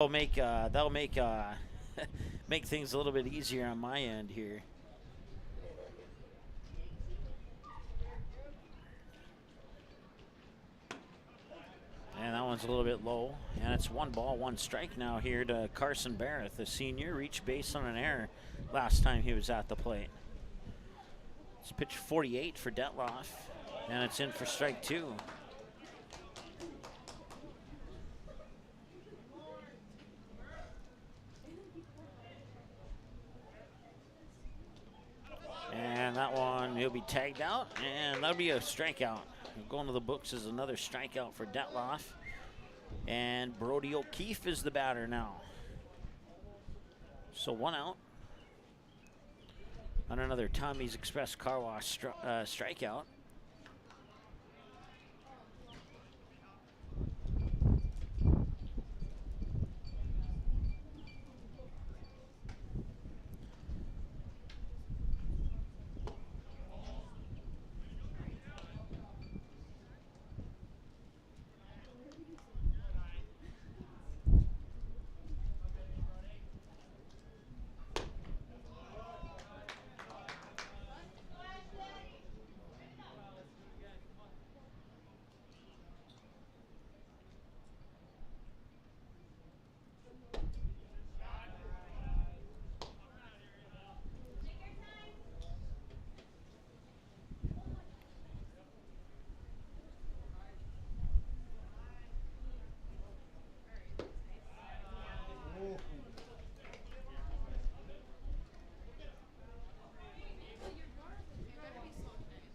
That'll make make things a little bit easier on my end here. And that one's a little bit low. And it's 1-1 now here to Carson Barrett, the senior. Reached base on an error last time he was at the plate. It's pitch 48 for Detloff, and it's in for strike 2. And that one, he'll be tagged out, and that'll be a strikeout. Going to the books as another strikeout for Detloff. And Brody O'Keefe is the batter now. So 1 out on another Tommy's Express Car Wash strikeout.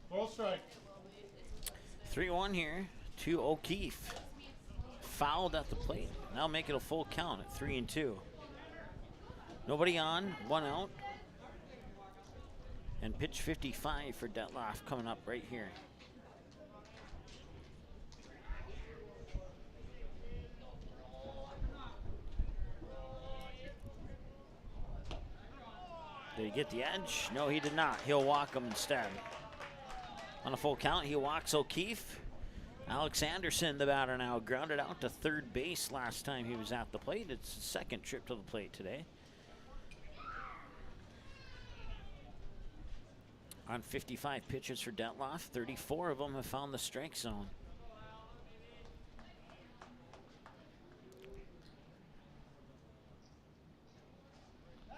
Full strike. 3-1 here to O'Keefe. Fouled at the plate. Now make it a full count at 3-2. Nobody on, 1 out. And pitch 55 for Detloff coming up right here. Did he get the edge? No, he did not. He'll walk him instead. On a full count, he walks O'Keefe. Alex Anderson, the batter now, grounded out to third base last time he was at the plate. It's his second trip to the plate today. On 55 pitches for Detloff, 34 of them have found the strike zone.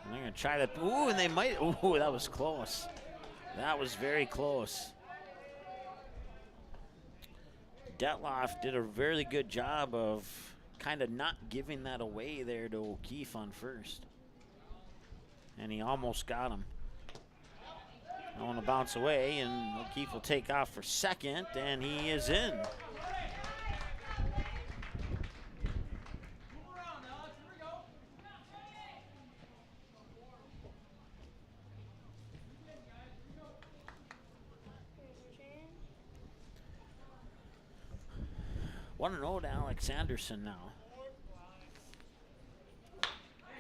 And they're going to try that. Ooh, and they might. Ooh, that was close. That was very close. Detloff did a really good job of kind of not giving that away there to O'Keefe on first. And he almost got him. I want to bounce away, and O'Keefe will take off for second, and he is in. One and 0 to Alex Anderson now.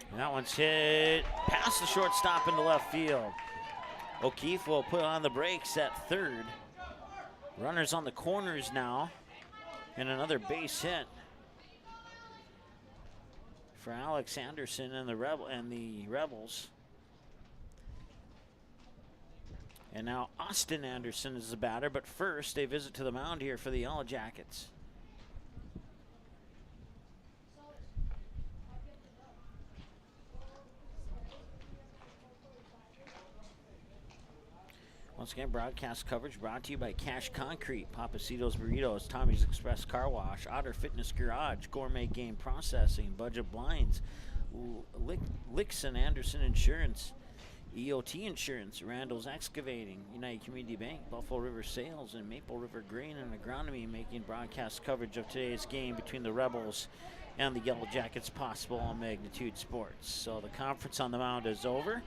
And that one's hit past the shortstop into left field. O'Keefe will put on the brakes at third. Runners on the corners now. And another base hit for Alex Anderson and the Rebels. And now Austin Anderson is the batter, but first a visit to the mound here for the Yellow Jackets. Once again, broadcast coverage brought to you by Cash Concrete, Papacitos Burritos, Tommy's Express Car Wash, Otter Fitness Garage, Gourmet Game Processing, Budget Blinds, Licks and Anderson Insurance, EOT Insurance, Randall's Excavating, United Community Bank, Buffalo River Sales, and Maple River Grain and Agronomy making broadcast coverage of today's game between the Rebels and the Yellow Jackets possible on Magnitude Sports. So the conference on the mound is over.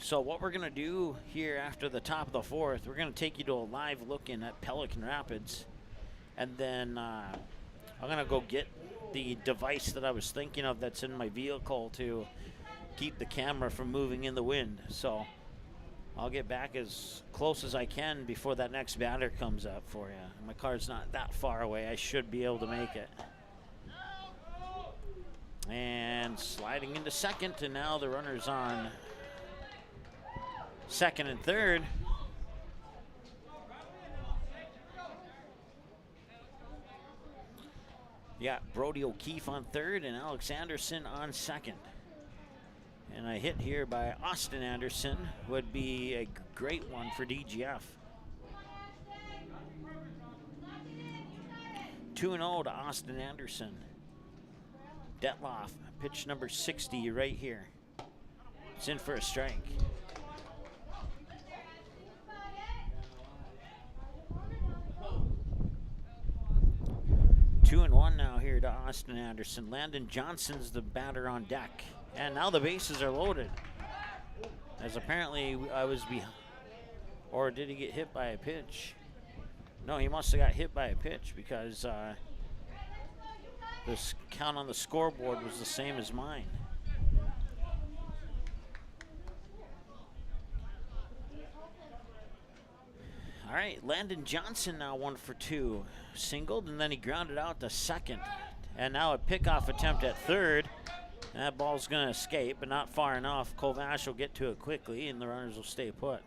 So what we're going to do here after the top of the fourth, we're going to take you to a live look-in at Pelican Rapids. And then I'm going to go get the device that I was thinking of that's in my vehicle to keep the camera from moving in the wind. So I'll get back as close as I can before that next batter comes up for you. My car's not that far away. I should be able to make it. And sliding into second, and now the runner's on second and third. Yeah, Brody O'Keefe on third and Alex Anderson on second. And a hit here by Austin Anderson would be a great one for DGF. 2-0 to Austin Anderson. Detloff, pitch number 60 right here. It's in for a strike. 2-1 now here to Austin Anderson. Landon Johnson's the batter on deck. And now the bases are loaded. As apparently I was behind. Or did he get hit by a pitch? No, he must have got hit by a pitch because this count on the scoreboard was the same as mine. All right, Landon Johnson now 1 for 2. Singled, and then he grounded out to second. And now a pickoff attempt at third. That ball's going to escape, but not far enough. Kovash will get to it quickly, and the runners will stay put.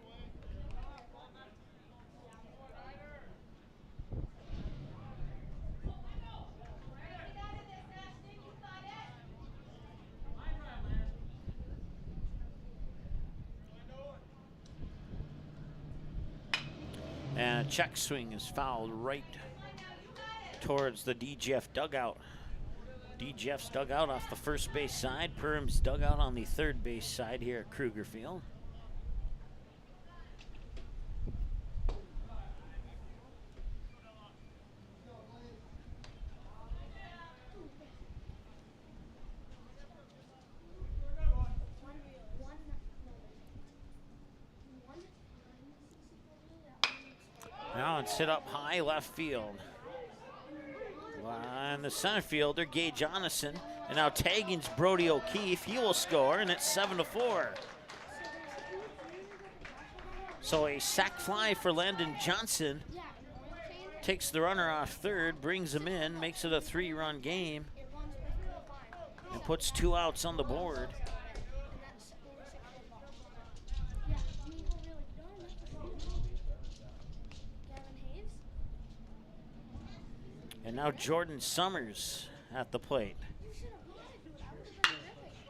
And a check swing is fouled right towards the DGF dugout. DGF's dugout off the first base side. Perham's dugout on the third base side here at Kruger Field. Now it's hit up high left field. And the center fielder, Gay Jonathan. And now tagging's Brody O'Keefe. He will score, and it's 7-4. So a sac fly for Landon Johnson. Takes the runner off third, brings him in, makes it a 3-run game. And puts 2 outs on the board. And now Jordan Summers at the plate.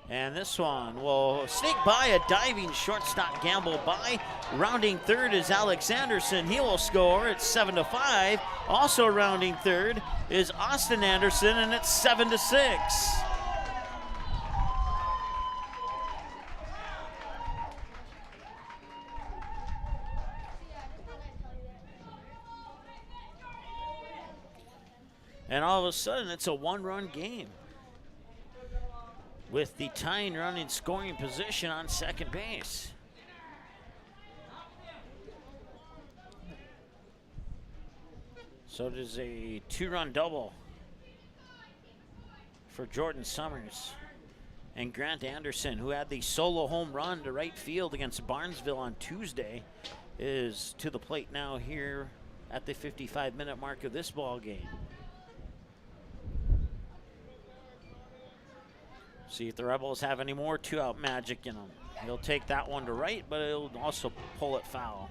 And this one will sneak by a diving shortstop, gamble by. Rounding third is Alex Anderson. He will score. It's 7-5. Also rounding third is Austin Anderson, and it's 7-6. And all of a sudden, it's a 1-run game with the tying run in scoring position on second base. So it is a 2-run double for Jordan Summers. And Grant Anderson, who had the solo home run to right field against Barnesville on Tuesday, is to the plate now here at the 55-minute mark of this ball game. See if the Rebels have any more 2-out magic in them. He'll take that one to right, but he'll also pull it foul.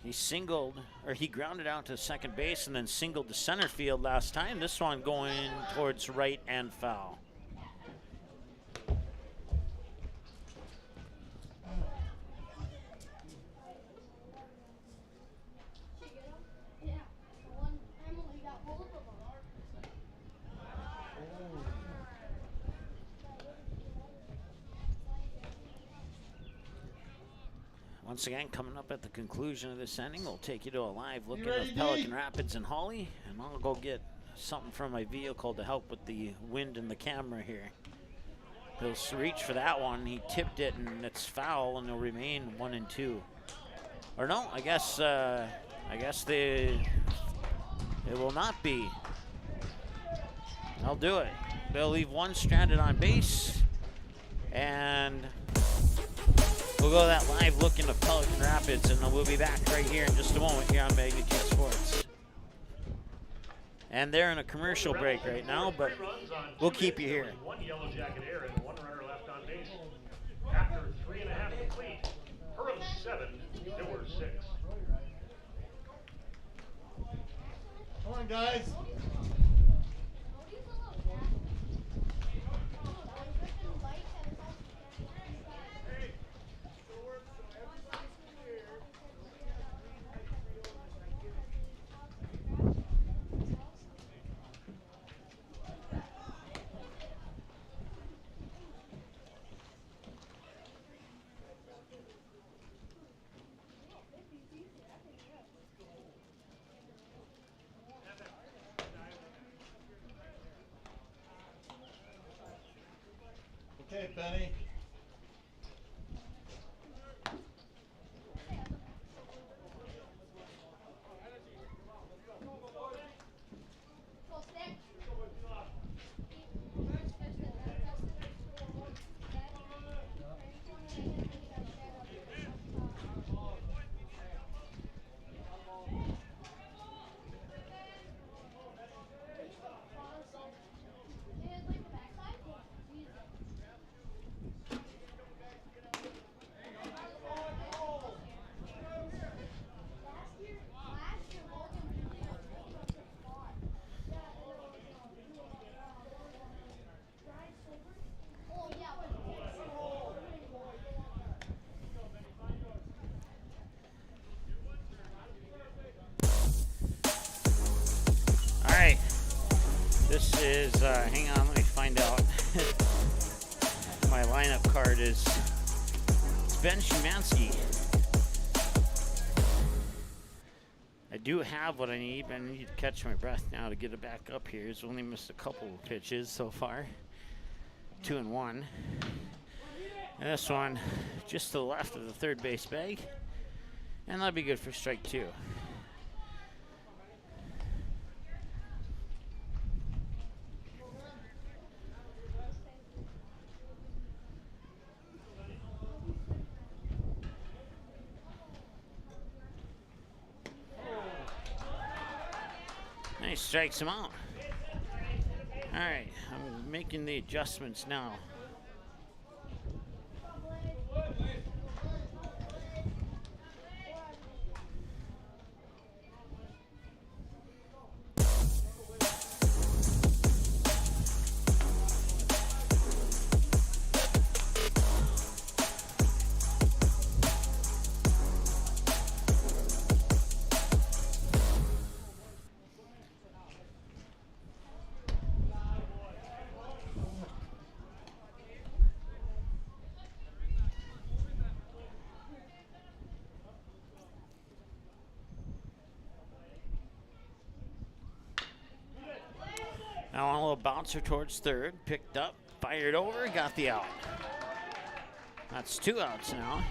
He singled, or he grounded out to second base and then singled to center field last time. This one going towards right and foul. Once again, coming up at the conclusion of this inning, we'll take you to a live look at Pelican Rapids and Holly, and I'll go get something from my vehicle to help with the wind and the camera here. He'll reach for that one. He tipped it, and it's foul, and it'll remain 1-2. Or no, I guess It will not be. They'll do it. They'll leave one stranded on base. And we'll go that live look into Pelican Rapids, and we'll be back right here in just a moment here on Magnitude Sports. And they're in a commercial break right now, but we'll keep you here. One Yellow Jacket error and one runner left on base. After 3.5 complete, Perham 7, Dilworth 6. Come on, guys. Okay, Benny. This is, hang on, let me find out. My lineup card is, it's Ben Szymanski. I do have what I need, but I need to catch my breath now to get it back up here. He's only missed a couple of pitches so far. 2 and 1. And this one, just to the left of the third base bag. And that'll be good for strike 2. Nice, strikes him out. All right, I'm making the adjustments now. Now on a little bouncer towards third, picked up, fired over, got the out. That's 2 outs now.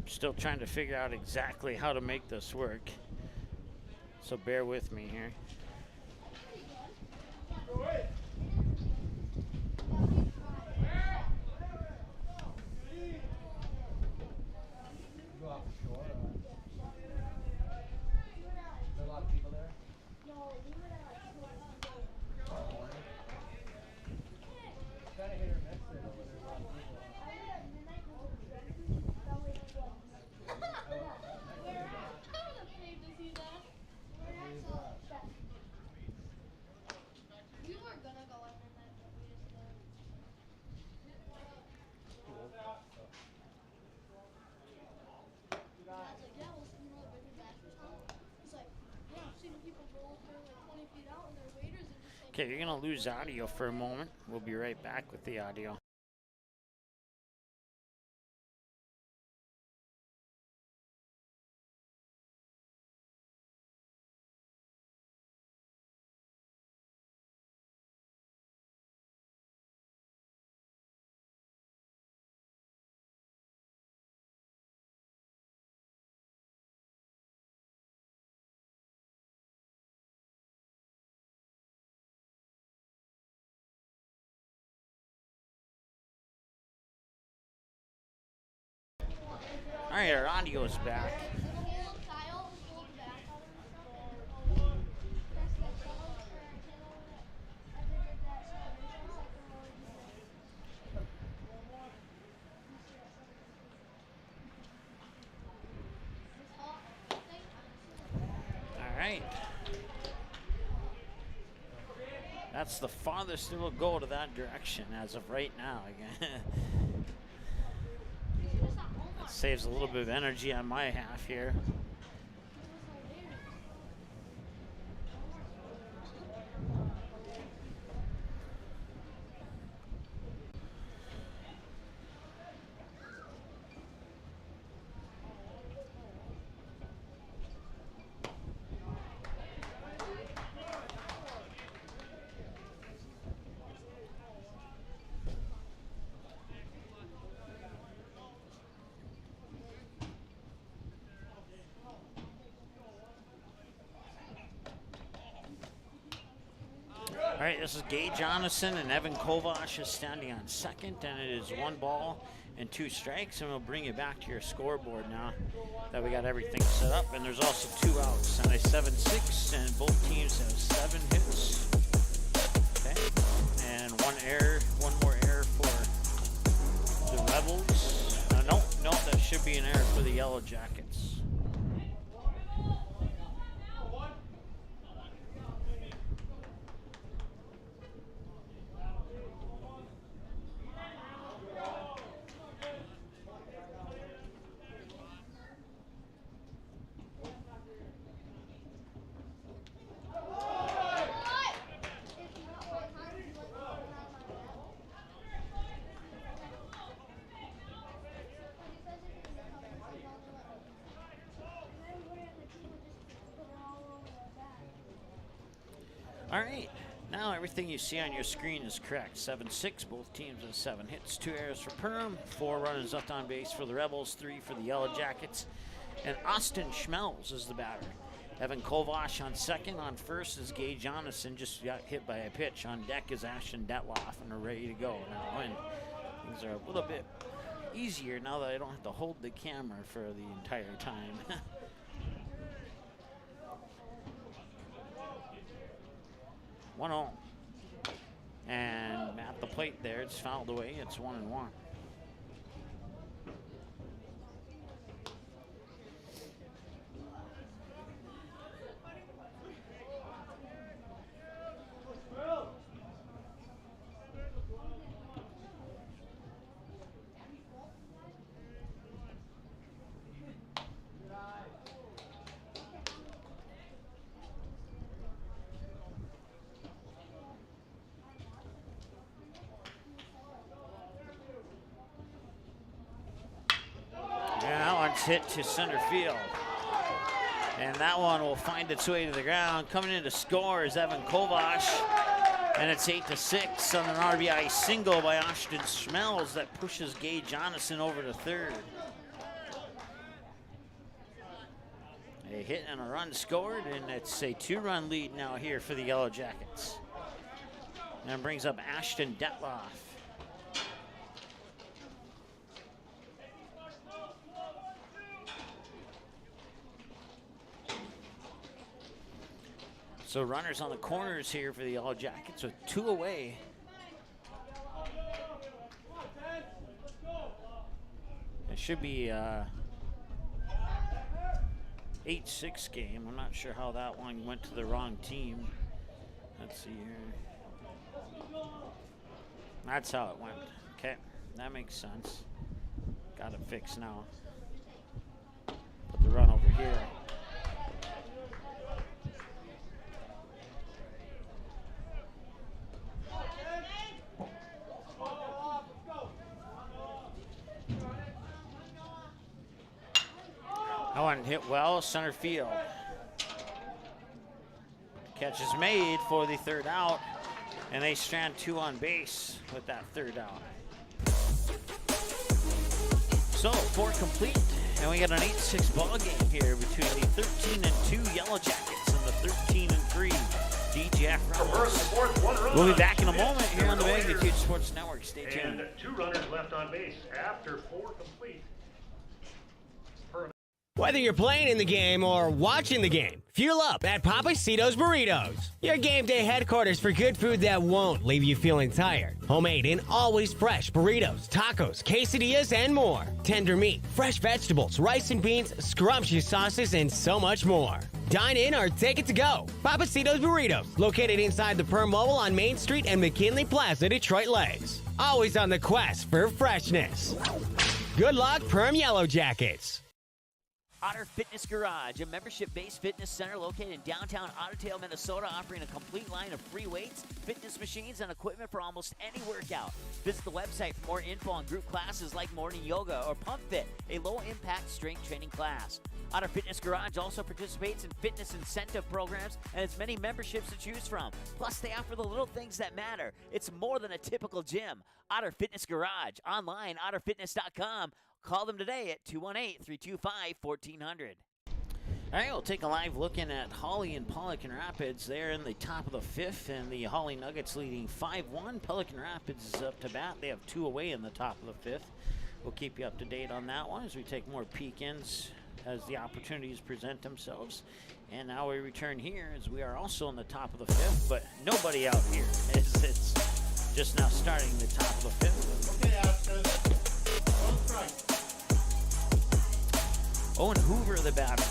Still trying to figure out exactly how to make this work, so bear with me here. Okay, you're going to lose audio for a moment. We'll be right back with the audio. All right, our audio's back. All right. That's the farthest it will go to that direction as of right now. Again, that saves a little bit of energy on my half here. All right, this is Gage Jonathan, and Evan Kovash is standing on second, and it is 1 ball and 2 strikes, and we'll bring you back to your scoreboard now that we got everything set up. And there's also 2 outs, and a 7-6, and both teams have 7 hits. Okay, and 1 error, 1 more error for the Rebels. No, that should be an error for the Yellow Jackets. All right, now everything you see on your screen is correct. 7-6, both teams with 7 hits, 2 errors for Perham, 4 runners left on base for the Rebels, 3 for the Yellow Jackets. And Austin Schmelz is the batter. Evan Kovash on second. On first is Gage Jonathan, just got hit by a pitch. On deck is Ashton Detloff, and they're ready to go now. And things are a little bit easier now that I don't have to hold the camera for the entire time. 1-0. And at the plate there, it's fouled away. It's 1-1. Hit to center field, and that one will find its way to the ground. Coming in to score is Evan Kovash, and it's 8-6 on an RBI single by Austin Schmelz that pushes Gage Jonathan over to third. A hit and a run scored, and it's a 2-run lead now here for the Yellow Jackets, and brings up Ashton Detloff. So runners on the corners here for the Yellow Jackets with 2 away. It should be a 8-6 game. I'm not sure how that one went to the wrong team. Let's see here. That's how it went. Okay, that makes sense. Got it fixed now. Put the run over here. That one hit well, center field. Catch is made for the 3rd out, and they strand 2 on base with that 3rd out. So 4 complete, and we got an 8-6 ball game here between the 13-2 Yellow Jackets and the 13-3 DJF Rebels. We'll be back in a moment here on the Magnitude Sports Network. Stay tuned. And 2 runners left on base after 4 complete. Whether you're playing in the game or watching the game, fuel up at Papacitos Burritos. Your game day headquarters for good food that won't leave you feeling tired. Homemade and always fresh burritos, tacos, quesadillas, and more. Tender meat, fresh vegetables, rice and beans, scrumptious sauces, and so much more. Dine in or take it to go. Papacitos Burritos, located inside the Perham Mobile on Main Street and McKinley Plaza, Detroit Lakes. Always on the quest for freshness. Good luck, Perham Yellow Jackets. Otter Fitness Garage, a membership-based fitness center located in downtown Ottertail, Minnesota, offering a complete line of free weights, fitness machines, and equipment for almost any workout. Visit the website for more info on group classes like morning yoga or Pump Fit, a low-impact strength training class. Otter Fitness Garage also participates in fitness incentive programs and has many memberships to choose from. Plus, they offer the little things that matter. It's more than a typical gym. Otter Fitness Garage, online, otterfitness.com. Call them today at 218-325-1400. All right, we'll take a live look in at Holly and Pelican Rapids. They're in the top of the fifth, and the Holly Nuggets leading 5-1. Pelican Rapids is up to bat. They have 2 away in the top of the fifth. We'll keep you up to date on that one as we take more peek-ins as the opportunities present themselves. And now we return here as we are also in the top of the fifth, but nobody out here. It's just now starting the top of the fifth. Okay, Oscar. One strike. Owen Hoover, the batter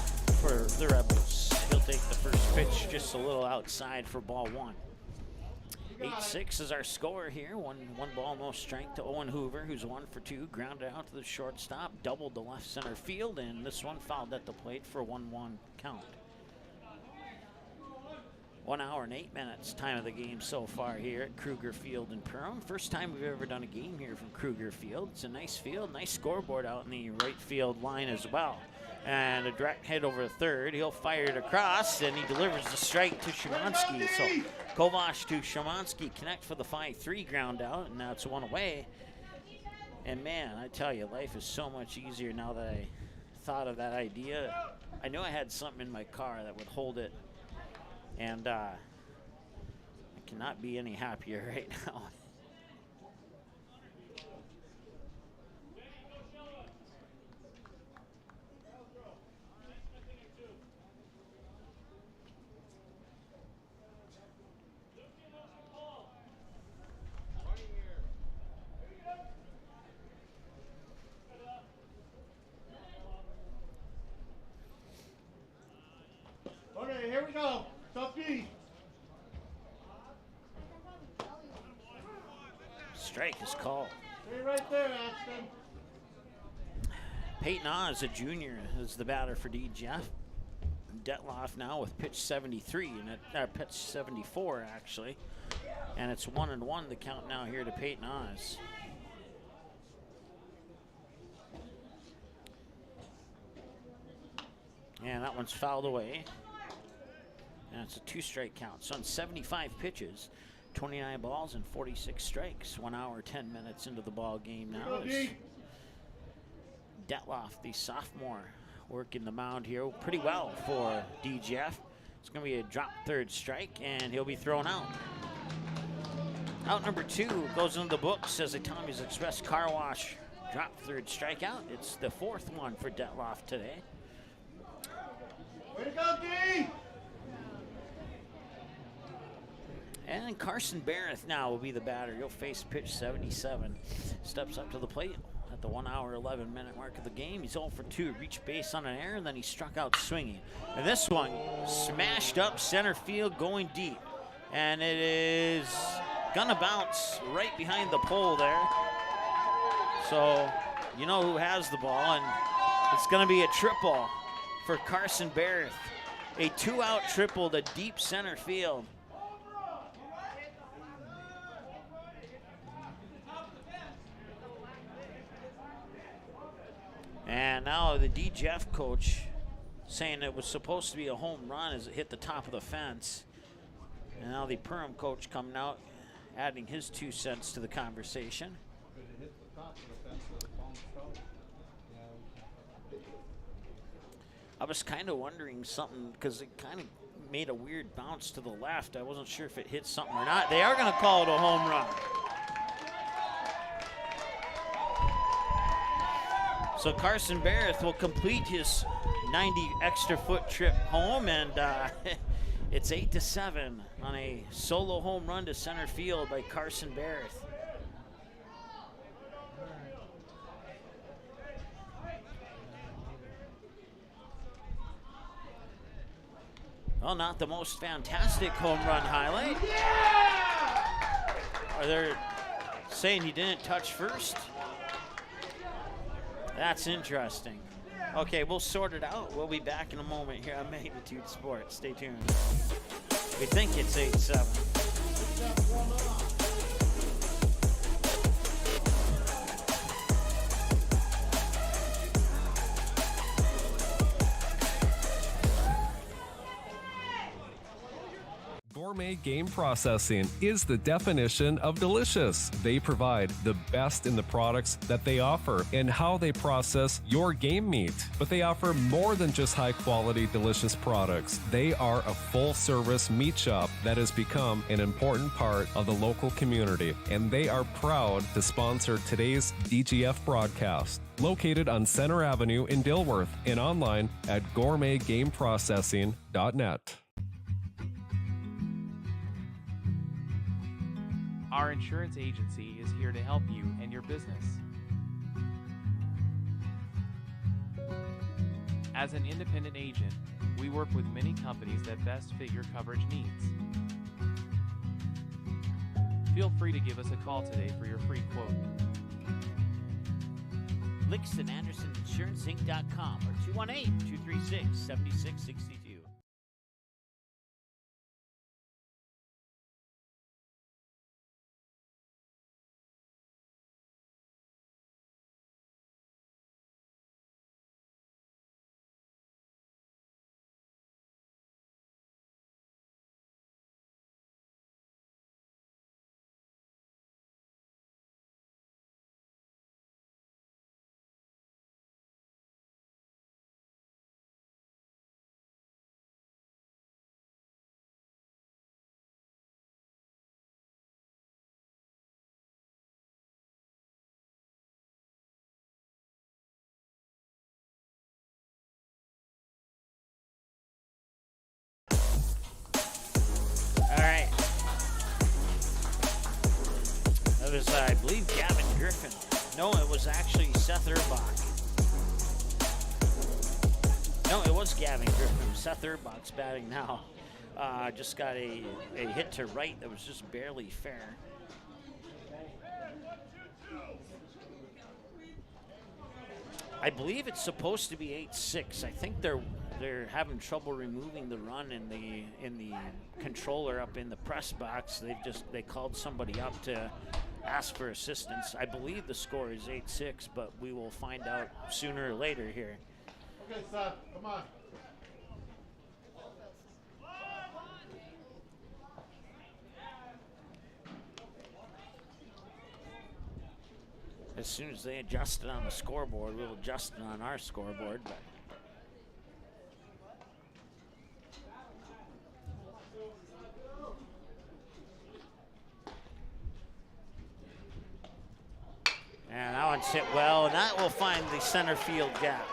for the Rebels. He'll take the first pitch just a little outside for ball 1. 8-6 is our score here. One ball, no strike to Owen Hoover, who's 1 for 2. Grounded out to the shortstop, doubled the left center field, and this one fouled at the plate for a 1-1 count. 1 hour and 8 minutes time of the game so far here at Kruger Field in Perham. First time we've ever done a game here from Kruger Field. It's a nice field, nice scoreboard out in the right field line as well. And a direct hit over third. He'll fire it across, and he delivers the strike to Szymanski. So Kovac to Szymanski connect for the 5-3 ground out, and now it's 1 away. And man, I tell you, life is so much easier now that I thought of that idea. I knew I had something in my car that would hold it, and I cannot be any happier right now. Okay, here we go. Tough D. Strike is called. Stay right there, Axton. Peyton Oz, a junior, is the batter for DGF. Detloff now with pitch 73, and pitch 74 actually. And it's 1-1 the count now here to Peyton Oz. And that one's fouled away. And it's a 2-strike count. So on 75 pitches, 29 balls and 46 strikes. 1 hour, 10 minutes into the ball game now. Detloff, the sophomore, working the mound here pretty well for DGF. It's going to be a drop third strike, and he'll be thrown out. Out number 2 goes into the books as a Tommy's Express car wash drop third strikeout. It's the 4th one for Detloff today. Way to go, D! And Carson Barrett now will be the batter. He'll face pitch 77. Steps up to the plate at the 1 hour, 11 minute mark of the game. He's 0 for 2, reached base on an error, and then he struck out swinging. And this one smashed up center field going deep. And it is gonna bounce right behind the pole there. So you know who has the ball, and it's gonna be a triple for Carson Barrett. A 2-out triple to deep center field. And now the DGF coach saying it was supposed to be a home run as it hit the top of the fence. And now the Perham coach coming out, adding his 2 cents to the conversation. I was kind of wondering something because it kind of made a weird bounce to the left. I wasn't sure if it hit something or not. They are going to call it a home run. So Carson Barrett will complete his 90 extra foot trip home, and it's 8-7 on a solo home run to center field by Carson Barrett. Well, not the most fantastic home run highlight. Are they saying he didn't touch first? That's interesting. Okay, we'll sort it out. We'll be back in a moment here on Magnitude Sports. Stay tuned. We think it's 8-7. Gourmet Game Processing is the definition of delicious. They provide the best in the products that they offer and how they process your game meat. But they offer more than just high-quality, delicious products. They are a full-service meat shop that has become an important part of the local community, and they are proud to sponsor today's DGF broadcast. Located on Center Avenue in Dilworth and online at gourmetgameprocessing.net. Our insurance agency is here to help you and your business. As an independent agent, we work with many companies that best fit your coverage needs. Feel free to give us a call today for your free quote. Lixon Anderson InsuranceInc.com or 218-236-7662. It was, I believe, Gavin Griffin. No, it was actually Seth Urbach. No, it was Gavin Griffin. Seth Urbach's batting now. Just got a hit to right that was just barely fair. I believe it's supposed to be 8-6. I think they're having trouble removing the run in the controller up in the press box. They called somebody up to ask for assistance. I believe the score is 8-6, but we will find out sooner or later here. Okay, Seth, come on. As soon as they adjust it on the scoreboard, we'll adjust it on our scoreboard. But and that one's hit well, and that will find the center field gap.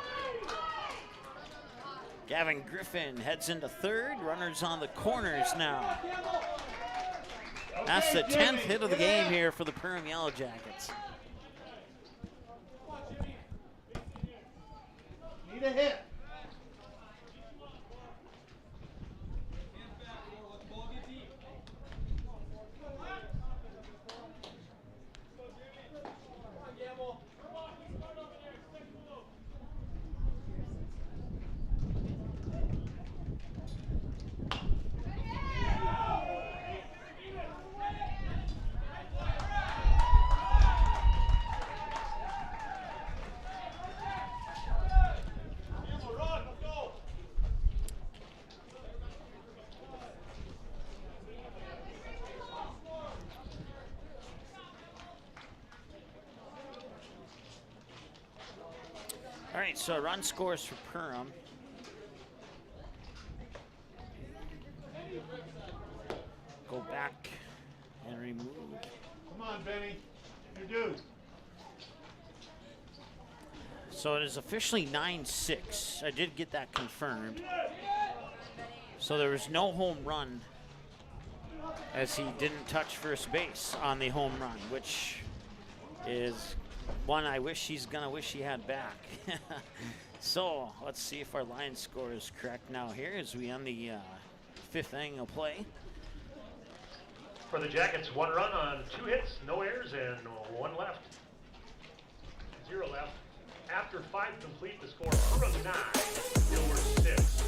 Gavin Griffin heads into third. Runners on the corners now. That's the 10th hit of the game here for the Perham Yellow Jackets. Need a hit. All right, so run scores for Perham. Go back and remove. Come on, Benny. You're due. So it is officially 9-6. I did get that confirmed. So there was no home run as he didn't touch first base on the home run, which is one I wish he's gonna wish he had back. So let's see if our line score is correct now here as we end the 5th inning of play. For the Jackets, 1 run on 2 hits, no errors, and 1 left. 0 left. After 5 complete, the score Perham 9, Dilworth 6.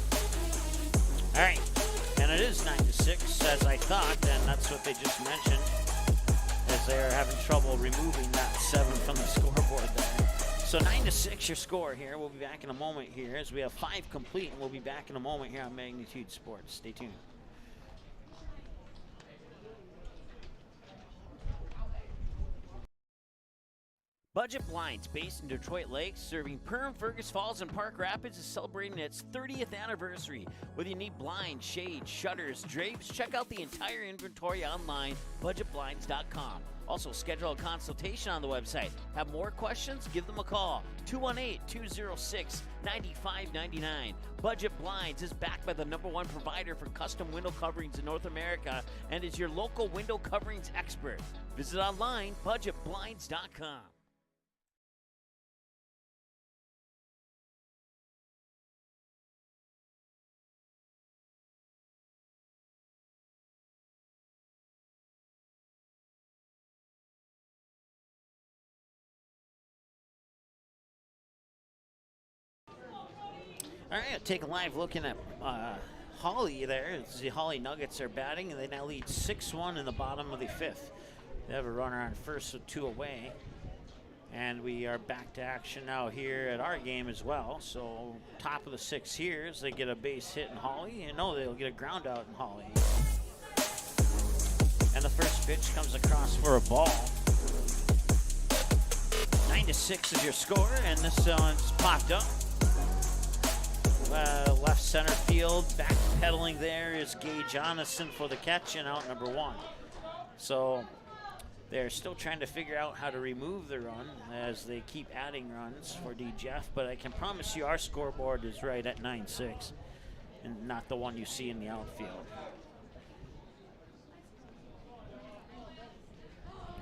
All right, and it is 9-6 as I thought, and that's what they just mentioned, as they are having trouble removing that 7 from the scoreboard there. So 9-6 your score here. We'll be back in a moment here as we have 5 complete, and we'll be back in a moment here on Magnitude Sports. Stay tuned. Budget Blinds, based in Detroit Lakes, serving Perham, Fergus Falls, and Park Rapids, is celebrating its 30th anniversary. Whether you need blinds, shades, shutters, drapes, check out the entire inventory online, budgetblinds.com. Also, schedule a consultation on the website. Have more questions? Give them a call. 218-206-9599. Budget Blinds is backed by the #1 provider for custom window coverings in North America and is your local window coverings expert. Visit online, budgetblinds.com. All right, take a live look at Holly there. The Holly Nuggets are batting, and they now lead 6-1 in the bottom of the 5th. They have a runner on first with 2 away. And we are back to action now here at our game as well. So top of the 6th here as they get a base hit in Holly. And no, they'll get a ground out in Holly. And the first pitch comes across for a ball. 9-6 is your score, and this one's popped up. Left center field, backpedaling there is Gage Jonathan for the catch and out number 1. So they're still trying to figure out how to remove the run as they keep adding runs for DJF, but I can promise you our scoreboard is right at 9-6 and not the one you see in the outfield.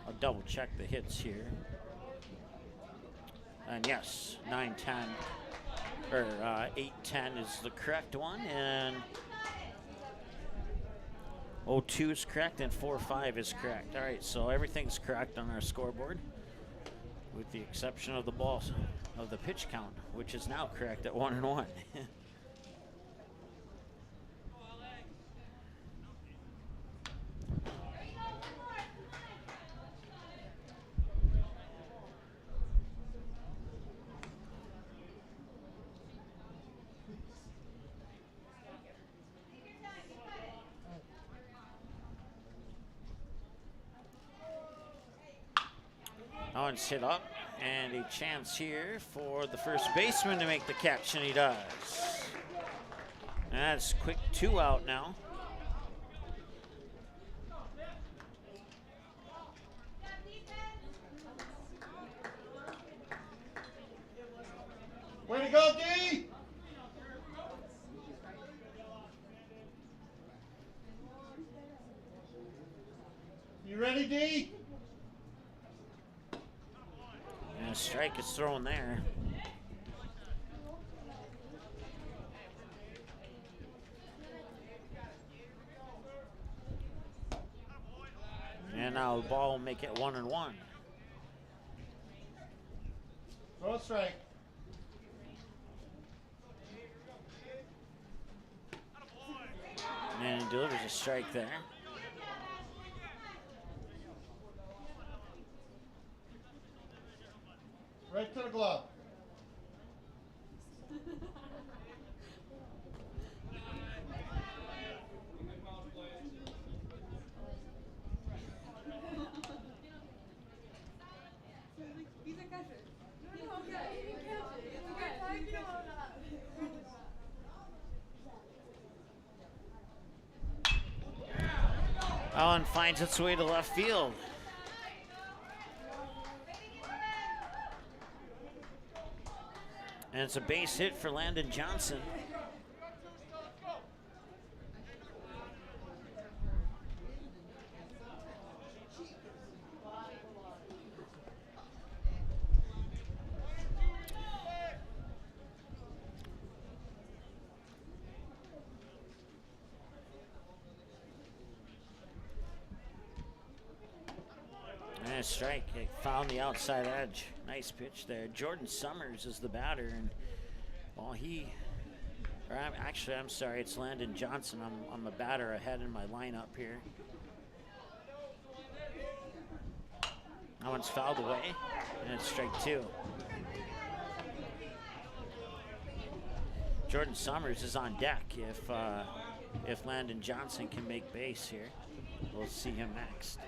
I'll double check the hits here. And yes, 9-10. Or 8-10 is the correct one, and 0-2 is correct, and 4-5 is correct. All right, so everything's correct on our scoreboard, with the exception of the ball of the pitch count, which is now correct at 1-1. Owen's hit up, and a chance here for the first baseman to make the catch, and he does. That's quick 2 out now. Way to go, D! You ready, D? And a strike is thrown there. And now the ball will make it 1-1. Throw a strike. And he delivers a strike there. Right to the glove. Allen finds its way to left field. And it's a base hit for Landon Johnson. And a strike. It found the outside edge. Nice pitch there. Jordan Summers is the batter, and well, I'm sorry, it's Landon Johnson. I'm a batter ahead in my lineup here. That one's fouled away, and it's strike 2. Jordan Summers is on deck if Landon Johnson can make base here. We'll see him next.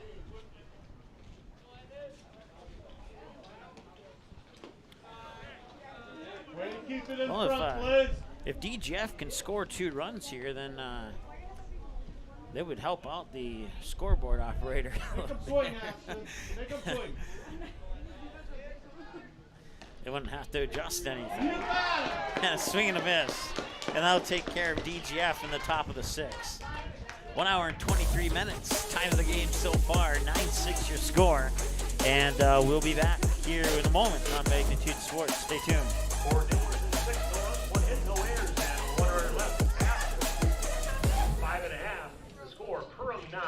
Way to keep it in Well, front, Liz. if DGF can score 2 runs here, then they would help out the scoreboard operator. Make them swing, Ashton. Make them swing. They wouldn't have to adjust anything. You got it. And a swing and a miss. And that'll take care of DGF in the top of the 6th. 1 hour and 23 minutes. Time of the game so far, 9-6 your score. And we'll be back here in a moment on Magnitude Sports. Stay tuned. For Dilworth, 6 runs, 1 hit, no errors, and 1 run left. After 5.5, the score: Perham 9,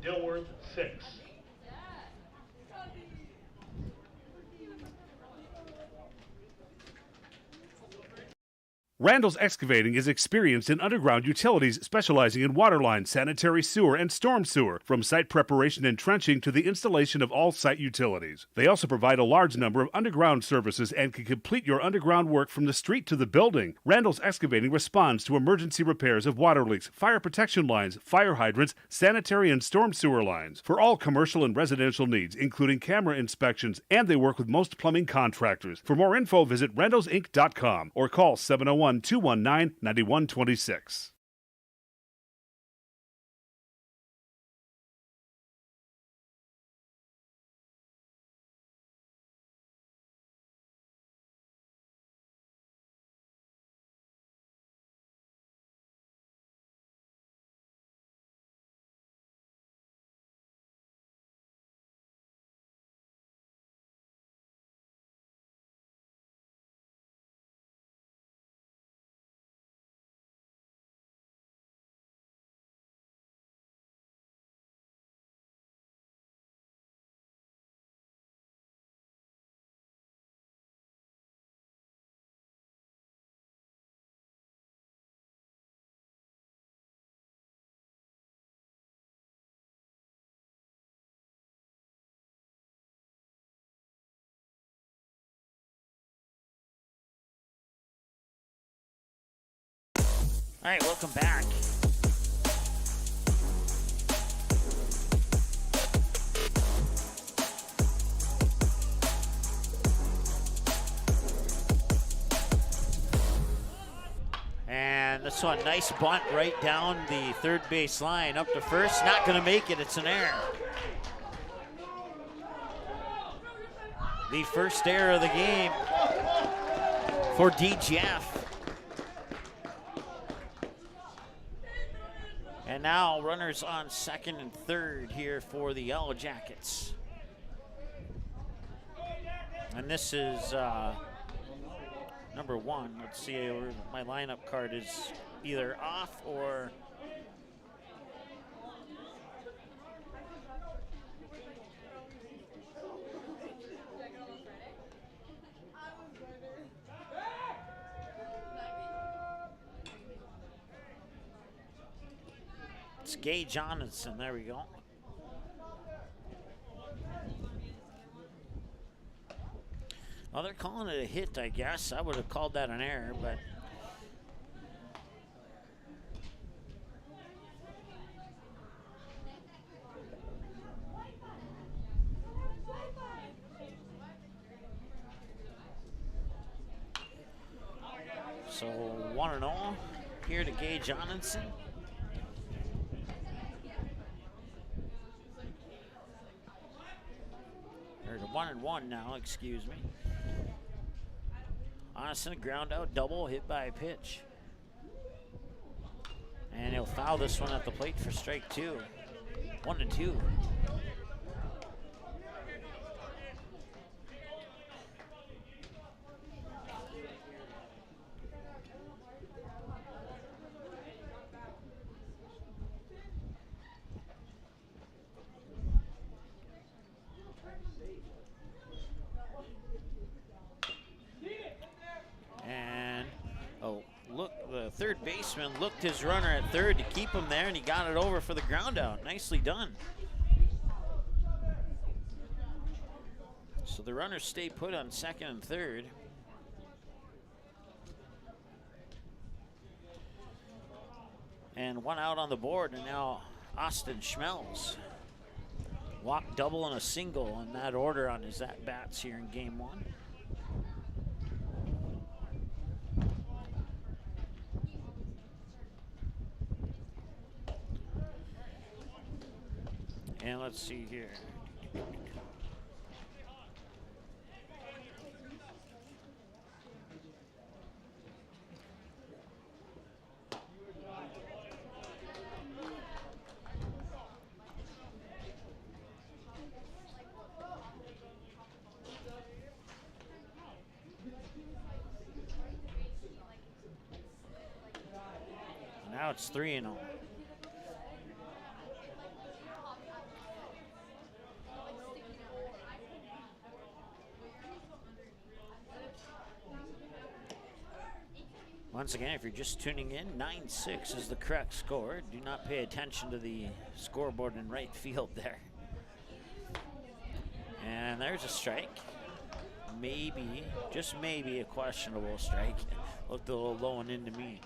Dilworth 6. Randall's Excavating is experienced in underground utilities, specializing in water line, sanitary sewer, and storm sewer, from site preparation and trenching to the installation of all site utilities. They also provide a large number of underground services and can complete your underground work from the street to the building. Randall's Excavating responds to emergency repairs of water leaks, fire protection lines, fire hydrants, sanitary and storm sewer lines, for all commercial and residential needs, including camera inspections, and they work with most plumbing contractors. For more info, visit randallsinc.com or call 701-219-9126. All right, welcome back. And this one, nice bunt right down the third base line, up to first. Not going to make it. It's an error. The first error of the game for DGF. And now runners on second and third here for the Yellow Jackets. And this is number 1. Let's see, my lineup card is either off or it's Gay Johnson. There we go. Well, they're calling it a hit, I guess. I would have called that an error, but so 1-0 here to Gay Johnson. Or to 1-1 now, excuse me. Austin, ground out, double, hit by a pitch. And he'll foul this one at the plate for strike 2. 1-2. And, oh, look, the third baseman looked his runner at third to keep him there, and he got it over for the ground out. Nicely done. So the runners stay put on second and third. And one out on the board, and now Austin Schmelz. Walk, double, and a single in that order on his at-bats here in game 1. And let's see here. Now it's 3-0. Once again, if you're just tuning in, 9-6 is the correct score. Do not pay attention to the scoreboard in right field there. And there's a strike. Maybe, just maybe, a questionable strike. Looked a little low and into me.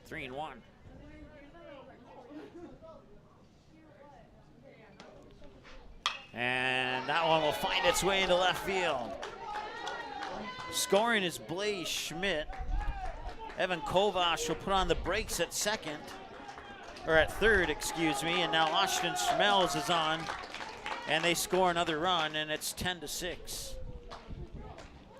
3-1. And that one will find its way into left field. Scoring is Blaze Schmidt. Evan Kovash will put on the brakes at second, or at third, excuse me, and now Austin Schmelz is on, and they score another run, and it's 10-6.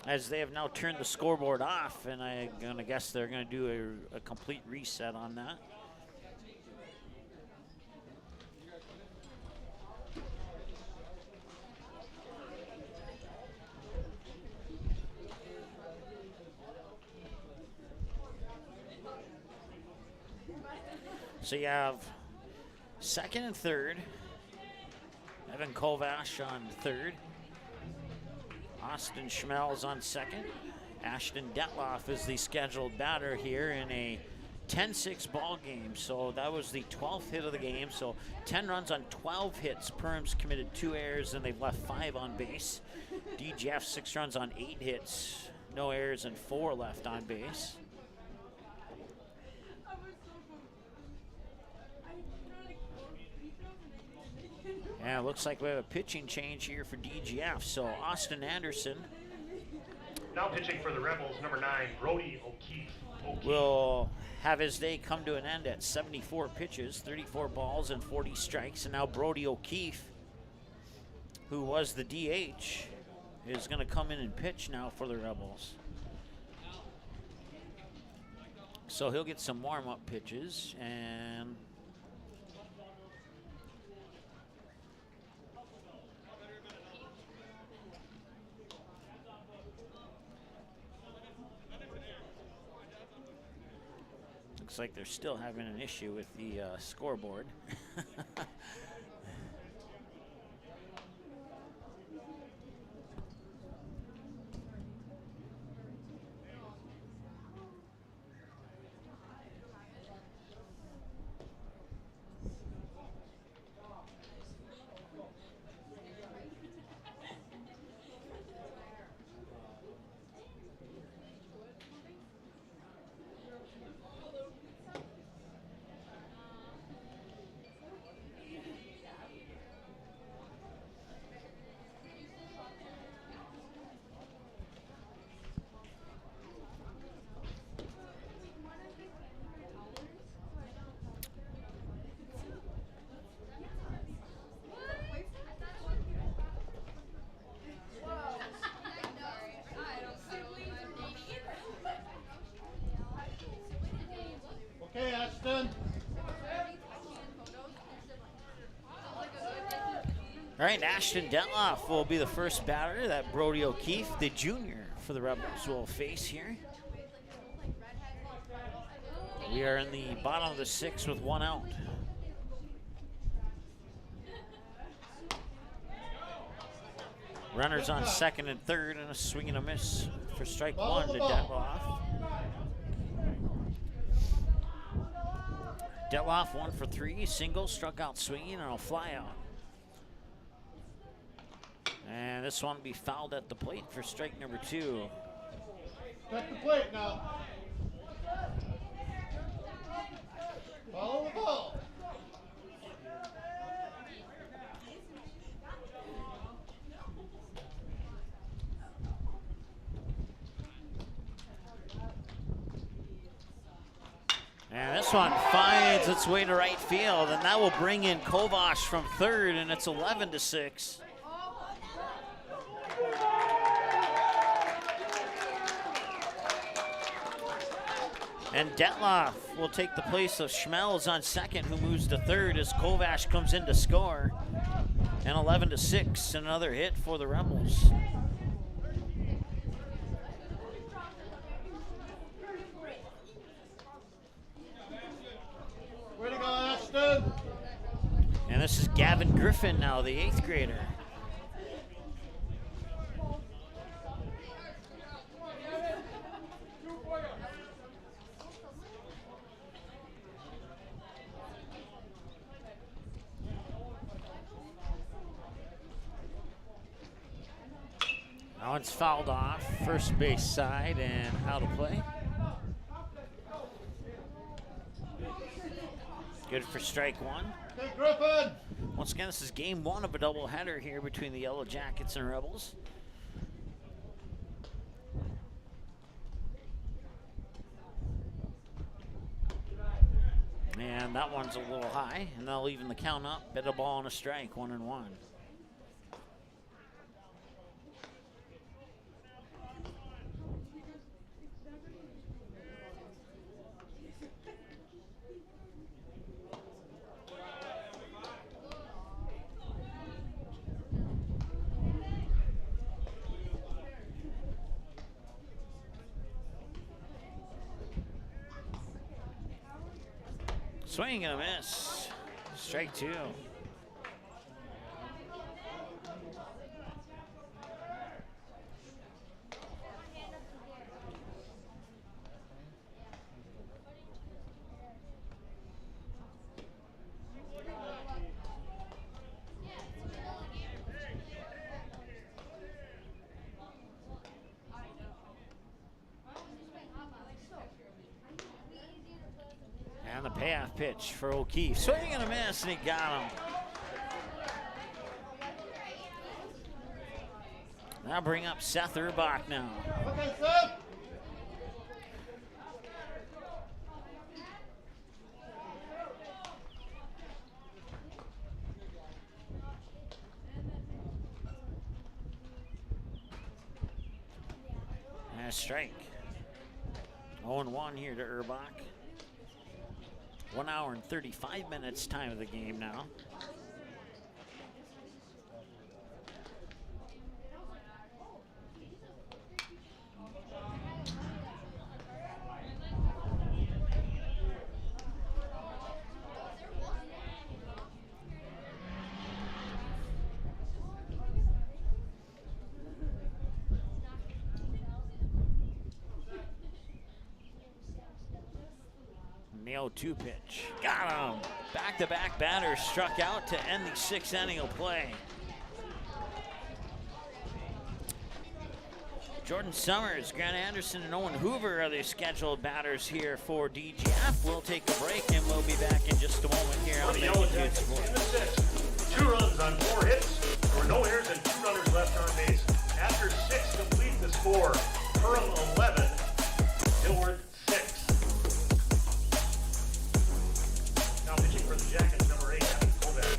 As they have now turned the scoreboard off, and I'm gonna guess they're gonna do a complete reset on that. So you have second and third. Evan Kovash on third. Austin Schmelz on second. Ashton Detloff is the scheduled batter here in a 10-6 ball game. So that was the 12th hit of the game. So 10 runs on 12 hits. Perham's committed 2 errors and they've left 5 on base. DGF 6 runs on 8 hits. No errors and 4 left on base. Yeah, it looks like we have a pitching change here for DGF. So Austin Anderson Now pitching for the Rebels, number 9, Brody O'Keefe. will have his day come to an end at 74 pitches, 34 balls, and 40 strikes. And now Brody O'Keefe, who was the DH, is going to come in and pitch now for the Rebels. So he'll get some warm-up pitches, and looks like they're still having an issue with the scoreboard. All right, Ashton Detloff will be the first batter that Brody O'Keefe, the junior for the Rebels, will face here. We are in the bottom of the 6th with 1 out. Runners on 2nd and 3rd, and a swing and a miss for strike 1 to Detloff. Detloff 1 for 3, single, struck out swinging, and a fly out. And this one will be fouled at the plate for strike number 2. At the plate now. Follow the ball. And this one finds its way to right field, and that will bring in Kovash from 3rd, and it's 11-6. And Detloff will take the place of Schmelz on 2nd, who moves to 3rd as Kovash comes in to score. And 11-6, another hit for the Rebels. Way to go, Ashton. And this is Gavin Griffin now, the 8th grader. Now it's fouled off, first base side, and out of play. Good for strike 1. Hey, Griffin. Once again, this is game 1 of a doubleheader here between the Yellow Jackets and Rebels. And that one's a little high, and they'll even the count up. Bit of ball and a strike, 1-1. Swing and a miss. Strike 2. And the payoff pitch for O'Keefe. Swing and a miss, and he got him. Now bring up Seth Urbach now. Okay, Seth. And a strike. 0-1 here to Urbach. 1 hour and 35 minutes time of the game now. The 0-2 pitch. Got him. Back-to-back batters struck out to end the 6th inning of play. Jordan Summers, Grant Anderson, and Owen Hoover are the scheduled batters here for DGF. We'll take a break, and we'll be back in just a moment here on For the Yellow Magnitude Jackets Sports. in the 6th. 2 runs on 4 hits. There were no errors and 2 runners left on base. After 6 complete the score. Perham 11, Dilworth 6. Now pitching for the Jackets, number 8, Evan Kovash.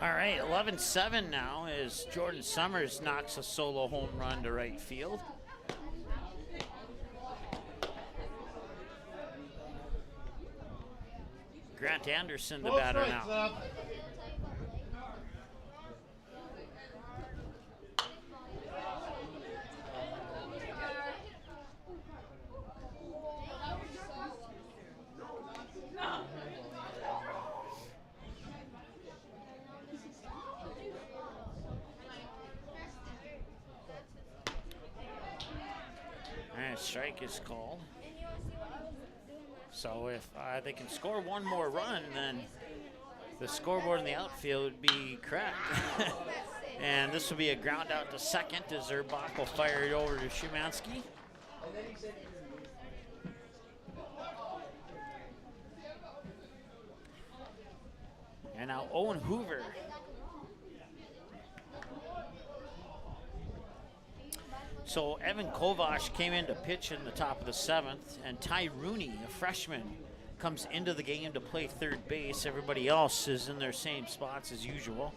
All right, 11-7 now as Jordan Summers knocks a solo home run to right field. Grant Anderson, the batter now. And a strike is called. So if they can score one more run, then the scoreboard in the outfield would be correct. And this will be a ground out to second as Erbach will fire it over to Szymanski. And now Owen Hoover. So Evan Kovash came in to pitch in the top of the 7th, and Ty Rooney, a freshman, comes into the game to play third base. Everybody else is in their same spots as usual.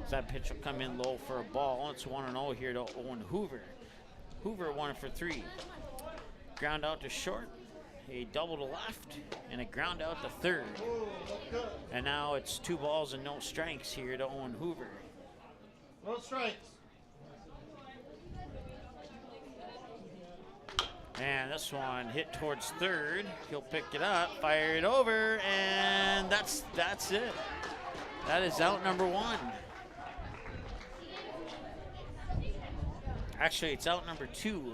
So that pitch will come in low for a ball. It's 1-0 here to Owen Hoover. Hoover 1 for 3. Ground out to short, a double to left, and a ground out to third. And now it's 2 balls and no strikes here to Owen Hoover. No strikes. And this one hit towards third. He'll pick it up, fire it over, and that's it. That is out number 1. Actually, it's out number 2.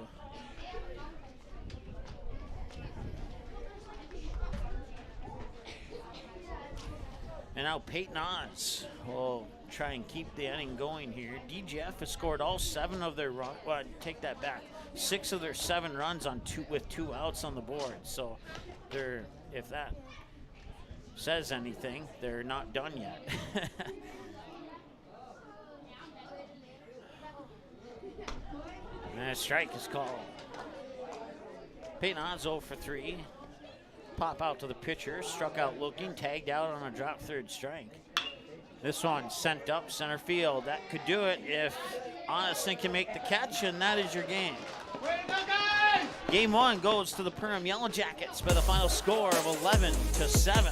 And now Peyton Oz will try and keep the inning going here. DGF has scored all 7 of their runs. Well, take that back. 6 of their 7 runs on with 2 outs on the board. So they're, if that says anything, they're not done yet. And a strike is called. Peyton Oz 0 for 3. Pop out to the pitcher, struck out looking, tagged out on a drop third strike. This one sent up center field. That could do it if Honeston can make the catch, and that is your game. Game 1 goes to the Perham Yellow Jackets by the final score of 11-7.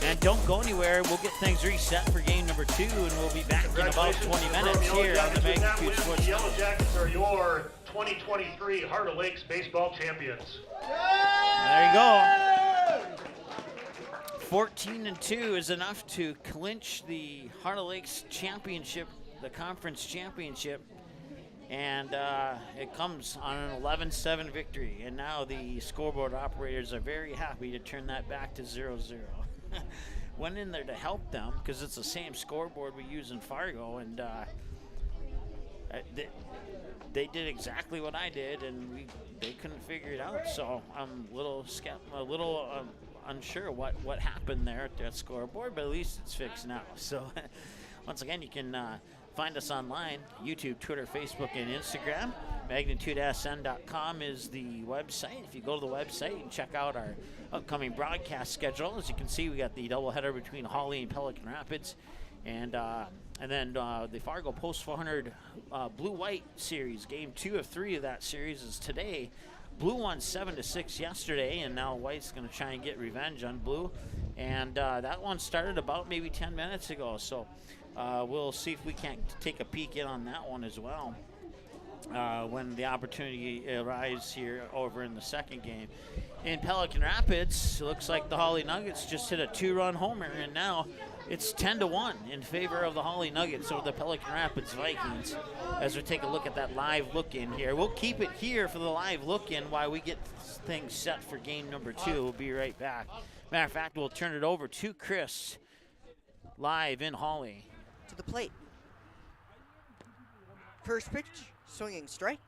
And don't go anywhere. We'll get things reset for game number 2, and we'll be back in about 20 minutes here on the Magnitude Sports. The Yellow Jackets are your 2023 Heart of Lakes baseball champions. There you go. 14-2 is enough to clinch the Heart of Lakes championship, the conference championship. And it comes on an 11-7 victory. And now the scoreboard operators are very happy to turn that back to 0-0. Went in there to help them because it's the same scoreboard we use in Fargo, and they did exactly what I did, and they couldn't figure it out. So I'm a little unsure what happened there at that scoreboard, but at least it's fixed now. So once again, you can find us online, YouTube, Twitter, Facebook, and Instagram. MagnitudeSN.com is the website. If you go to the website and check out our upcoming broadcast schedule, as you can see, we got the doubleheader between Holly and Pelican Rapids, and then the Fargo Post 400 Blue-White series. Game 2 of 3 of that series is today. Blue won 7-6 yesterday, and now White's going to try and get revenge on Blue. And that one started about maybe 10 minutes ago, so we'll see if we can't take a peek in on that one as well when the opportunity arises here over in the second game. In Pelican Rapids, it looks like the Holly Nuggets just hit a 2-run homer, and now it's 10-1 in favor of the Holly Nuggets over the Pelican Rapids Vikings. As we take a look at that live look-in here. We'll keep it here for the live look-in while we get things set for game number 2. We'll be right back. Matter of fact, we'll turn it over to Chris live in Holly. To the plate. First pitch, swinging strike.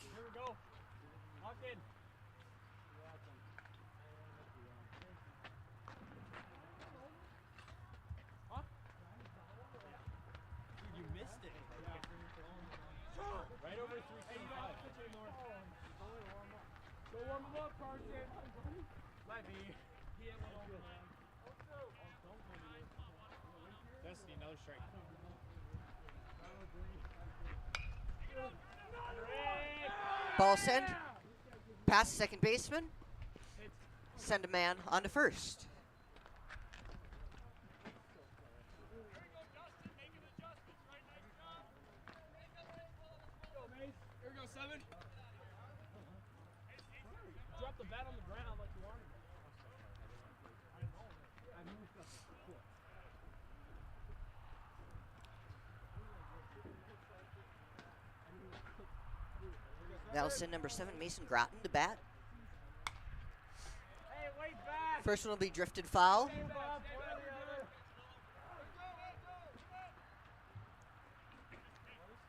Ball send. Pass second baseman. Send a man on to first. Drop the bat on the ground like you wanted. That'll send number 7, Mason Groton, to bat. Hey, wait back. First one will be drifted foul.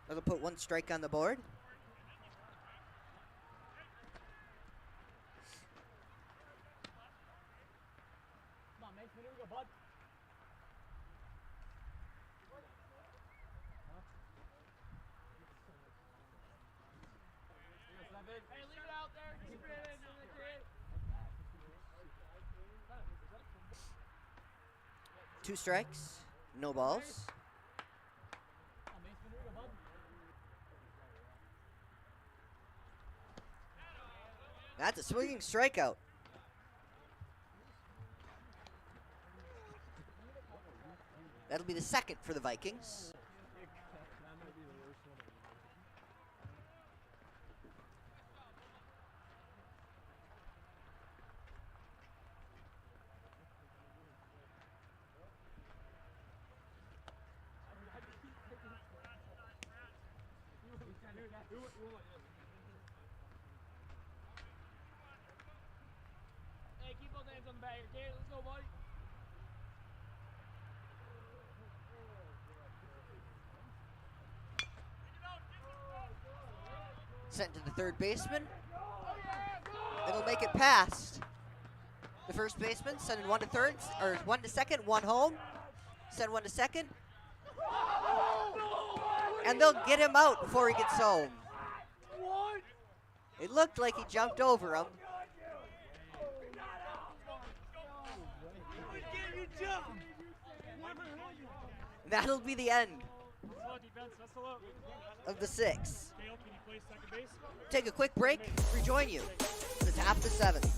That'll put 1 strike on the board. Come on, Mason, here we go, bud. Hey, leave it out there. Keep it in. Two strikes, no balls. Come on, Mason, here we go, bud. That's a swinging strikeout. That'll be the second for the Vikings. Hey, keep those hands on the bag, okay? Let's go, buddy. Sent to the third baseman. It'll make it past the first baseman. Sending 1 to third, or 1 to second, 1 home. Send 1 to second. And they'll get him out before he gets home. It looked like he jumped over him. That'll be the end of the 6th. Take a quick break. Rejoin you. The top of the 7th.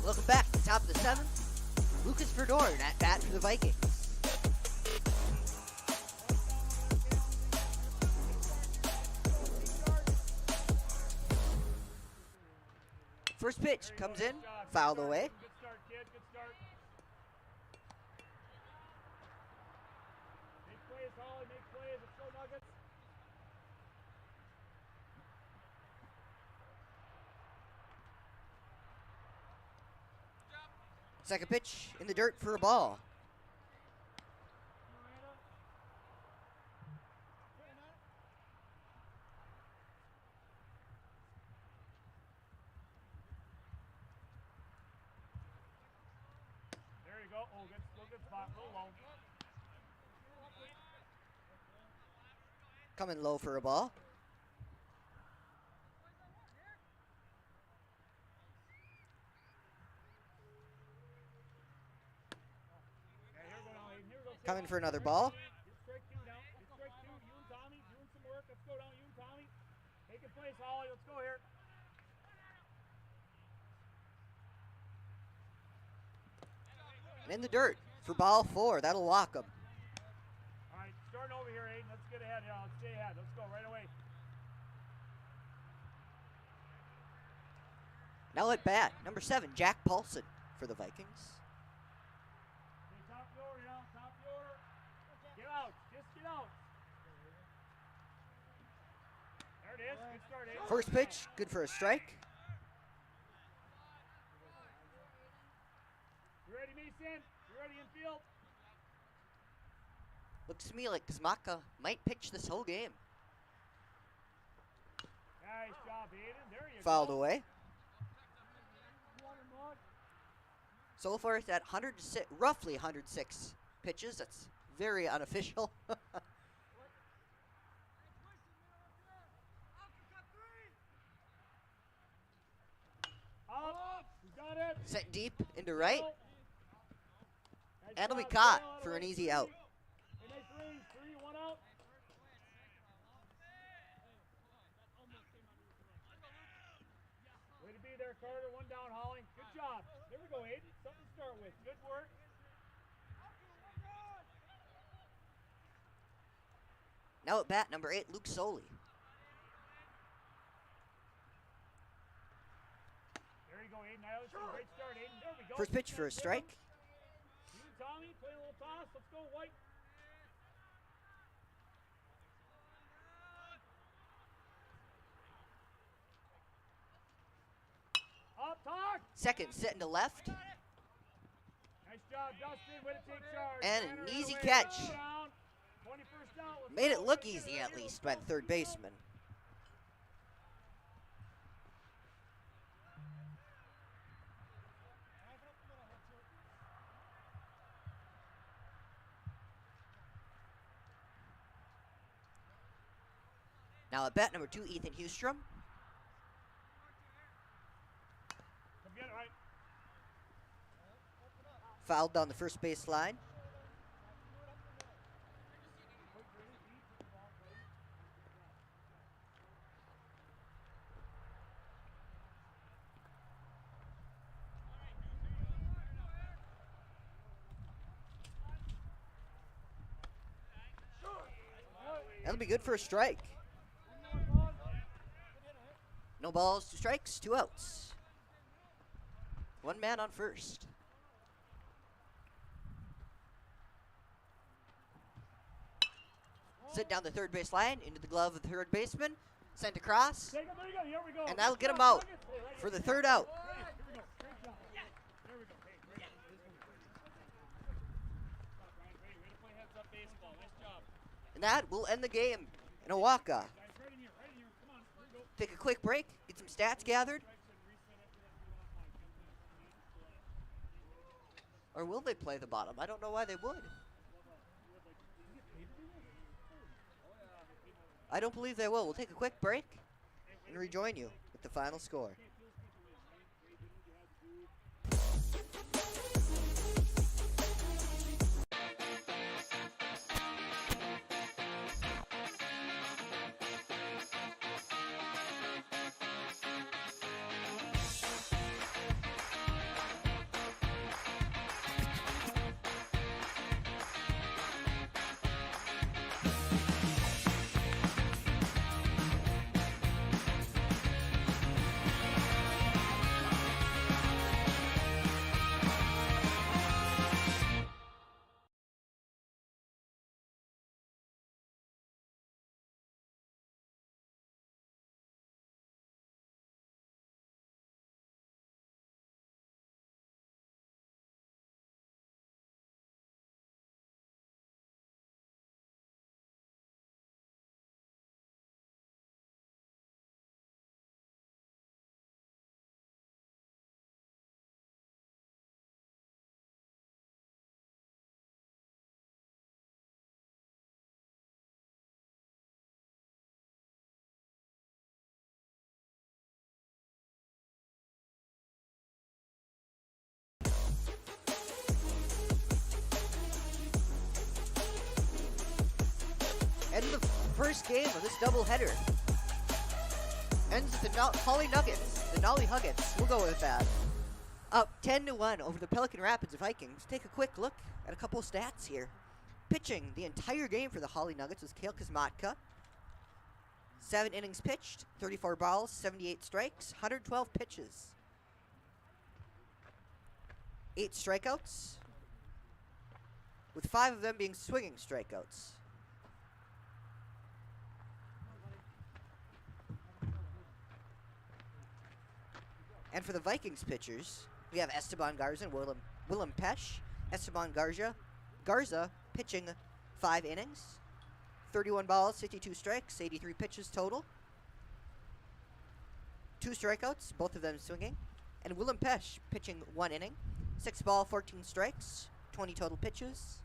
Welcome back to the top of the 7th. Lucas Verdorn at bat for the Vikings. First pitch comes in, fouled away. Good start, kid. Good start. Holly. Make plays. Let's go, Nuggets. Second pitch in the dirt for a ball. There you go. Oh, good spot. Go low. Coming low for a ball. Okay, here we go now, Aiden. Here we go. Coming for another ball. Get strike two down. Get strike two. You and Tommy doing some work. Let's go down. You and Tommy. Taking place, Holly. Let's go here. And in the dirt for ball 4. That'll walk him. All right, starting over here, Aiden. Let's get ahead. Yeah, let's stay ahead. Let's go right away. Now at bat, number 7, Jack Paulson for the Vikings. Okay, top the order now. Top the order. Get out. Just get out. There it is. Good start, Aiden. First pitch, good for a strike. You ready, Mason? You ready in field? Looks to me like Kazmaka might pitch this whole game. Nice job, Aiden. There you Fouled go. away. So far it's at roughly 106 pitches. That's very unofficial. Up. You got it. Set deep into right. Nice And it'll be job. caught All the for way an to easy three. out. Hey, nice range. 3, 1 out. Way to be there, Carter. 1 down, Holly. Good job. There we go, Aiden. Something to start with. Good work. Now at bat, number 8, Luke Soley. There you go, Aiden. That was a great start, Aiden. There we go. First pitch for a strike. You and Tommy play a little toss. Let's go, White. Up, talk. Second, sitting to left. Nice job, Dustin. Way to take charge. And Banner an easy away. catch. Down. 21st out. Let's Made go. it look easy at least by the third baseman. Now at bat, number 2, Ethan Hustrom. Come get it, right. Fouled down the first base line. That'll be good for a strike. No balls, 2 strikes, 2 outs. 1 man on first. Sit down the third base line into the glove of the third baseman. Sent across. Take him, there you go. Here we go. And that'll Good get him job, out Nuggets. Hey, right for here. the third out. Here we go. Great job. There we go. Hey, great. Stop, Ryan. Way to play heads up baseball. Nice job. And that will end the game in a walk-off. Guys, right in here. Right in here. Come on. Here we go. Take a quick break, get some stats gathered. Or will they play the bottom? I don't know why they would. I don't believe they will. We'll take a quick break and rejoin you with the final score. first game of this doubleheader. Ends with the Holly Nuggets, the Nolly Huggets, we'll go with that. Up 10-1 over the Pelican Rapids Vikings. Take a quick look at a couple of stats here. Pitching the entire game for the Holly Nuggets was Kale Kuzmatka. 7 innings pitched, 34 balls, 78 strikes, 112 pitches. 8 strikeouts, with 5 of them being swinging strikeouts. And for the Vikings pitchers, we have Esteban Garza and Willem Pesh. Esteban Garza pitching 5 innings, 31 balls, 52 strikes, 83 pitches total. 2 strikeouts, both of them swinging. And Willem Pesh pitching 1 inning, 6 ball, 14 strikes, 20 total pitches.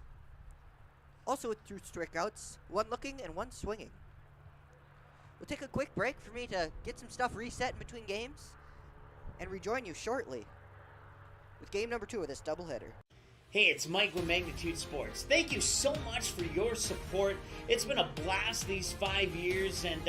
Also with 2 strikeouts, 1 looking and 1 swinging. We'll take a quick break for me to get some stuff reset in between games and rejoin you shortly with game number 2 of this doubleheader. Hey, it's Mike with Magnitude Sports. Thank you so much for your support. It's been a blast these 5 years, and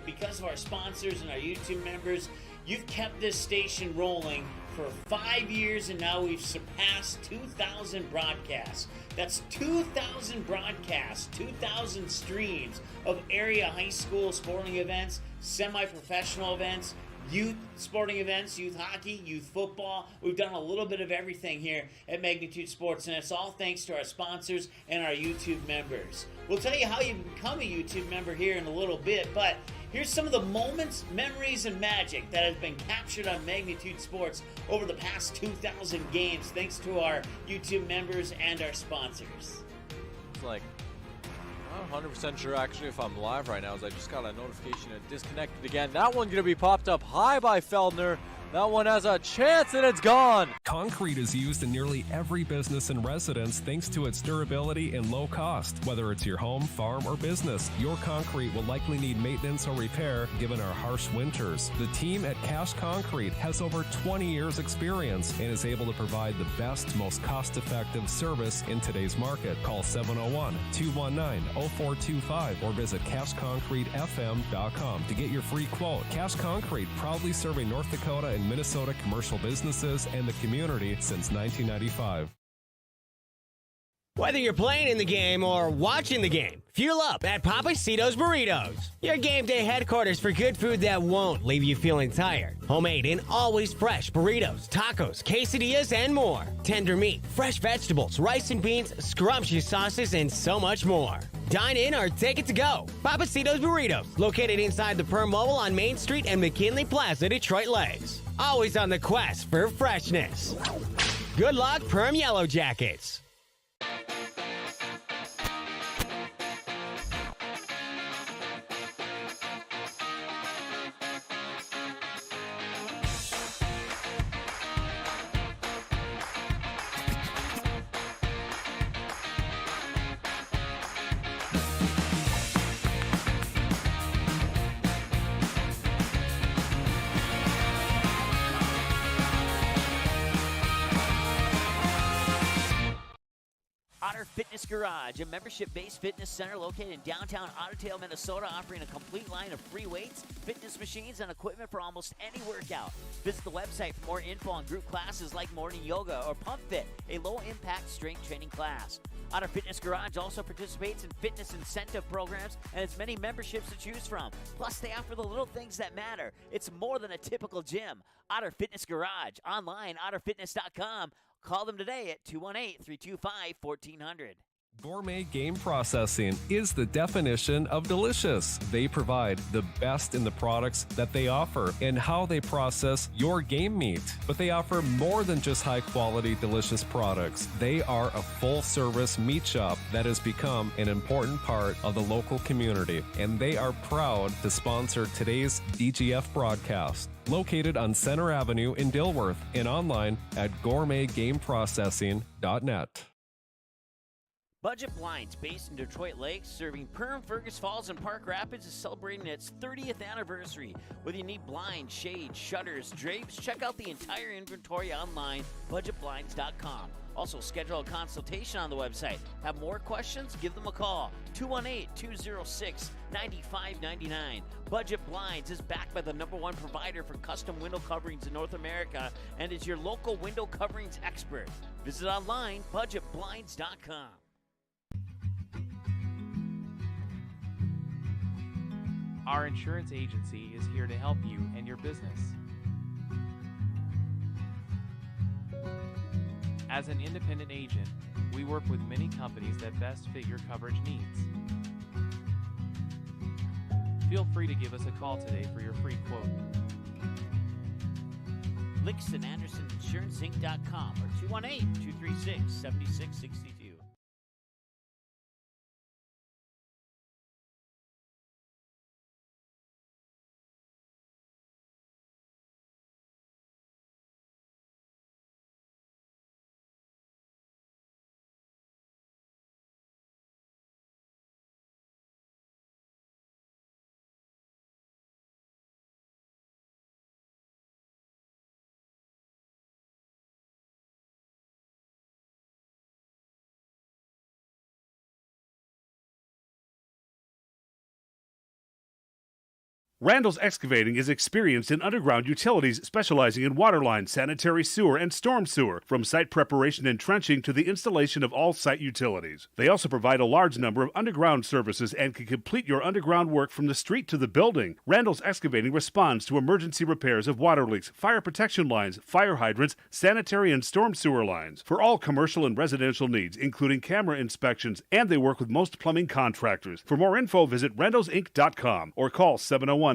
because of our sponsors and our YouTube members, you've kept this station rolling for 5 years, and now we've surpassed 2,000 broadcasts. That's 2,000 broadcasts, 2,000 streams of area high school sporting events, semi-professional events, youth sporting events, youth hockey, youth football. We've done a little bit of everything here at Magnitude Sports, and it's all thanks to our sponsors and our YouTube members. We'll tell you how you become a YouTube member here in a little bit, but here's some of the moments, memories, and magic that has been captured on Magnitude Sports over the past 2,000 games thanks to our YouTube members and our sponsors. It's like, I'm not 100% sure actually if I'm live right now, as I just got a notification and disconnected again. That one's going to be popped up high by Feldner. That one has a chance and it's gone. Concrete is used in nearly every business and residence thanks to its durability and low cost. Whether it's your home, farm, or business, your concrete will likely need maintenance or repair given our harsh winters. The team at Cash Concrete has over 20 years experience and is able to provide the best, most cost-effective service in today's market. Call 701-219-0425 or visit cashconcretefm.com to get your free quote. Cash Concrete, proudly serving North Dakota and Minnesota commercial businesses and the community since 1995. Whether you're playing in the game or watching the game, fuel up at Papacitos Burritos. Your game day headquarters for good food that won't leave you feeling tired. Homemade and always fresh burritos, tacos, quesadillas, and more. Tender meat, fresh vegetables, rice and beans, scrumptious sauces, and so much more. Dine in or take it to go. Papacitos Burritos, located inside the Perham Mobile on Main Street and McKinley Plaza, Detroit Lakes. Always on the quest for freshness. Good luck, Perham Yellow Jackets. Fitness Garage, a membership-based fitness center located in downtown Otter Minnesota, offering a complete line of free weights, fitness machines, and equipment for almost any workout. Visit the website for more info on group classes like morning yoga or Pump Fit, a low-impact strength training class. Otter Fitness Garage also participates in fitness incentive programs and has many memberships to choose from. Plus, they offer the little things that matter. It's more than a typical gym. Otter Fitness Garage, online, otterfitness.com. Call them today at 218-325-1400. Gourmet Game Processing is the definition of delicious. They provide the best in the products that they offer and how they process your game meat. But they offer more than just high-quality, delicious products. They are a full-service meat shop that has become an important part of the local community, and they are proud to sponsor today's DGF broadcast. Located on Center Avenue in Dilworth and online at gourmetgameprocessing.net. Budget Blinds, based in Detroit Lakes, serving Perham, Fergus Falls, and Park Rapids, is celebrating its 30th anniversary. Whether you need blinds, shades, shutters, drapes, check out the entire inventory online, budgetblinds.com. Also, schedule a consultation on the website. Have more questions? Give them a call, 218-206-9599. Budget Blinds is backed by the #1 provider for custom window coverings in North America and is your local window coverings expert. Visit online, budgetblinds.com. Our insurance agency is here to help you and your business. As an independent agent, we work with many companies that best fit your coverage needs. Feel free to give us a call today for your free quote. Lixon Anderson InsuranceInc.com or 218-236-7662. Randall's Excavating is experienced in underground utilities, specializing in water lines, sanitary sewer, and storm sewer, from site preparation and trenching to the installation of all site utilities. They also provide a large number of underground services and can complete your underground work from the street to the building. Randall's Excavating responds to emergency repairs of water leaks, fire protection lines, fire hydrants, sanitary and storm sewer lines, for all commercial and residential needs, including camera inspections, and they work with most plumbing contractors. For more info, visit randallsinc.com or call 701-219-9126.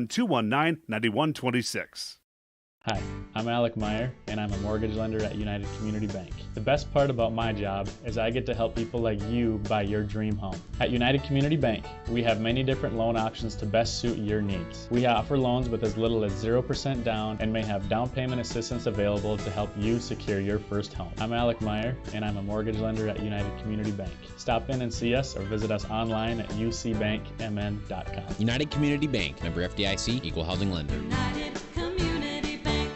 Hi, I'm Alec Meyer, and I'm a mortgage lender at United Community Bank. The best part about my job is I get to help people like you buy your dream home. At United Community Bank, we have many different loan options to best suit your needs. We offer loans with as little as 0% down and may have down payment assistance available to help you secure your first home. I'm Alec Meyer, and I'm a mortgage lender at United Community Bank. Stop in and see us or visit us online at ucbankmn.com. United Community Bank, member FDIC, equal housing lender. United Community Bank.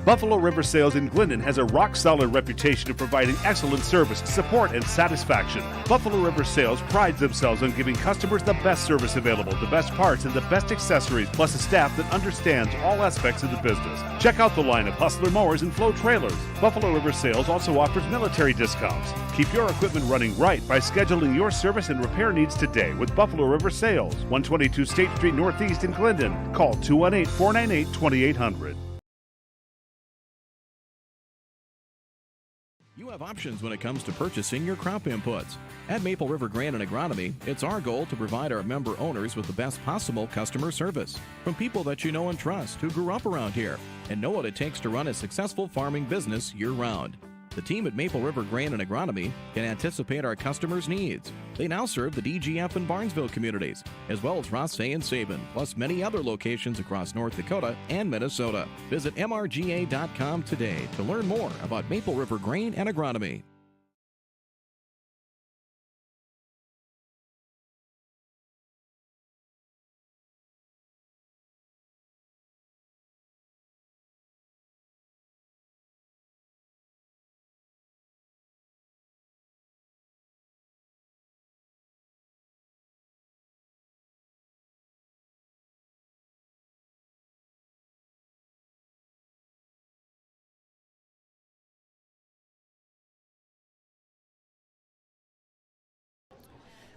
Buffalo River Sales in Glendon has a rock-solid reputation of providing excellent service, support, and satisfaction. Buffalo River Sales prides themselves on giving customers the best service available, the best parts, and the best accessories, plus a staff that understands all aspects of the business. Check out the line of Hustler mowers and Flow trailers. Buffalo River Sales also offers military discounts. Keep your equipment running right by scheduling your service and repair needs today with Buffalo River Sales, 122 State Street Northeast in Glendon. Call 218-498-2800. You have options when it comes to purchasing your crop inputs. At Maple River Grain and Agronomy, it's our goal to provide our member owners with the best possible customer service from people that you know and trust who grew up around here and know what it takes to run a successful farming business year-round. The team at Maple River Grain and Agronomy can anticipate our customers' needs. They now serve the DGF and Barnesville communities, as well as Rothsay and Sabin, plus many other locations across North Dakota and Minnesota. Visit mrga.com today to learn more about Maple River Grain and Agronomy.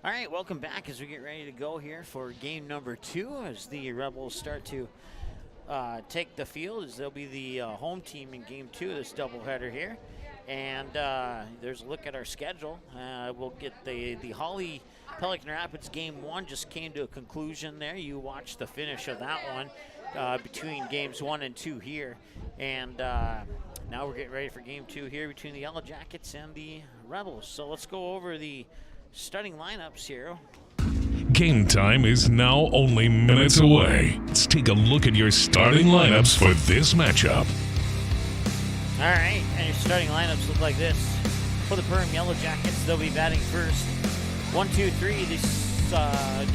All right, welcome back as we get ready to go here for game number 2 as the Rebels start to take the field, as they'll be the home team in game 2 of this doubleheader here. And there's a look at our schedule. We'll get the Holly Pelican Rapids game 1 just came to a conclusion there. You watched the finish of that one between games 1 and 2 here. And now we're getting ready for game 2 here between the Yellow Jackets and the Rebels. So let's go over the starting lineups here. Game time is now only minutes away. Let's take a look at your starting lineups for this matchup. All right, and your starting lineups look like this. For the Perham Yellow Jackets, they'll be batting first. 1, 2, 3, this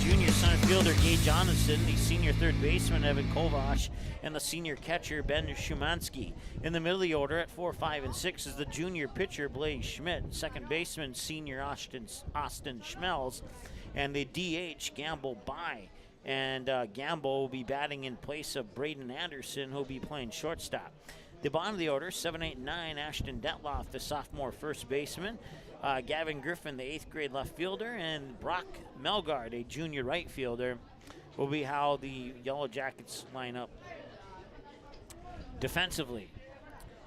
junior center fielder, Gay Jonathan, the senior third baseman, Evan Kovash, and the senior catcher, Ben Shumansky. In the middle of the order at 4, 5, and 6 is the junior pitcher, Blaze Schmidt, second baseman, senior Austin Schmelz, and the DH, Gamble Bai. And Gamble will be batting in place of Braden Anderson, who'll be playing shortstop. The bottom of the order, 7, 8, and 9, Ashton Detloff, the sophomore first baseman, Gavin Griffin, the 8th grade left fielder, and Brock Melgard, a junior right fielder, will be how the Yellow Jackets line up defensively,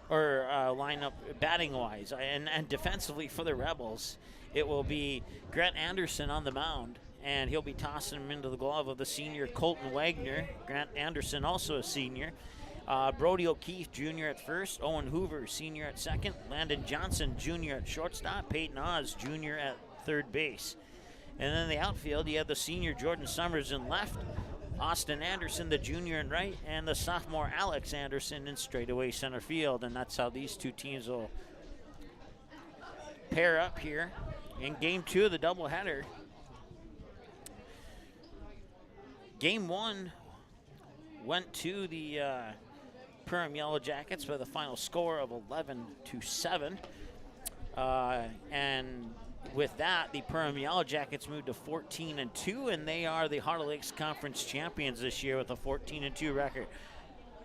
or line up batting-wise. And defensively for the Rebels, it will be Grant Anderson on the mound, and he'll be tossing him into the glove of the senior Colton Wagner. Grant Anderson, also a senior. Brody O'Keefe, junior at first. Owen Hoover, senior at second. Landon Johnson, junior at shortstop. Peyton Oz, junior at third base. And then in the outfield, you have the senior Jordan Summers in left. Austin Anderson, the junior in right. And the sophomore Alex Anderson in straightaway center field. And that's how these two teams will pair up here in Game 2 of the doubleheader. Game 1 went to the Perham Yellow Jackets by the final score of 11-7. And with that, the Perham Yellow Jackets moved to 14-2, and they are the Heart of Lakes Conference champions this year with a 14-2 record.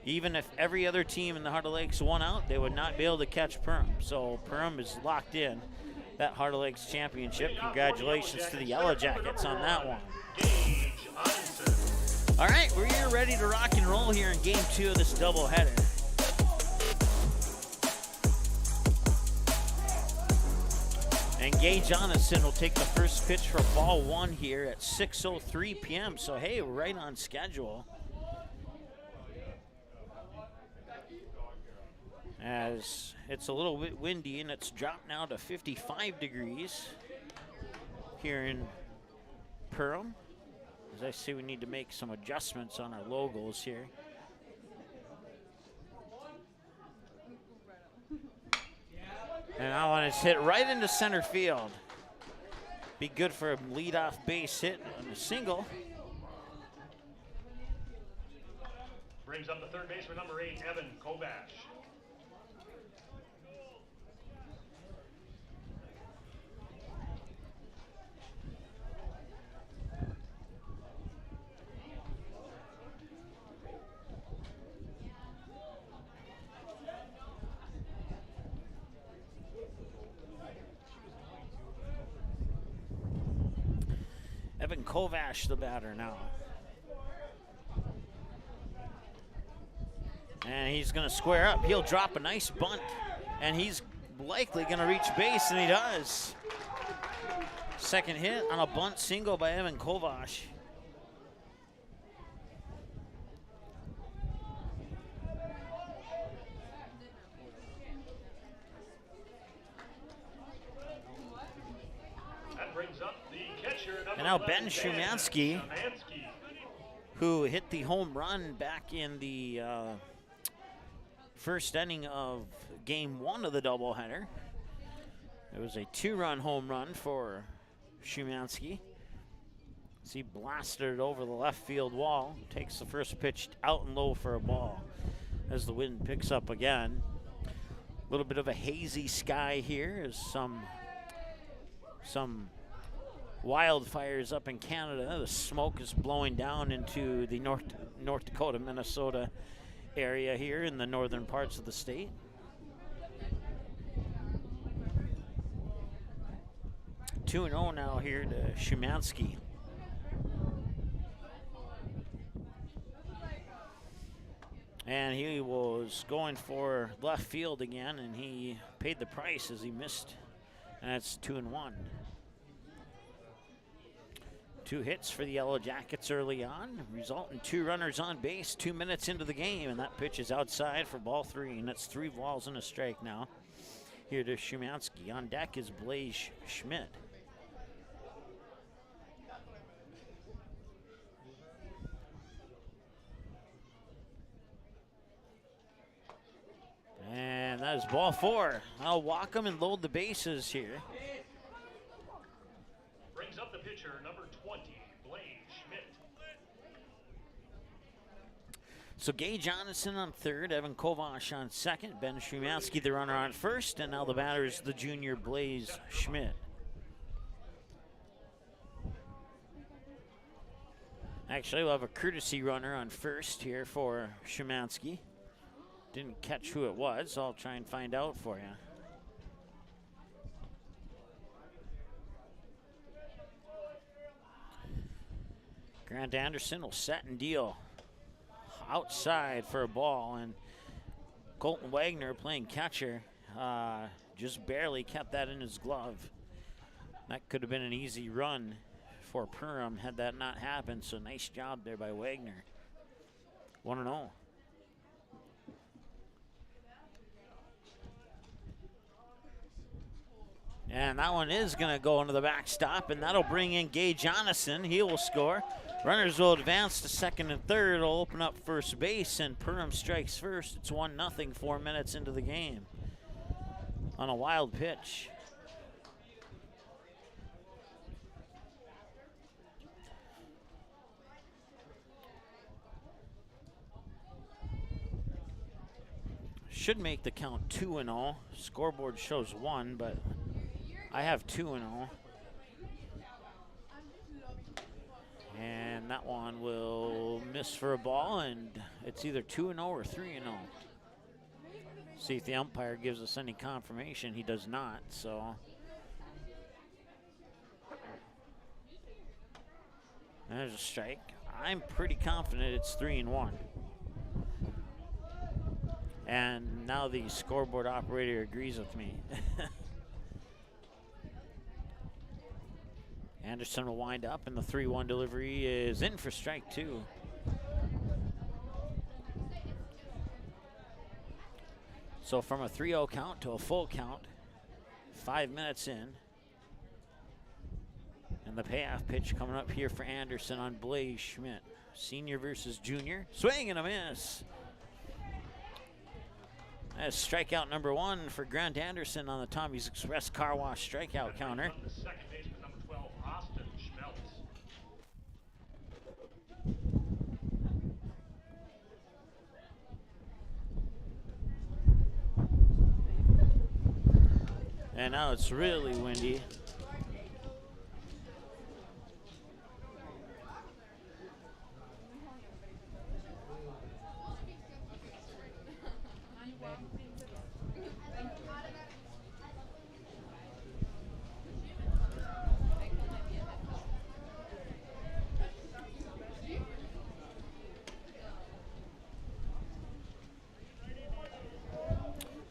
Even if every other team in the Heart of Lakes won out, they would not be able to catch Perham. So Perham is locked in that Heart of Lakes championship. Congratulations to the Yellow Jackets on that one. All right, we're here ready to rock and roll here in Game 2 of this doubleheader. And Gay Jonathan will take the first pitch for ball 1 here at 6:03 p.m. So, hey, we're right on schedule. As it's a little bit windy and it's dropped now to 55 degrees here in Perham. As I see, we need to make some adjustments on our logos here. And that one is hit right into center field. Be good for a leadoff base hit on a single. Brings up the third baseman, number 8, Evan Kovash. Evan Kovash, the batter now. And he's going to square up. He'll drop a nice bunt, and he's likely going to reach base, and he does. Second hit on a bunt single by Evan Kovash. That brings up the catcher, number And now 11, Ben Shumansky, who hit the home run back in the first inning of Game 1 of the doubleheader. It was a 2-run home run for Shumansky. As he blasted it over the left field wall, takes the first pitch out and low for a ball as the wind picks up again. A little bit of a hazy sky here as some wildfires up in Canada. The smoke is blowing down into the North Dakota, Minnesota area here in the northern parts of the state. Two 2-0 now here to Shumansky. And he was going for left field again, and he paid the price as he missed. And it's 2-1. 2 hits for the Yellow Jackets early on, result in 2 runners on base 2 minutes into the game, and that pitch is outside for ball 3, and it's 3 balls and a strike now. Here to Shumansky. On deck is Blaze Schmidt. And That is ball 4. I'll walk him and load the bases here. Brings up the pitcher, number 20, Blaine Schmidt. So Gage Jonathan on third, Evan Kovash on second, Ben Shumansky the runner on first, and now the batter is the junior Blaze Schmidt. Actually, we'll have a courtesy runner on first here for Shumansky. Didn't catch who it was, so I'll try and find out for you. Grant Anderson will set and deal outside for a ball, and Colton Wagner playing catcher just barely kept that in his glove. That could have been an easy run for Perham had that not happened, so nice job there by Wagner. 1-0. And that one is going to go into the backstop, and that'll bring in Gage Jonathan. He will score. Runners will advance to second and third. It'll open up first base, and Perham strikes first. It's 1-0, 4 minutes into the game on a wild pitch. Should make the count 2-0. Scoreboard shows 1, but I have 2-0. And that one will miss for a ball, and it's either 2-0 or 3-0. See if the umpire gives us any confirmation. He does not, so. There's a strike. I'm pretty confident it's 3-1. And now the scoreboard operator agrees with me. Anderson will wind up, and the 3-1 delivery is in for strike 2. So from a 3-0 count to a full count, 5 minutes in. And the payoff pitch coming up here for Anderson on Blaze Schmidt. Senior versus junior. Swing and a miss. That's strikeout number 1 for Grant Anderson on the Tommy's Express Car Wash strikeout counter. Second baseman, number 12, Austin Schmeltz. And now it's really windy.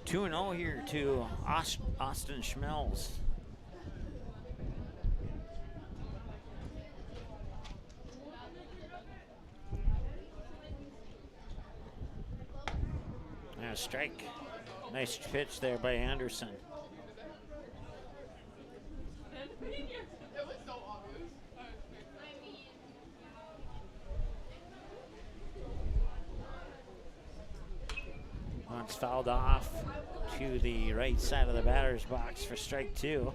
Two and 0 here to Austin Schmelz. And a strike. Nice pitch there by Anderson. Once fouled off to the right side of the batter's box for strike 2.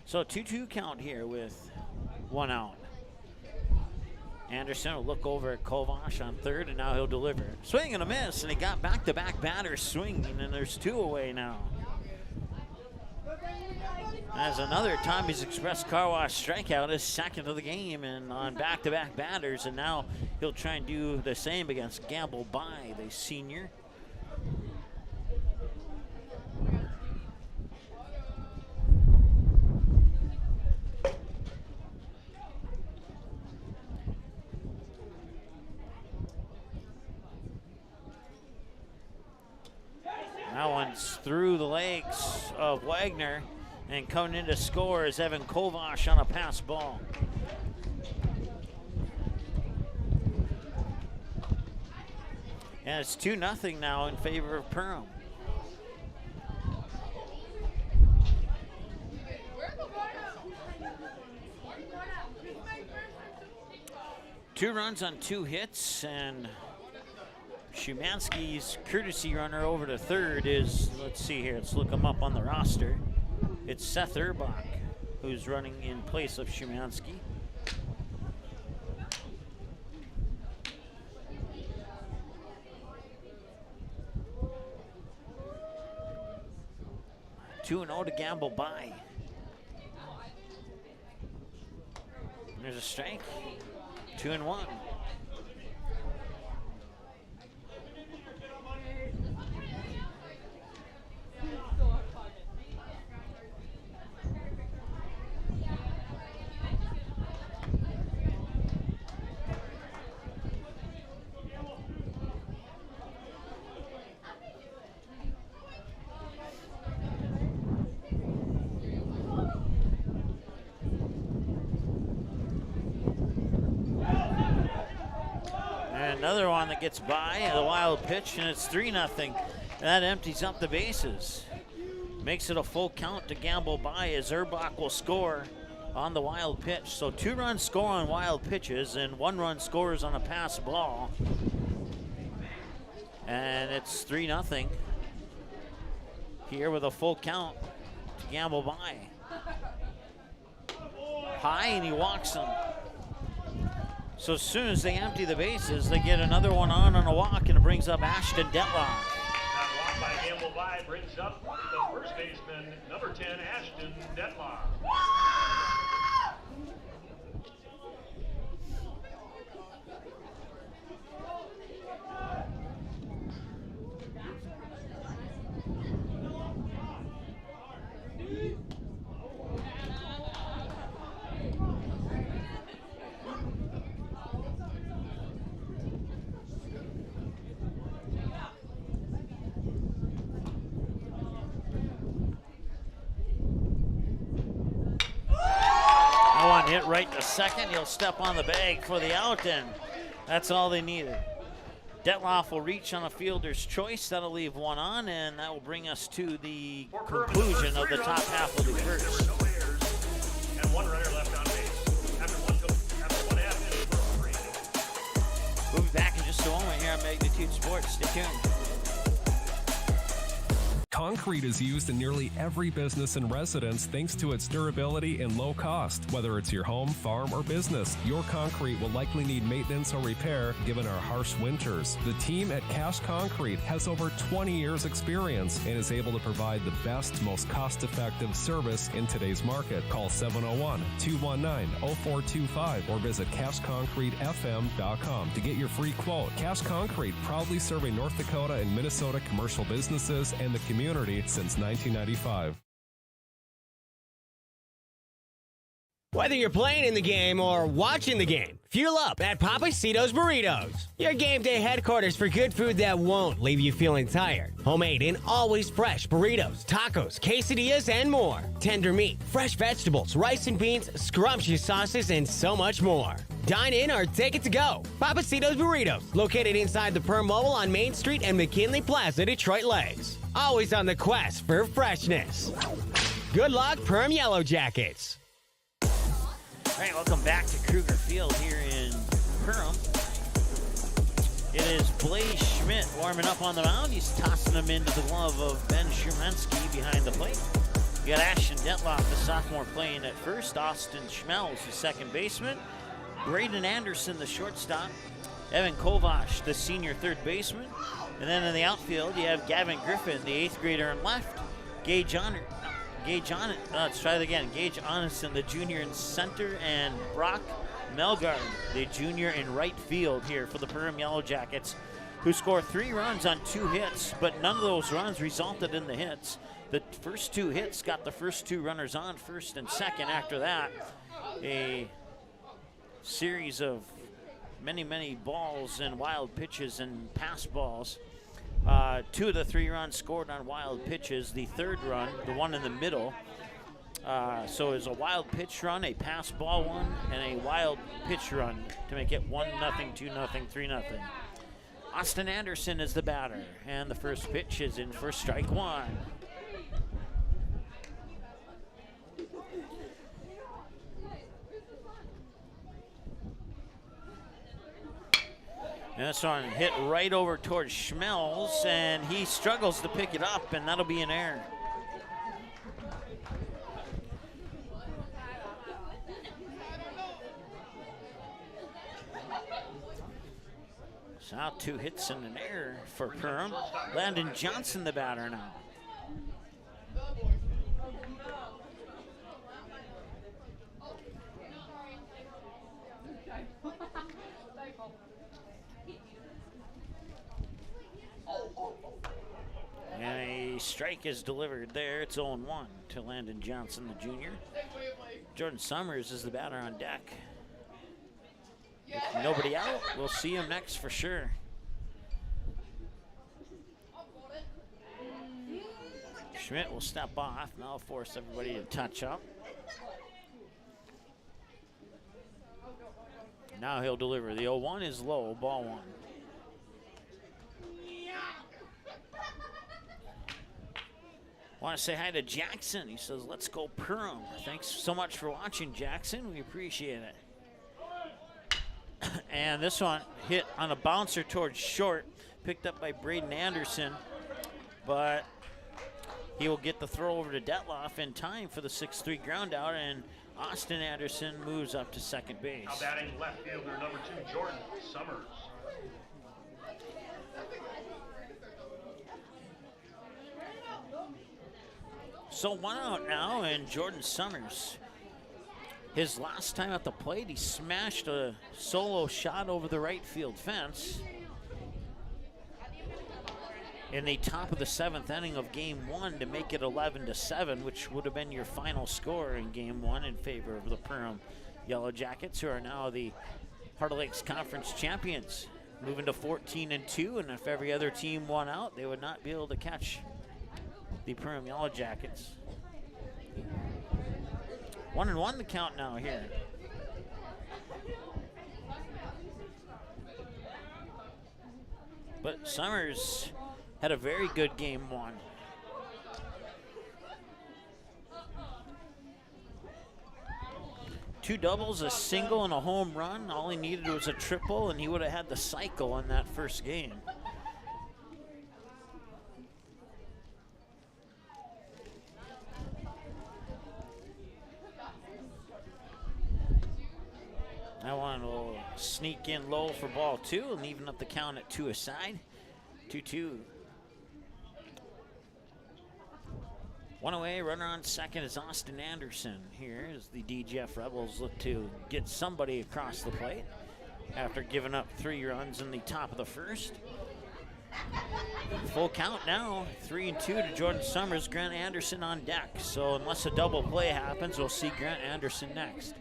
So 2-2 count here with 1 out. Anderson will look over at Kovash on third, and now he'll deliver. Swing and a miss, and he got back-to-back batters swinging, and there's 2 away now. As another Tommy's Express Car Wash strikeout, his second of the game, and on back-to-back batters, and now he'll try and do the same against Gamble By, the senior. That one's through the legs of Wagner. And coming in to score is Evan Kovash on a pass ball. And it's 2-0 now in favor of Perham. 2 runs on 2 hits, and Szymanski's courtesy runner over to third is, let's see here, let's look him up on the roster. It's Seth Erbach, who's running in place of Szymanski. Two and 0 to gamble by. There's a strike. 2-1. Another one that gets by, the wild pitch, and it's 3-0. That empties up the bases. Makes it a full count to gamble by as Erbach will score on the wild pitch. So 2 runs score on wild pitches and 1 run scores on a pass ball. And it's 3-0 here with a full count to gamble by. High, and he walks him. So as soon as they empty the bases, they get another one on a walk, and it brings up Ashton Detloff. That walk by Gamble by brings up the first baseman, number 10, Ashton Detloff. Hit right to second. He'll step on the bag for the out, and that's all they needed. Detloff will reach on a fielder's choice. That'll leave 1 on, and that will bring us to the conclusion of the top half of the first. And 1 runner left on base. After 1.5 innings. We'll be back in just a moment here on Magnitude Sports. Stay tuned. Concrete is used in nearly every business and residence thanks to its durability and low cost. Whether it's your home, farm, or business, your concrete will likely need maintenance or repair given our harsh winters. The team at Cash Concrete has over 20 years experience and is able to provide the best, most cost-effective service in today's market. Call 701-219-0425 or visit cashconcretefm.com to get your free quote. Cash Concrete, proudly serving North Dakota and Minnesota commercial businesses and the community since 1995. Whether you're playing in the game or watching the game, fuel up at Papacitos Burritos. Your game day headquarters for good food that won't leave you feeling tired. Homemade and always fresh burritos, tacos, quesadillas, and more. Tender meat, fresh vegetables, rice and beans, scrumptious sauces, and so much more. Dine in or take it to go. Papacitos Burritos, located inside the Perham Mobile on Main Street and McKinley Plaza, Detroit Lakes. Always on the quest for freshness. Good luck, Perham Yellow Jackets. All right, welcome back to Kruger Field here in Perham. It is Blaze Schmidt warming up on the mound. He's tossing him into the glove of Ben Szymanski behind the plate. You got Ashton Detloff, the sophomore, playing at first. Austin Schmelz, the second baseman. Braden Anderson, the shortstop. Evan Kovash, the senior third baseman. And then in the outfield, you have Gavin Griffin, the 8th grader in left. Gage Onison, the junior in center, and Brock Melgard, the junior in right field here for the Perham Yellow Jackets, who scored 3 runs on 2 hits, but none of those runs resulted in the hits. The first 2 hits got the first 2 runners on, first and second. After that, a series of many balls and wild pitches and pass balls. 2 of the 3 runs scored on wild pitches. The third run, the one in the middle, so it was a wild pitch run, a pass ball one, and a wild pitch run to make it 1-0, 2-0, 3-0. Austin Anderson is the batter, and the first pitch is in for strike 1. And this one hit right over towards Schmelz, and he struggles to pick it up, and that'll be an error. So now 2 hits and an error for Perham. Landon Johnson, the batter now. And a strike is delivered there. It's 0-1 to Landon Johnson, the junior. Jordan Summers is the batter on deck. With nobody out, we'll see him next for sure. Schmidt will step off. Now force everybody to touch up. Now he'll deliver. The 0-1 is low, ball 1. Want to say hi to Jackson. He says, let's go Perham. Thanks so much for watching, Jackson. We appreciate it. And this one hit on a bouncer towards short, picked up by Braden Anderson, but he will get the throw over to Detloff in time for the 6-3 ground out, and Austin Anderson moves up to second base. Now batting left fielder number 2, Jordan Summers. So 1 out now, and Jordan Summers. His last time at the plate, he smashed a solo shot over the right field fence in the top of the 7th inning of Game 1 to make it 11-7, which would have been your final score in Game 1 in favor of the Perham Yellow Jackets, who are now the Heart of Lakes Conference champions, moving to 14-2, and if every other team won out, they would not be able to catch the Perham Yellow Jackets. 1-1 the count now here. But Summers had a very good Game 1. Two doubles, a single, and a home run. All he needed was a triple, and he would have had the cycle in that first game. That one will sneak in low for ball 2 and even up the count at 2 aside. 2-2. 1 away, runner on second is Austin Anderson. Here as the DGF Rebels look to get somebody across the plate after giving up 3 runs in the top of the first. Full count now, 3-2 to Jordan Summers. Grant Anderson on deck. So unless a double play happens, we'll see Grant Anderson next.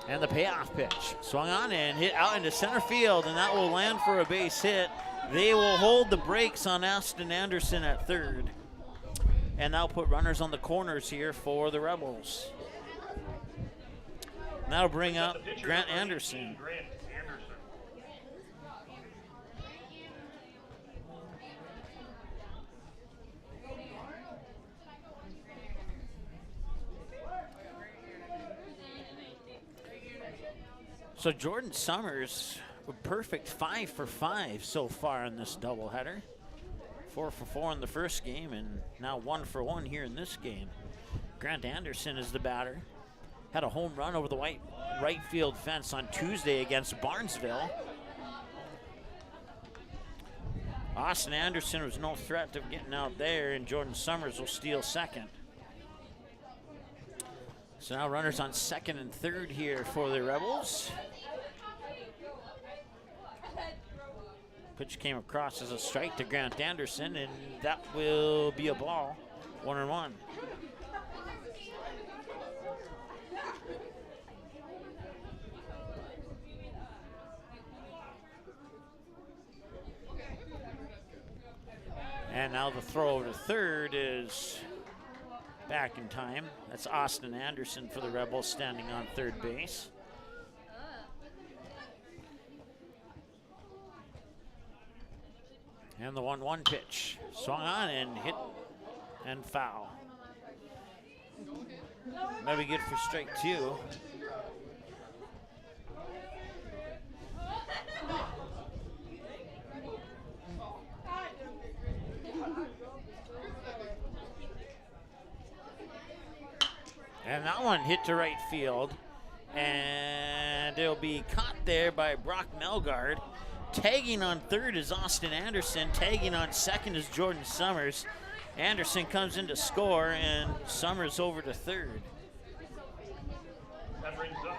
And the payoff pitch. Swung on and hit out into center field, and that will land for a base hit. They will hold the brakes on Austin Anderson at third. And that'll put runners on the corners here for the Rebels. And that'll bring up Grant Anderson. So Jordan Summers, a perfect 5 for 5 so far in this doubleheader. 4 for 4 in the first game, and now 1 for 1 here in this game. Grant Anderson is the batter. Had a home run over the right field fence on Tuesday against Barnesville. Austin Anderson was no threat of getting out there, and Jordan Summers will steal second. So now runners on second and third here for the Rebels. Pitch came across as a strike to Grant Anderson, and that will be a ball. 1-1. And now the throw over to third is back in time. That's Austin Anderson for the Rebels standing on third base. And the 1-1 pitch. Swung on and hit and foul. Maybe good for strike 2. And that one hit to right field. And it'll be caught there by Brock Melgard. Tagging on third is Austin Anderson. Tagging on second is Jordan Summers. Anderson comes in to score, and Summers over to third. That brings up.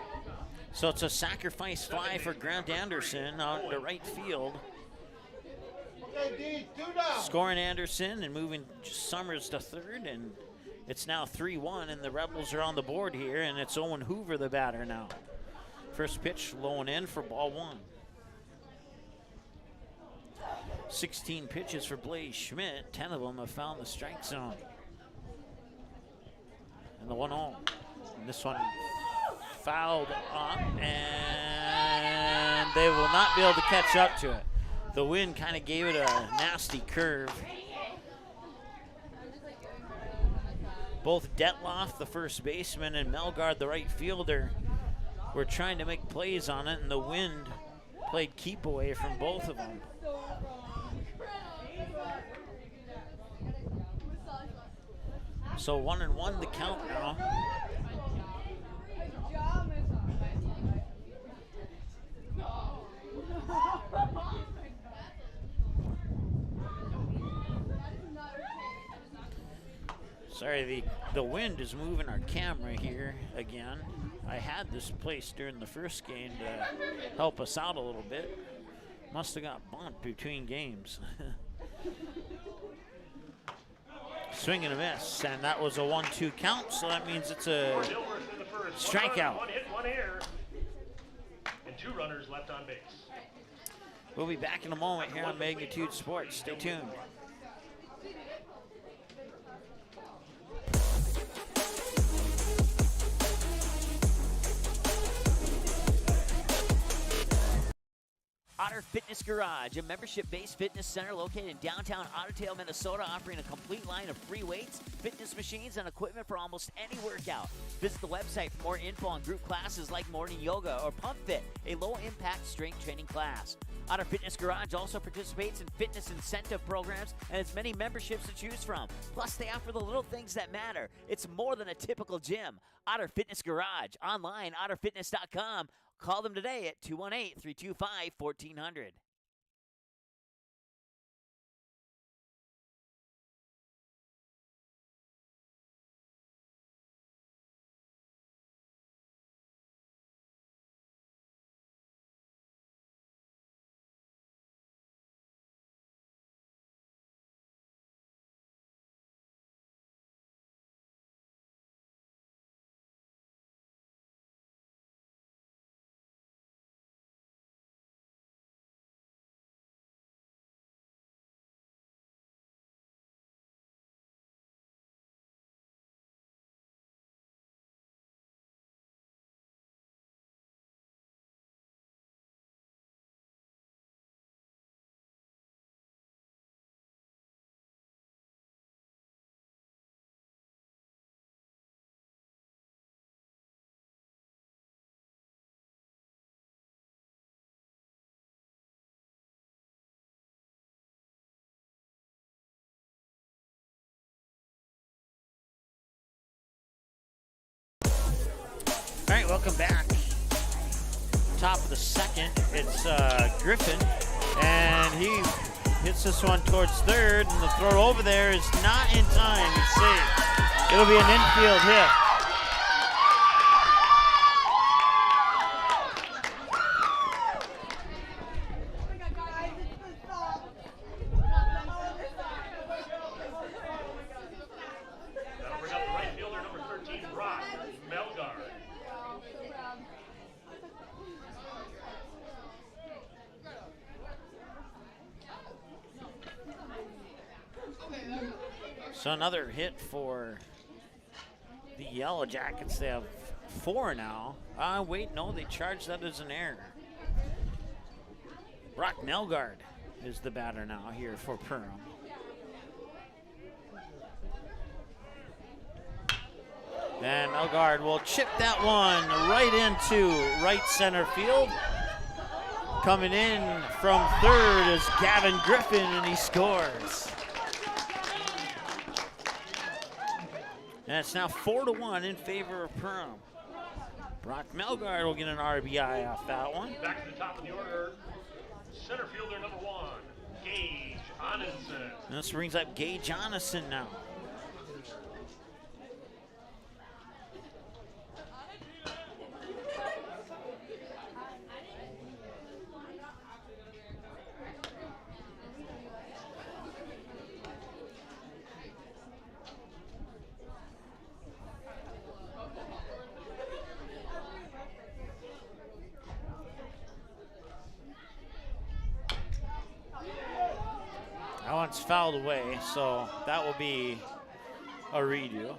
So it's a sacrifice fly for Grant Anderson out to right field. Okay, D, 2 down. Scoring Anderson and moving Summers to third, and it's now 3-1, and the Rebels are on the board here, and it's Owen Hoover, the batter now. First pitch low and in for ball 1. 16 pitches for Blaze Schmidt. 10 of them have found the strike zone. And the 1-0. And this one fouled up, and they will not be able to catch up to it. The wind kind of gave it a nasty curve. Both Detloff, the first baseman, and Melgard, the right fielder, were trying to make plays on it, and the wind played keep away from both of them. So 1-1 the count now. Sorry, the wind is moving our camera here again. I had this placed during the first game to help us out a little bit. Must have got bumped between games. Swing and a miss, and that was a 1-2 count, so that means it's a strikeout. 1 hit, 1 error, and 2 runners left on base. We'll be back in a moment here on Magnitude Sports. Stay tuned. Otter Fitness Garage, a membership-based fitness center located in downtown Ottertail, Minnesota, offering a complete line of free weights, fitness machines, and equipment for almost any workout. Visit the website for more info on group classes like morning yoga or Pump Fit, a low-impact strength training class. Otter Fitness Garage also participates in fitness incentive programs and has many memberships to choose from. Plus, they offer the little things that matter. It's more than a typical gym. Otter Fitness Garage, online, otterfitness.com. Call them today at 218-325-1400. All right, welcome back. Top of the second, it's Griffin, and he hits this one towards third, and the throw over there is not in time. It's safe. It'll be an infield hit. That'll bring up the right fielder, number 13, Brock Melgard. So another hit for the Yellow Jackets. They have 4 now. Wait, no, they charged that as an error. Brock Melgard is the batter now here for Perham. And Melgard will chip that one right into right center field. Coming in from third is Gavin Griffin, and he scores. And it's now 4-1 in favor of Perham. Brock Melgard will get an RBI off that one. Back to the top of the order, center fielder number 1, Gage Onenson. And this brings up Gage Onenson now. That one's fouled away, so that will be a redo.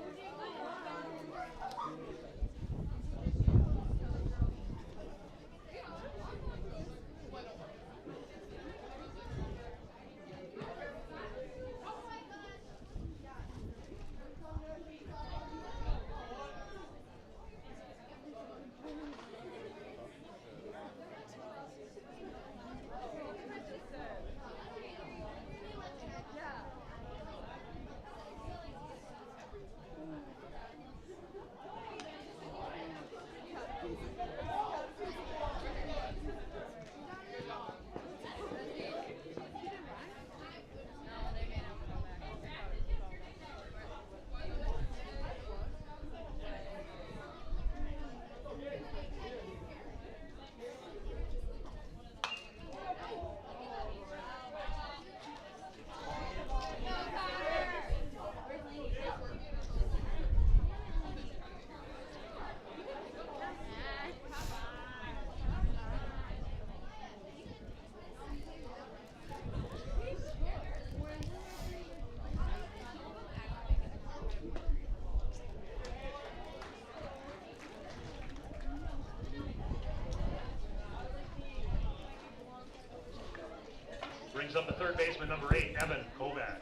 Brings up the third baseman, number 8, Evan Kovash.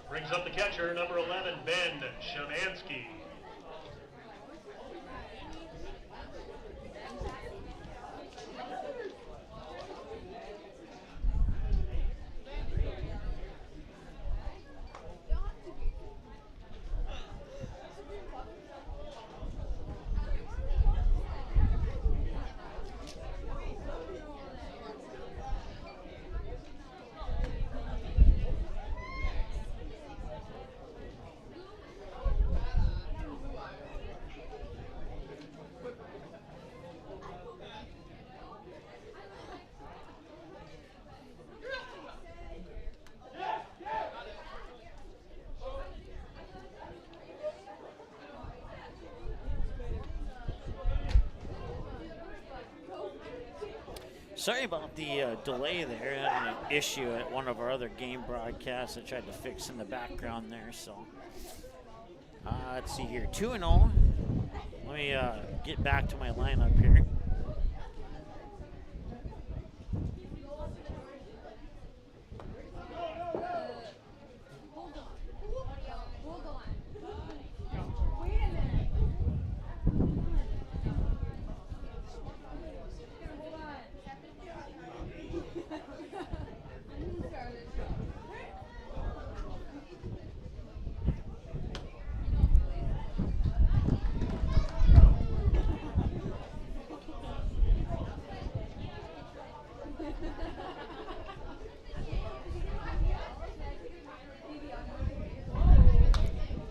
Brings up the catcher, number 11, Ben Shemansky. Sorry about the delay there. I had an issue at one of our other game broadcasts. I tried to fix in the background there. So let's see here, 2-0. Let me get back to my lineup here.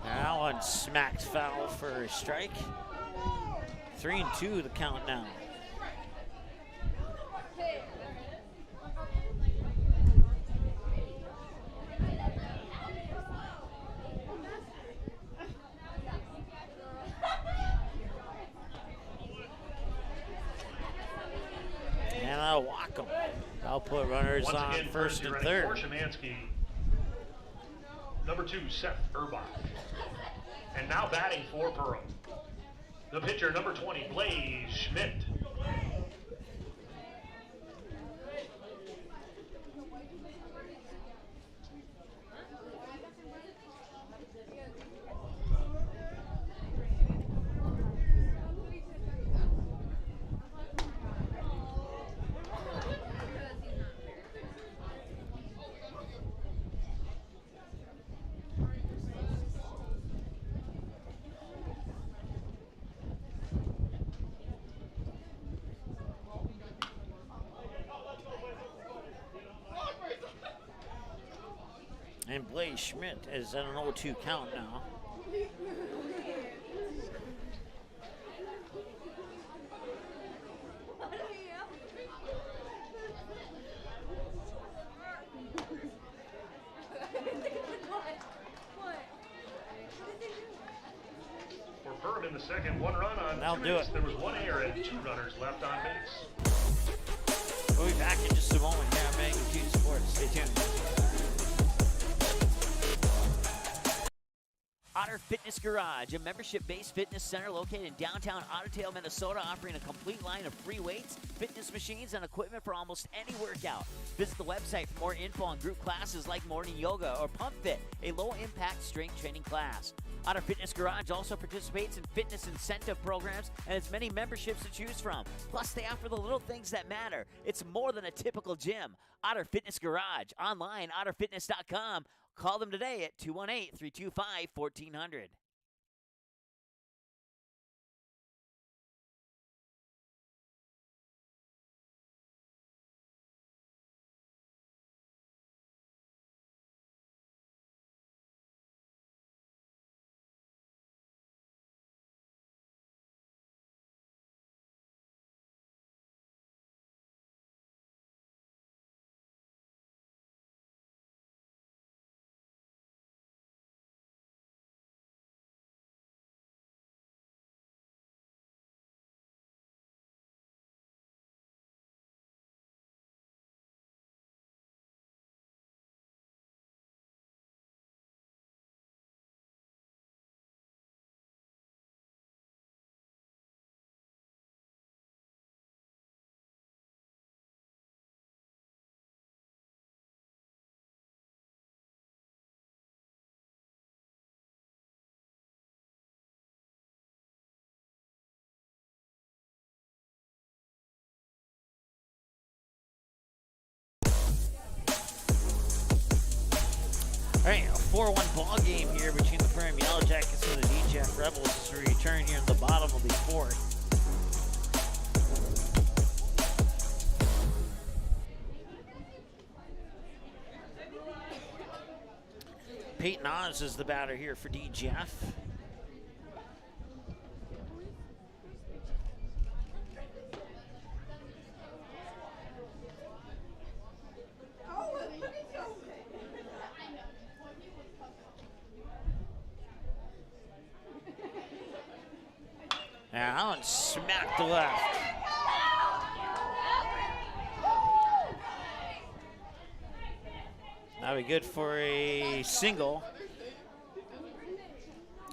That one smacked foul for a strike. 3-2 the count now. I'll put runners Once on again, first and running third. for Szymanski. Number 2, Seth Urbach. And now batting for Perham, the pitcher, number 20, Blaze Schmidt. And Blaze Schmidt is at an 0-2 count now. For Perham in the second, 1 run on That'll 2 do hits. it. There was 1 error and 2 runners left on base. We'll be back in just a moment here on Magnitude Sports. Stay tuned. Otter Fitness Garage, a membership-based fitness center located in downtown Ottertail, Minnesota, offering a complete line of free weights, fitness machines, and equipment for almost any workout. Visit the website for more info on group classes like morning yoga or Pump Fit, a low-impact strength training class. Otter Fitness Garage also participates in fitness incentive programs and has many memberships to choose from. Plus, they offer the little things that matter. It's more than a typical gym. Otter Fitness Garage, online, otterfitness.com. Call them today at 218-325-1400. All right, a 4-1 ball game here between the Perham Yellow Jackets and the DJF Rebels as we return here in the bottom of the fourth. Peyton Oz is the batter here for DJF. And that one smacked the left. That'll be good for a single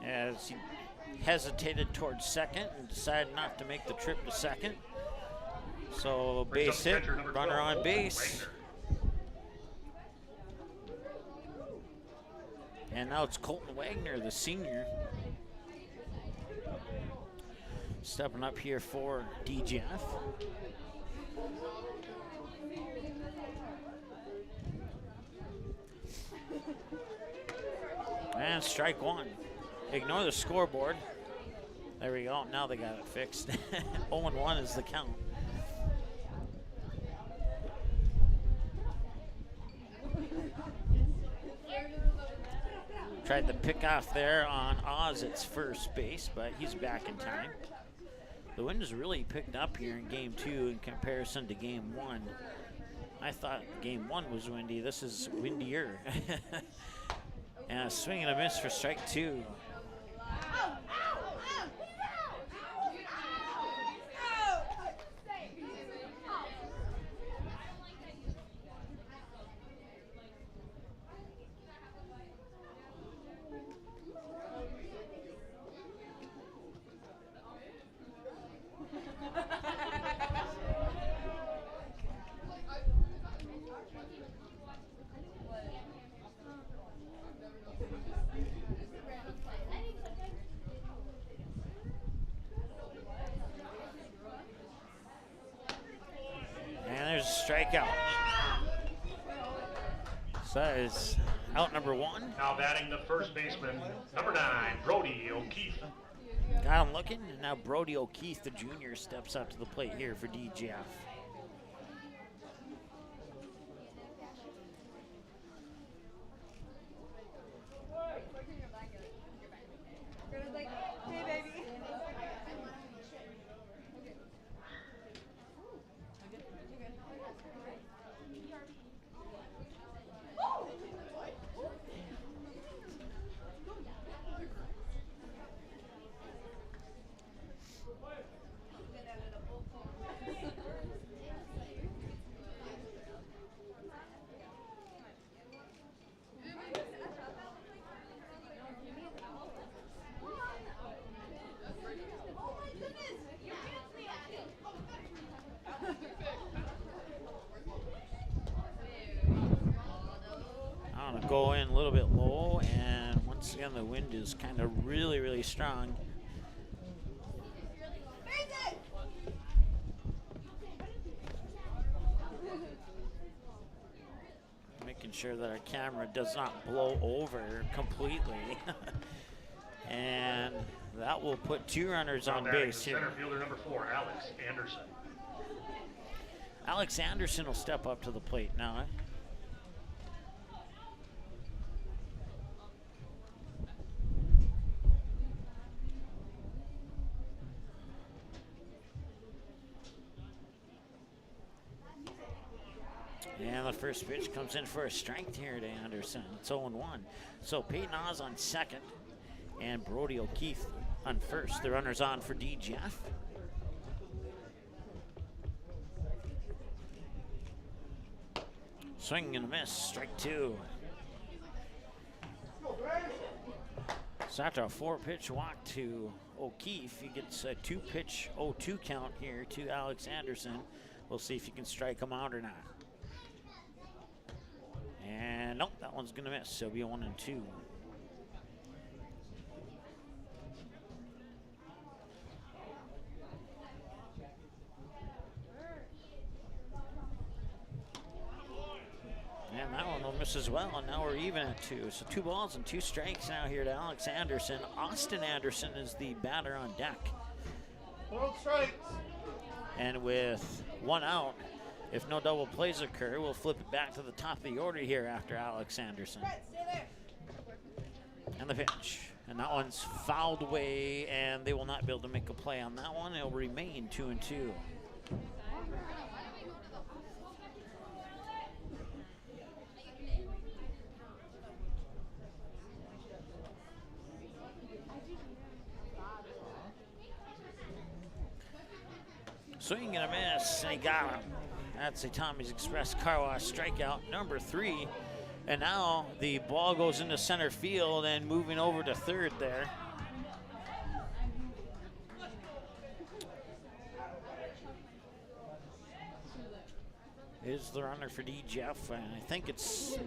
as he hesitated towards second and decided not to make the trip to second. So base hit, runner on base. And now it's Colton Wagner, the senior, stepping up here for DJF. And strike one. Ignore the scoreboard. There we go. Now they got it fixed. 0-1 is the count. Tried the pick off there on Oz at first base, but he's back in time. The wind has really picked up here in game 2 in comparison to game 1. I thought game 1 was windy. This is windier. And a swing and a miss for strike 2. strikeout. So that is out number 1. Now batting the first baseman, number 9, Brody O'Keefe. Got him looking, and now Brody O'Keefe, the junior, steps up to the plate here for DGF. I'm gonna go in a little bit low, and once again the wind is kind of really strong. Making sure that our camera does not blow over completely. And that will put 2 runners on base here. Center fielder number 4, Alex Anderson. Alex Anderson will step up to the plate now. And the first pitch comes in for a strike here to Anderson. It's 0-1. So Peyton Oz on second and Brody O'Keefe on first. The runner's on for DGF. Swing and a miss, strike 2. So after a 4-pitch walk to O'Keefe, he gets a 2-pitch 0-2 count here to Alex Anderson. We'll see if he can strike him out or not. And nope, that one's gonna miss. So it'll be a 1-2. And that one will miss as well, and now we're even at 2. So 2 balls and 2 strikes now here to Alex Anderson. Austin Anderson is the batter on deck. 12 strikes. And with 1 out, if no double plays occur, we'll flip it back to the top of the order here after Alex Anderson. And the pitch. And that one's fouled away, and they will not be able to make a play on that one. It'll remain 2-2. Swing and a miss, and he got him. That's a Tommy's Express Car Wash strikeout number 3. And now the ball goes into center field and moving over to third there. Is the runner for DGF. And I think it's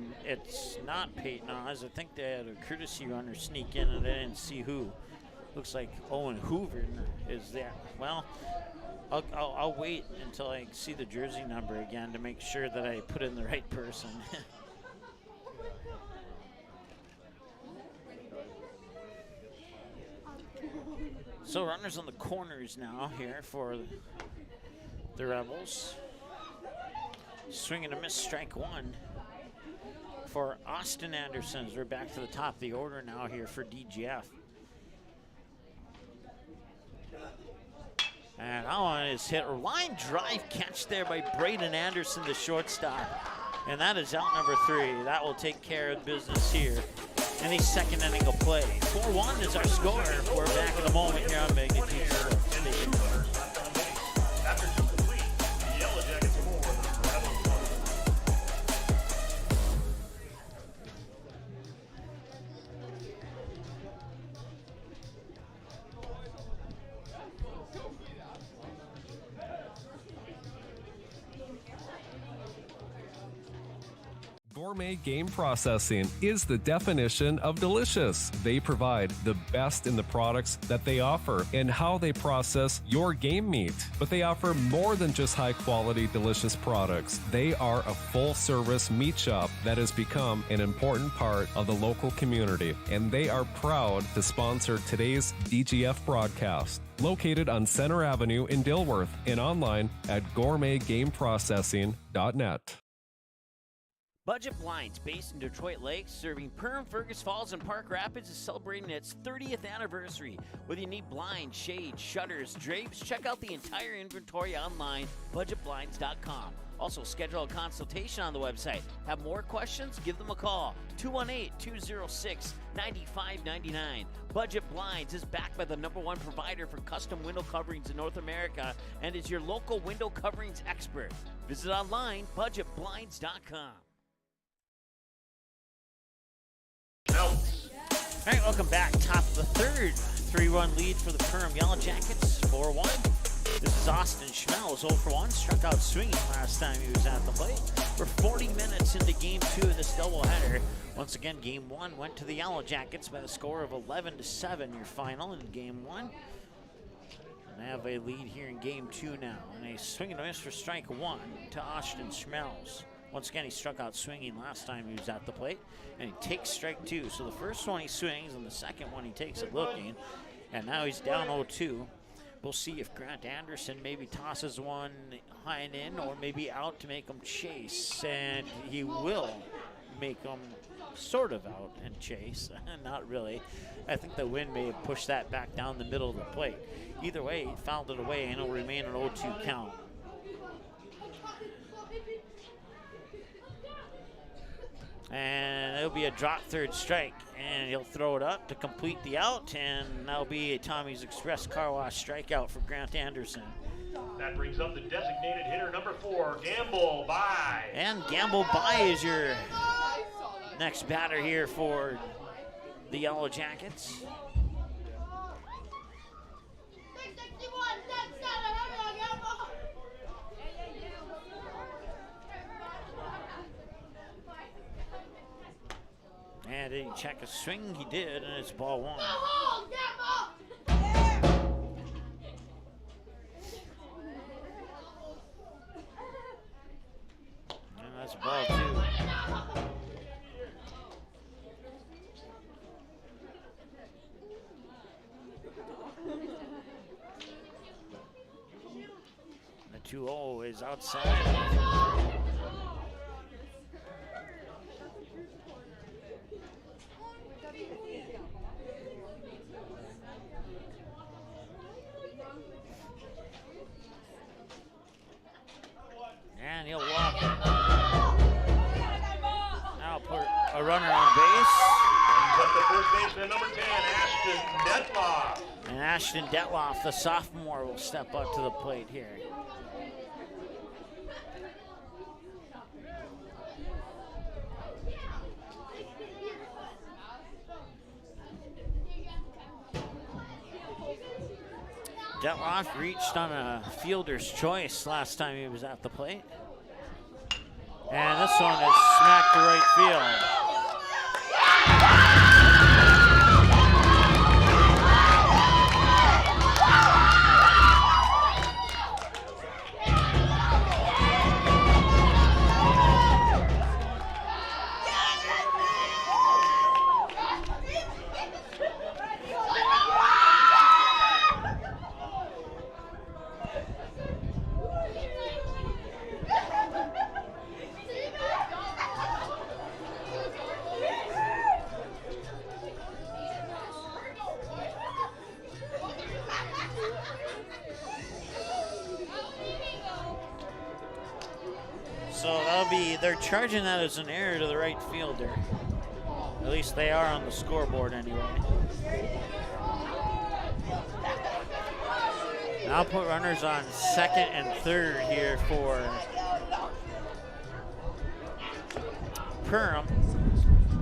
not Peyton Oz. I think they had a courtesy runner sneak in and I didn't see who. Looks like Owen Hoover is there. Well, I'll wait until I see the jersey number again to make sure that I put in the right person. So runners on the corners now here for the Rebels. Swing and a miss, strike 1 for Austin Anderson. We're back to the top of the order now here for DGF. And that one is hit. A line drive catch there by Braden Anderson, the shortstop. And that is out number 3. That will take care of business here in the second inning of play. 4-1 is our score. We're back in a moment here on Magnitude Sports. Gourmet Game Processing is the definition of delicious. They provide the best in the products that they offer and how they process your game meat. But they offer more than just high-quality, delicious products. They are a full-service meat shop that has become an important part of the local community, and they are proud to sponsor today's DGF broadcast. Located on Center Avenue in Dilworth and online at gourmetgameprocessing.net. Budget Blinds, based in Detroit Lakes, serving Perham, Fergus Falls, and Park Rapids, is celebrating its 30th anniversary. Whether you need blinds, shades, shutters, drapes, check out the entire inventory online, budgetblinds.com. Also, schedule a consultation on the website. Have more questions? Give them a call, 218-206-9599. Budget Blinds is backed by the #1 provider for custom window coverings in North America and is your local window coverings expert. Visit online, budgetblinds.com. All right, welcome back. Top of the third. 3-run lead for the Perham Yellow Jackets, 4-1. This is Austin Schmelz, 0 for 1. Struck out swinging last time he was at the plate. We're 40 minutes into Game 2 of this doubleheader. Once again, Game 1 went to the Yellow Jackets by the score of 11-7, your final in Game 1. And they have a lead here in Game 2 now. And a swing and a miss for strike 1 to Austin Schmelz. Once again, he struck out swinging last time he was at the plate, and he takes strike 2. So the first one he swings, and the second one he takes it looking, and now he's down 0-2. We'll see if Grant Anderson maybe tosses one high and in, or maybe out to make him chase, and he will make him sort of out and chase. Not really. I think the wind may have pushed that back down the middle of the plate. Either way, he fouled it away, and it'll remain an 0-2 count. And it'll be a drop third strike, and he'll throw it up to complete the out, and that'll be a Tommy's Express Car Wash strikeout for Grant Anderson. That brings up the designated hitter number 4, Gamble By. And Gamble By is your next batter here for the Yellow Jackets. And did he check a swing? He did, and it's ball 1. And that's ball 2. The 2-0 is outside. And he'll walk. Now put a runner on base. Brings up the first baseman, number 10, Ashton Detloff. And Ashton Detloff, the sophomore, will step up to the plate here. Detloff reached on a fielder's choice last time he was at the plate. And this one is smacked to right field. So that'll be, they're charging that as an error to the right fielder. At least they are on the scoreboard anyway. And I'll put runners on second and third here for Perham.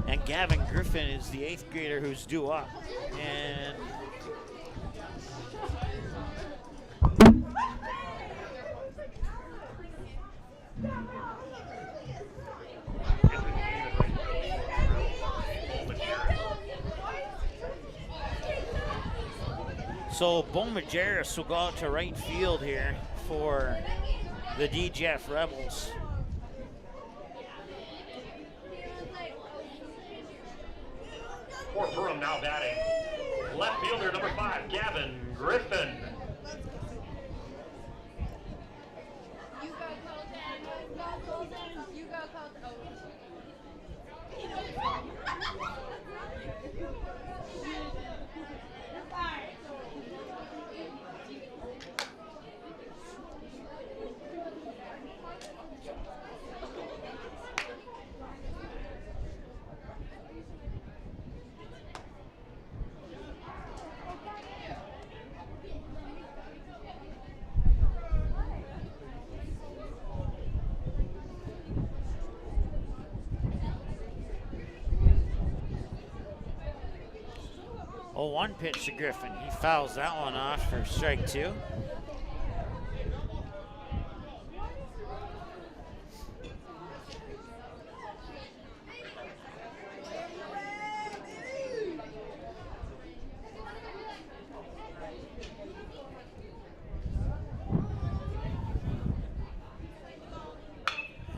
And Gavin Griffin is the 8th grader who's due up. And So Bo Majerus will go out to right field here for the DGF Rebels. For Perham now batting. Left fielder number 5, Gavin Griffin. You go, Colton. Go, Colton. You go, Colton. Oh, 1 pitch to Griffin. He fouls that one off for strike 2.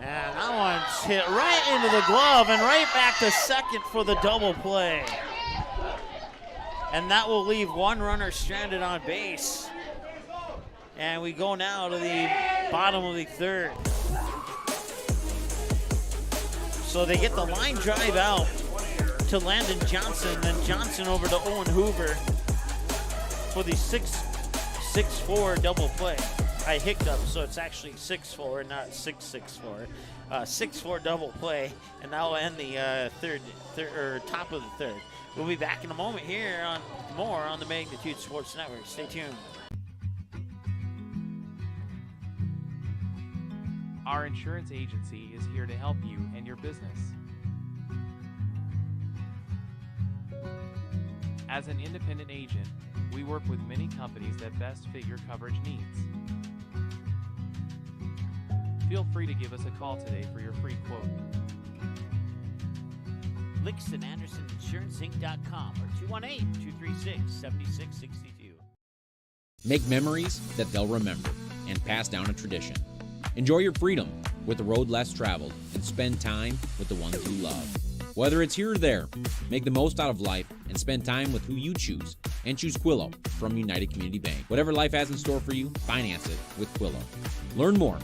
And that one's hit right into the glove and right back to second for the double play. And that will leave 1 runner stranded on base. And we go now to the bottom of the 3rd. So they get the line drive out to Landon Johnson, then Johnson over to Owen Hoover for the 6-4 double play. I hiccuped, so it's actually 6-4, not 6-6-4. 6-4 double play, and that will end the top of the 3rd. We'll be back in a moment here on more on the Magnitude Sports Network. Stay tuned. Our insurance agency is here to help you and your business. As an independent agent, we work with many companies that best fit your coverage needs. Feel free to give us a call today for your free quote. Lixon Anderson InsuranceInc.com or 218-236-7662. Make memories that they'll remember and pass down a tradition. Enjoy your freedom with the road less traveled and spend time with the ones you love. Whether it's here or there, make the most out of life and spend time with who you choose. And choose Quillo from United Community Bank. Whatever life has in store for you, finance it with Quillo. Learn more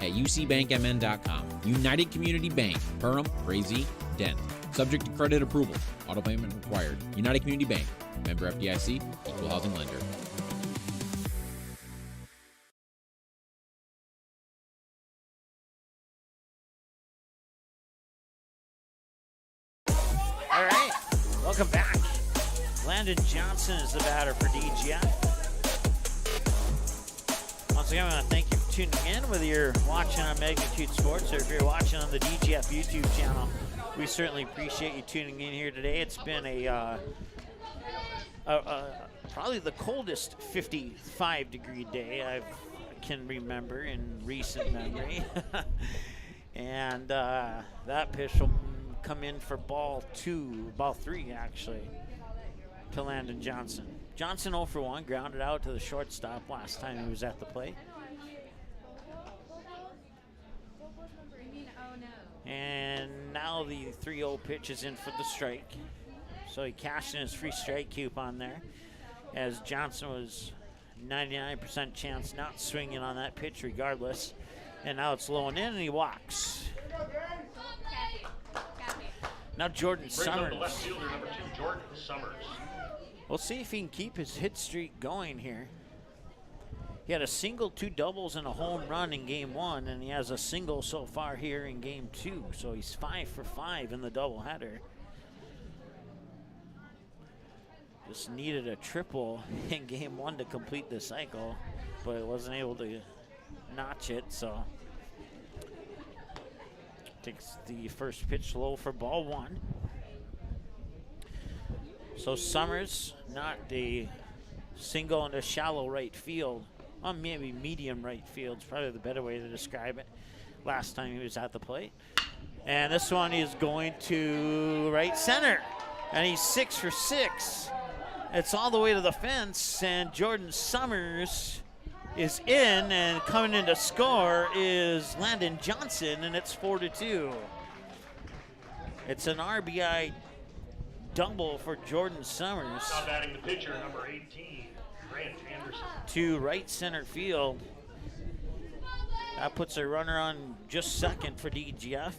at ucbankmn.com. United Community Bank, Perham, Frazee, Dent. Subject to credit approval. Auto payment required. United Community Bank. Member FDIC. Equal housing lender. All right, welcome back. Landon Johnson is the batter for DGF. Once again, I want to thank you for tuning in, whether you're watching on Magnitude Sports or if you're watching on the DGF YouTube channel. We certainly appreciate you tuning in here today. It's been probably the coldest 55-degree day I can remember in recent memory. And that pitch will come in for ball 3 actually, to Landon Johnson. Johnson 0 for 1, grounded out to the shortstop last time he was at the plate. And now the 3-0 pitch is in for the strike. So he cashed in his free strike coupon there, as Johnson was 99% chance not swinging on that pitch regardless. And now it's low and in, and he walks. Now Jordan Summers. The left fielder, number 2, Jordan Summers. We'll see if he can keep his hit streak going here. He had a single, 2 doubles, and a home run in game 1, and he has a single so far here in game 2. So he's 5 for 5 in the doubleheader. Just needed a triple in game 1 to complete the cycle, but wasn't able to notch it, so takes the first pitch low for ball 1. So Summers, not the single into shallow right field. Well, maybe medium right field is probably the better way to describe it. Last time he was at the plate. And this one is going to right center. And he's 6 for 6. It's all the way to the fence, and Jordan Summers is in, and coming in to score is Landon Johnson, and it's 4-2. It's an RBI double for Jordan Summers. Now batting the pitcher, number 18, Grant Anderson. To right center field. That puts a runner on just second for DGF.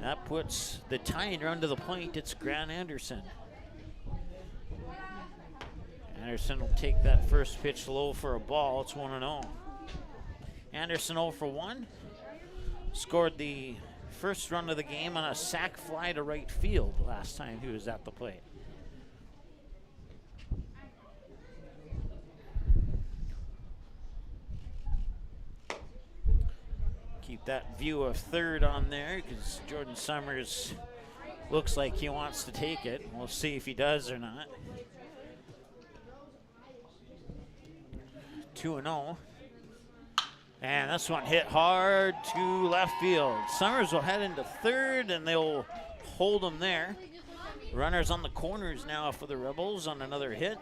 That puts the tying run to the plate. It's Grant Anderson. Anderson will take that first pitch low for a ball. It's 1-0. Anderson 0 for 1. Scored the first run of the game on a sac fly to right field last time he was at the plate. Keep that view of third on there because Jordan Summers looks like he wants to take it. We'll see if he does or not. 2-0. And this one hit hard to left field. Summers will head into third, and they'll hold him there. Runners on the corners now for the Rebels on another hit.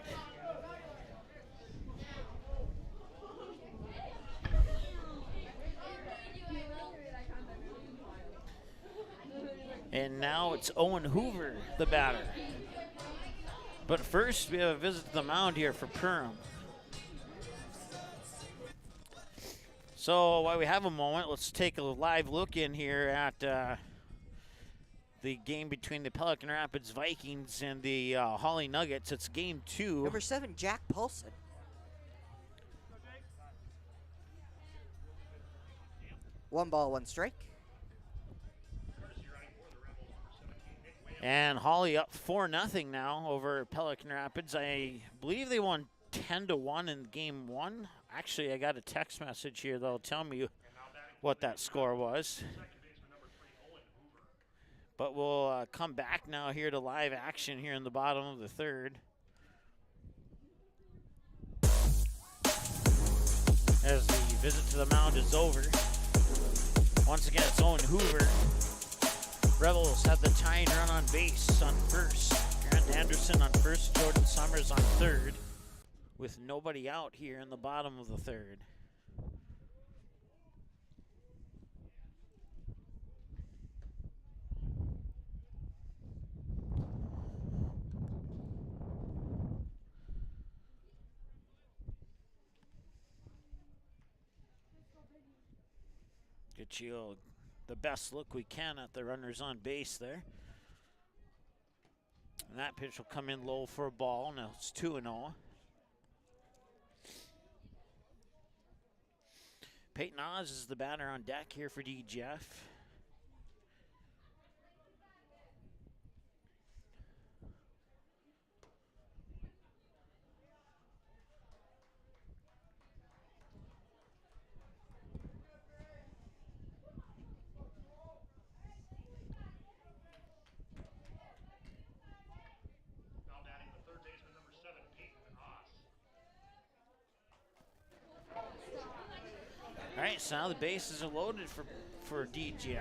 And now it's Owen Hoover, the batter. But first, we have a visit to the mound here for Perham. So while we have a moment, let's take a live look in here at the game between the Pelican Rapids Vikings and the Holly Nuggets. It's game 2. Number 7, Jack Paulson. One ball, one strike. And Holly up 4-0 now over Pelican Rapids. I believe they won 10-1 in game 1. Actually, I got a text message here that'll tell me what that score was. But we'll come back now here to live action here in the bottom of the third. As the visit to the mound is over. Once again, it's Owen Hoover. Rebels have the tying run on base on first. Grant Anderson on first, Jordan Summers on third, with nobody out here in the bottom of the third. Get you the best look we can at the runners on base there. And that pitch will come in low for a ball. Now it's 2-0. Peyton Oz is the batter on deck here for DGF. All right, so now the bases are loaded for DGF.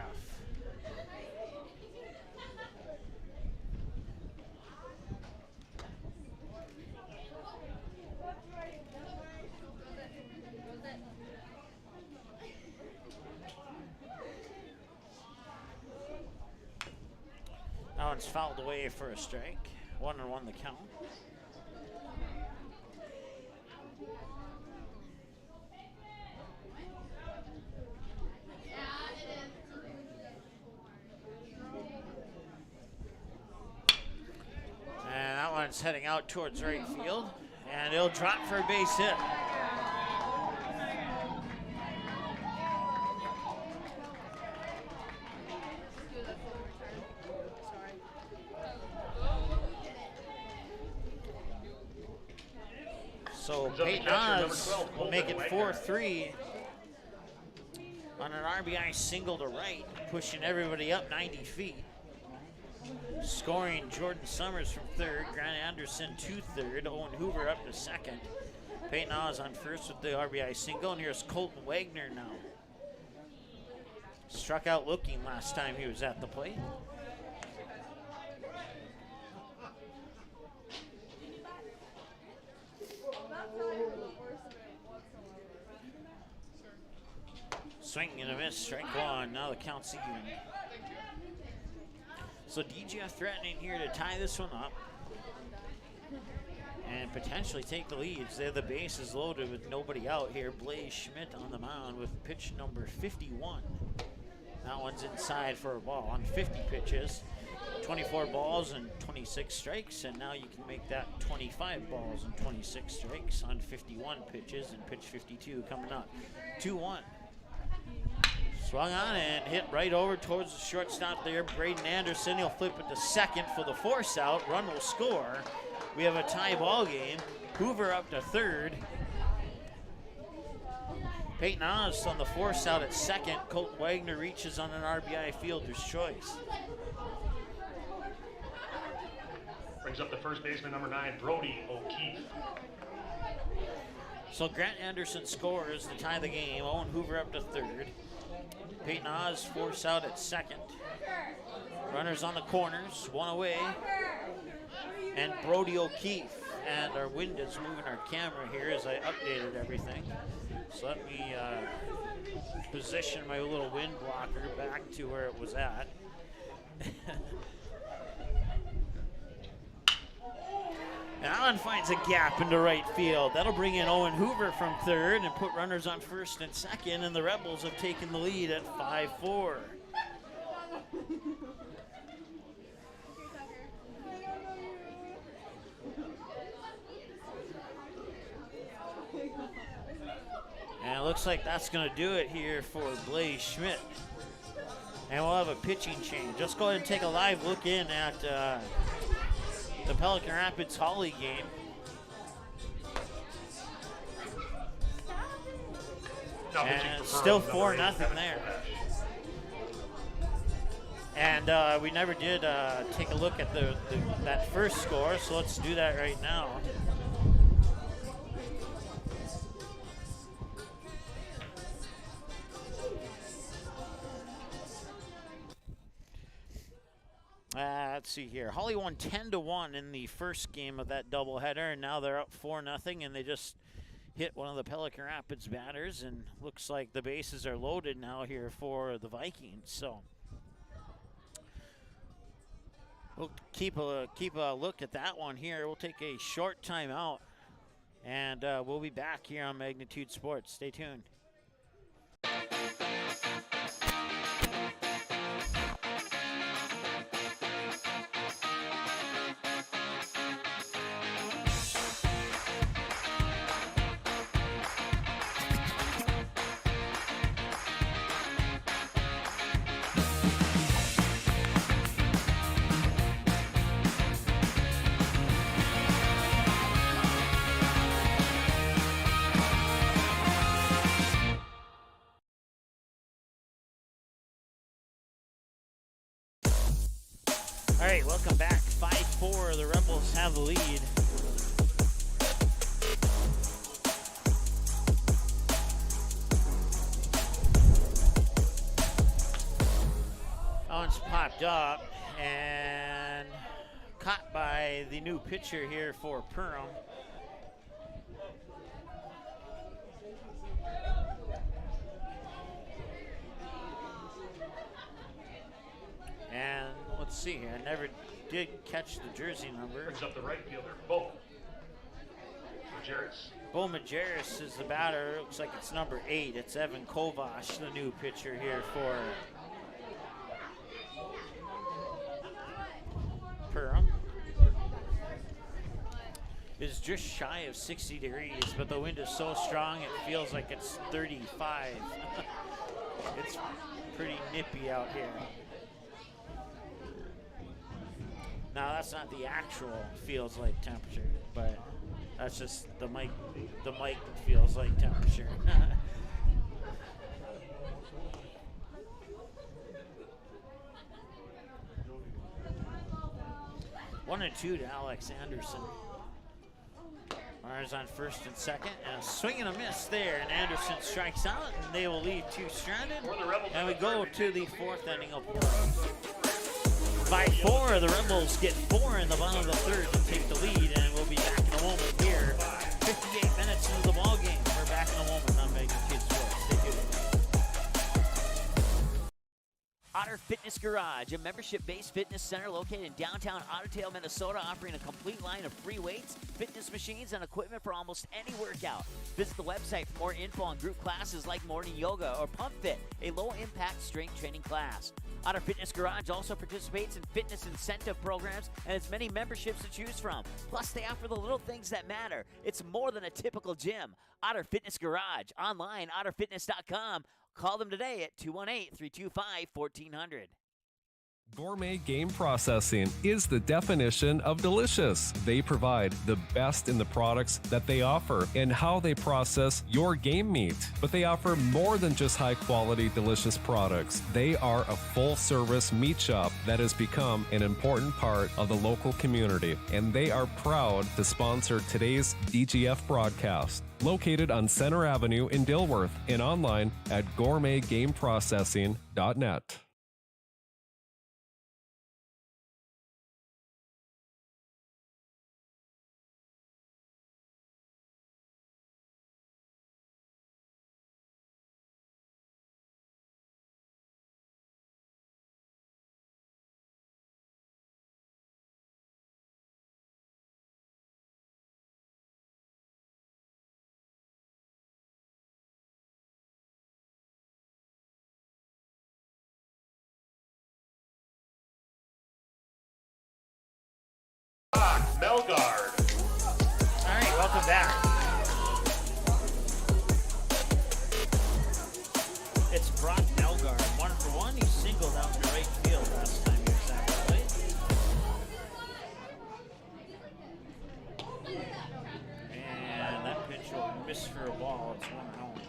That one's fouled away for a strike. 1-1 the count. It's heading out towards right field, and it'll drop for a base hit. So Peyton Oz will make it 4-3 on an RBI single to right, pushing everybody up 90 feet. Scoring Jordan Summers from third, Grant Anderson to third, Owen Hoover up to second. Peyton Oz on first with the RBI single, and here's Colton Wagner now. Struck out looking last time he was at the plate. Swing and a miss, strike one. Now the count's even. So DGF threatening here to tie this one up and potentially take the leads. They're the bases loaded with nobody out here. Blaze Schmidt on the mound with pitch number 51. That one's inside for a ball on 50 pitches. 24 balls and 26 strikes, and now you can make that 25 balls and 26 strikes on 51 pitches, and pitch 52 coming up. 2-1. Swung on and hit right over towards the shortstop there. Braden Anderson, he'll flip it to second for the force out. Run will score. We have a tie ball game. Hoover up to third. Peyton Oz on the force out at second. Colton Wagner reaches on an RBI fielder's choice. Brings up the first baseman, number 9, Brody O'Keefe. So Grant Anderson scores to tie the game. Owen Hoover up to third. Peyton Oz force out at second. Runners on the corners, one away. And Brody O'Keefe. And our wind is moving our camera here as I updated everything. So let me position my little wind blocker back to where it was at. And Allen finds a gap into right field. That'll bring in Owen Hoover from third and put runners on first and second, and the Rebels have taken the lead at 5-4. And it looks like that's going to do it here for Blaze Schmidt. And we'll have a pitching change. Let's go ahead and take a live look in at the Pelican Rapids Holly game. And still 4-0 there. And we never did take a look at that first score, so let's do that right now. Let's see here. Holly won 10-1 in the first game of that doubleheader, and now they're up 4-0, and they just hit one of the Pelican Rapids batters, and looks like the bases are loaded now here for the Vikings. So we'll keep a look at that one here. We'll take a short timeout, and we'll be back here on Magnitude Sports. Stay tuned. All right, welcome back. 5-4, the Rebels have the lead. Owen's popped up and caught by the new pitcher here for Perham. And let's see here. I never did catch the jersey number. Brings up the right fielder, Bo Majerus. Bo Majerus is the batter. Looks like it's number 8. It's Evan Kovash, the new pitcher here for Perham. It's just shy of 60 degrees, but the wind is so strong it feels like it's 35. It's pretty nippy out here. Now that's not the actual feels like temperature, but that's just the mic feels like temperature. 1-2 to Alex Anderson. Runners on first and second, and a swing and a miss there, and Anderson strikes out, and they will leave 2 stranded. And we go to the 4th inning of play. 5-4, the Rebels get 4 in the bottom of the 3rd to take the lead, and we'll be back in a moment here. 58 minutes into the ball game. We're back in a moment on Magnitude Sports. Stay tuned. Otter Fitness Garage, a membership-based fitness center located in downtown Ottertail, Minnesota, offering a complete line of free weights, fitness machines, and equipment for almost any workout. Visit the website for more info on group classes like morning yoga or Pump Fit, a low-impact strength training class. Otter Fitness Garage also participates in fitness incentive programs and has many memberships to choose from. Plus, they offer the little things that matter. It's more than a typical gym. Otter Fitness Garage, online, otterfitness.com. Call them today at 218-325-1400. Gourmet Game Processing is the definition of delicious. They provide the best in the products that they offer and how they process your game meat. But they offer more than just high-quality, delicious products. They are a full-service meat shop that has become an important part of the local community, and they are proud to sponsor today's DGF broadcast. Located on Center Avenue in Dilworth and online at gourmetgameprocessing.net. Melgard. All right, welcome back. It's Brock Melgard, 1-for-1. He singled out to right field last time he was at the plate. And that pitch will miss for a ball. It's 1 home.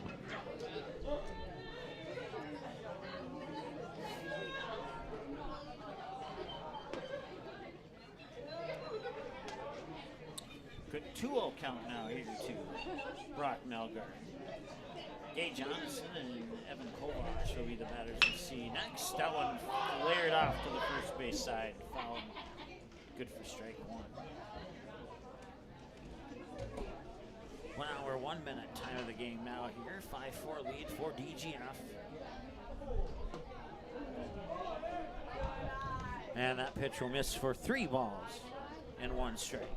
Good 2-0 count now, 8-2. Brock Melgard. Gay Johnson and Evan Kovacs will be the batters to see next. That one flared off to the first base side. Foul. Good for strike 1. 1 hour, 1 minute time of the game now here. 5-4 lead for DGF. And that pitch will miss for 3 balls and 1 strike.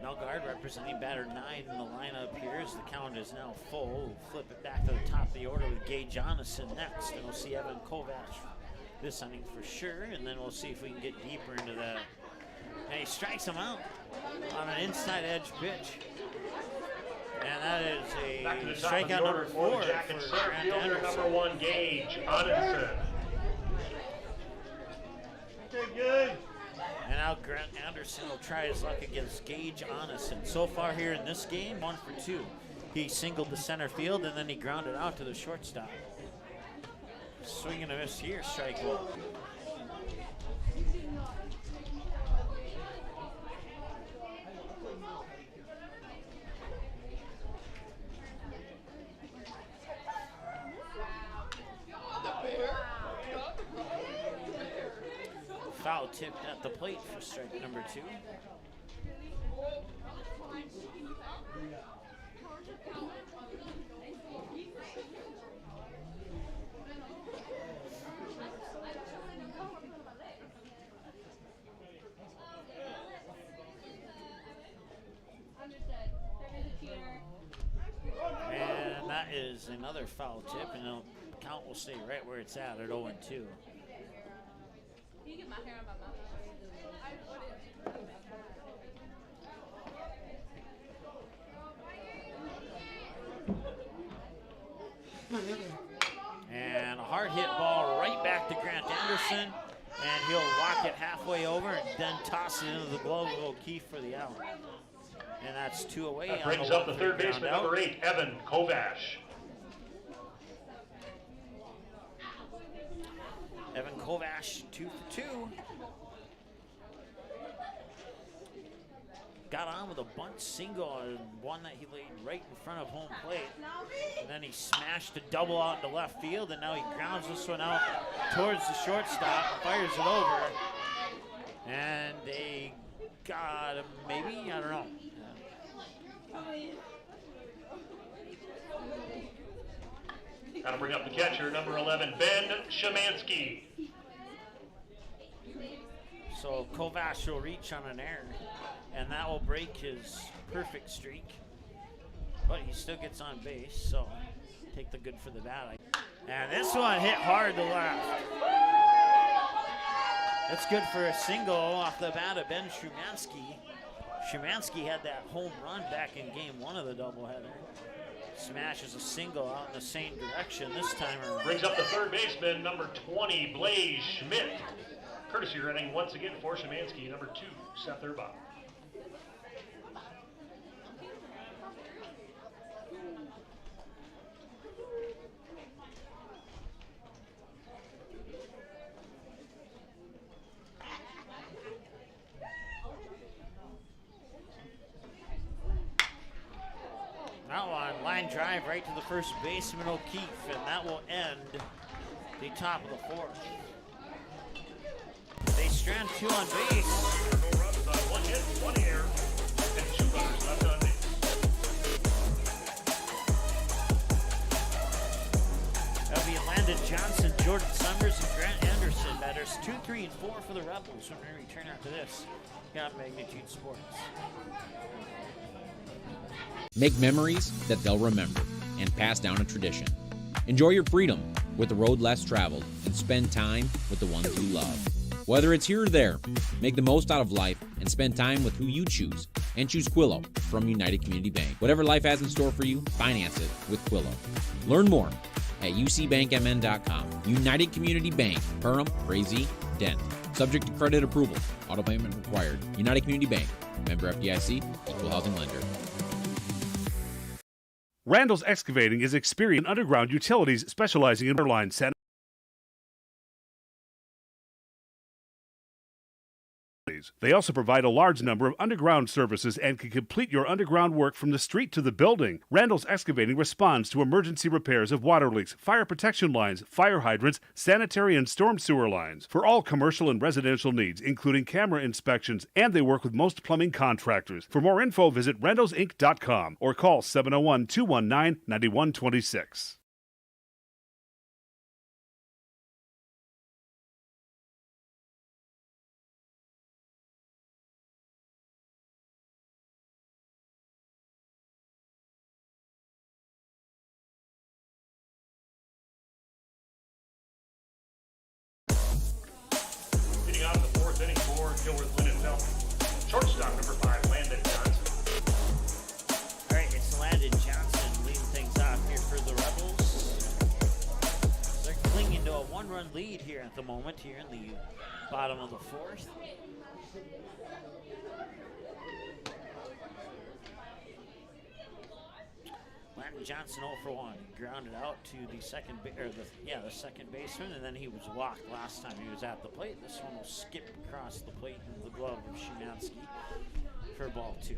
Melgard representing batter 9 in the lineup here as the count is now full. We'll flip it back to the top of the order with Gay Johnson next, and we'll see Evan Kovacs this inning for sure, and then we'll see if we can get deeper into that. And he strikes him out on an inside edge pitch. And that is a strikeout number 4 for the Jackets. Center Grant fielder Anderson. number 1, Gage Anderson. Okay, good. And now Grant Anderson will try his luck against Gage Anderson. So far here in this game, 1 for 2. He singled to center field and then he grounded out to the shortstop. Swing and a miss here, strike 1. Foul tipped at the plate for strike number 2. And that is another foul tip, and the count will stay right where it's at 0-2. You get my hair on my mouth. And a hard hit ball right back to Grant Anderson, and he'll walk it halfway over and then toss it into the glove of O'Keefe for the out. And that's 2 away. That on brings the up the third baseman, number 8, Evan Kovacs. Evan Kovacs, 2 for 2. Got on with a bunt single and one that he laid right in front of home plate. And then he smashed a double out to left field, and now he grounds this one out towards the shortstop, fires it over. And they got him, maybe? I don't know. Got to bring up the catcher, number 11, Ben Szymanski. So Kovash will reach on an error, and that will break his perfect streak. But he still gets on base, so take the good for the bad. And this one hit hard to left. That's good for a single off the bat of Ben Szymanski. Szymanski had that home run back in game 1 of the doubleheader. Smashes a single out in the same direction this time around. Brings up the third baseman, number 20, Blaze Schmidt. Courtesy running once again for Szymanski, number 2, Seth Urbach. That one, line drive right to the first baseman O'Keefe, and that will end the top of the 4th. They strand 2 on base. No runs on 1 hit, 1 error, and 2 runners left on base. That'll be Landon Johnson, Jordan Summers, and Grant Anderson. Batters 2, 3, and 4 for the Rebels when we return after this. Got Magnitude Sports. Make memories that they'll remember and pass down a tradition. Enjoy your freedom with the road less traveled and spend time with the ones you love. Whether it's here or there, make the most out of life and spend time with who you choose. And choose Quillo from United Community Bank. Whatever life has in store for you, finance it with Quillo. Learn more at ucbankmn.com. United Community Bank, Perham, Frazee, Dent. Subject to credit approval. Auto payment required. United Community Bank. Member FDIC. Equal housing lender. Randall's Excavating is experienced in underground utilities specializing in waterline sanitary. They also provide a large number of underground services and can complete your underground work from the street to the building. Randall's Excavating responds to emergency repairs of water leaks, fire protection lines, fire hydrants, sanitary and storm sewer lines for all commercial and residential needs, including camera inspections, and they work with most plumbing contractors. For more info, visit randallsinc.com or call 701-219-9126. Hitting out of the 4th inning for Dilworth-Glyndon-Felton. Shortstop, number 5, Landon Johnson. All right, it's Landon Johnson leading things off here for the Rebels. They're clinging to a 1-run lead here at the moment, here in the bottom of the 4th. Landon Johnson 0 for 1. He grounded out to the second baseman, and then he was walked last time he was at the plate. This one will skip across the plate into the glove of Szymanski for ball 2.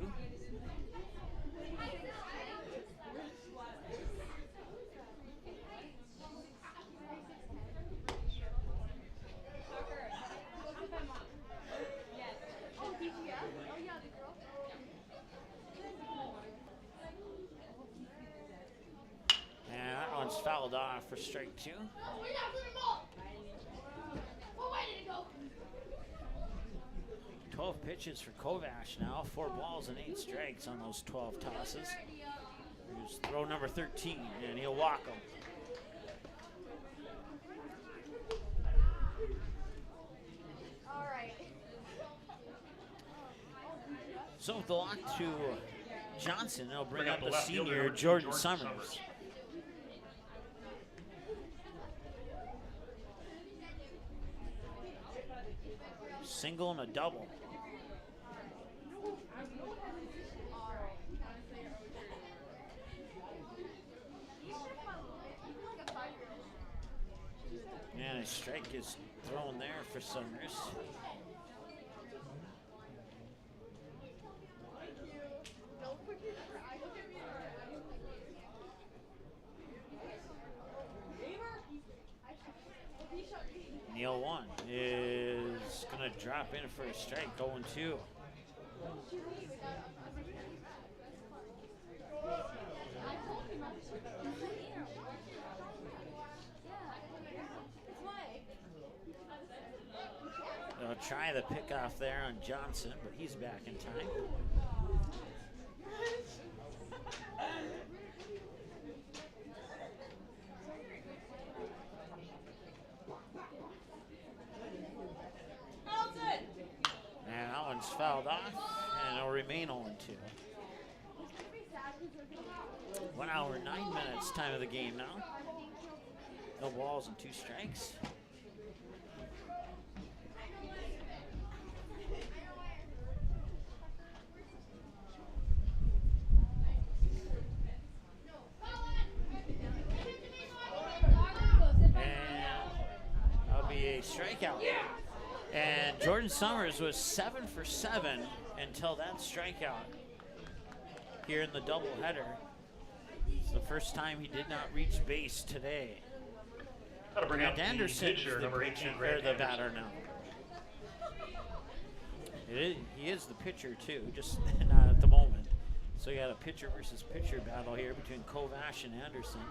Fouled off for strike 2. 12 pitches for Kovash now. 4 balls and 8 strikes on those 12 tosses. Here's throw number 13, and he'll walk him. So with the lock to Johnson, they'll bring up the senior Jordan Summers. Single and a double. And a strike is thrown there for Summers. Neil 1 is going to drop in for a strike, 0-2. try the pickoff there on Johnson, but he's back in time. And that one's fouled off, and it'll remain 0-2. 1 hour, 9 minutes, time of the game now. No balls and 2 strikes. Strikeout. And Jordan Summers was 7 for 7 until that strikeout here in the doubleheader. It's the first time he did not reach base today. Gotta bring up And Anderson the pitcher, is the, number 18, or the Anderson. batter now. He is the pitcher too, just not at the moment. So you got a pitcher versus pitcher battle here between Kovash and Anderson.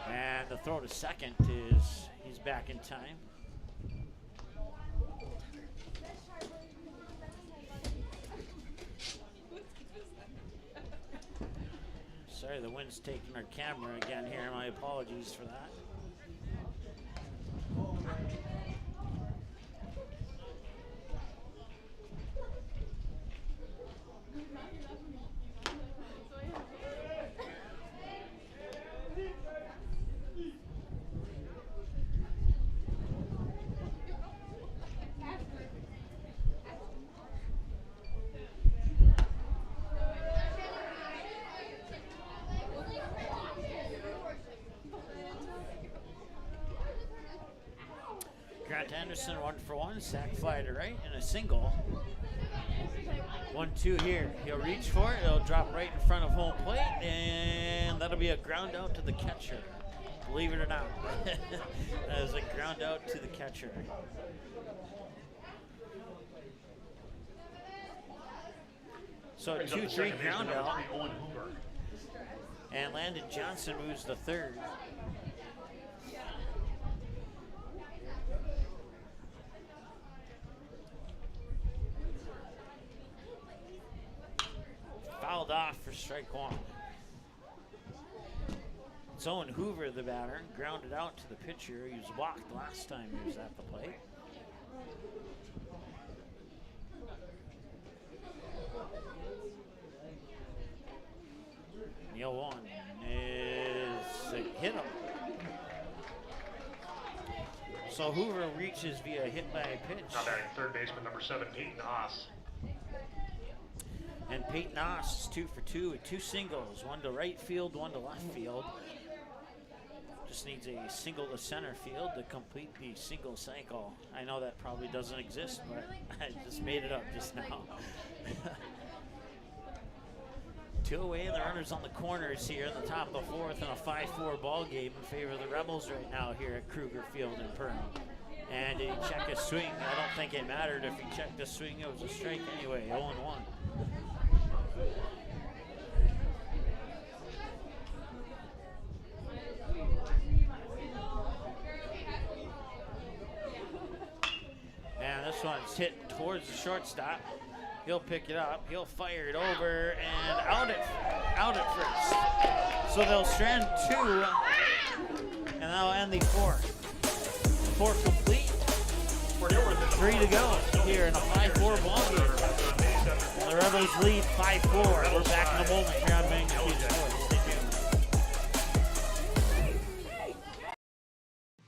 And the throw to second is, he's back in time. Sorry, the wind's taking our camera again here. My apologies for that. Anderson 1 for 1, sac fly to right, and a single. 1-2 here. He'll reach for it. It'll drop right in front of home plate, and that'll be a ground out to the catcher. Believe it or not, that is a ground out to the catcher. So 2-3 ground out, and Landon Johnson moves to third. Fouled off for strike 1. It's Owen Hoover, the batter, grounded out to the pitcher. He was walked last time he was at the plate. Neil one is a hit him. So Hoover reaches via hit by a pitch. Now batting third baseman number 7, Peyton Haas. And Peyton Haas is 2 for 2 with 2 singles, 1 to right field, 1 to left field. Just needs a single to center field to complete the single cycle. I know that probably doesn't exist, but I just made it up just now. 2 away, the runners on the corners here in the top of the 4th, and a 5-4 ball game in favor of the Rebels right now here at Kruger Field in Perham. And he checked a swing. I don't think it mattered if he checked a swing. It was a strike anyway, 0-1. And this one's hit towards the shortstop. He'll pick it up. He'll fire it over and out at first. So they'll strand 2, and that'll end the 4th. 4 complete. 3 to go here in a 5-4 ball game. The Rebels lead 5-4. We're back in a moment here on Magnitude Sports.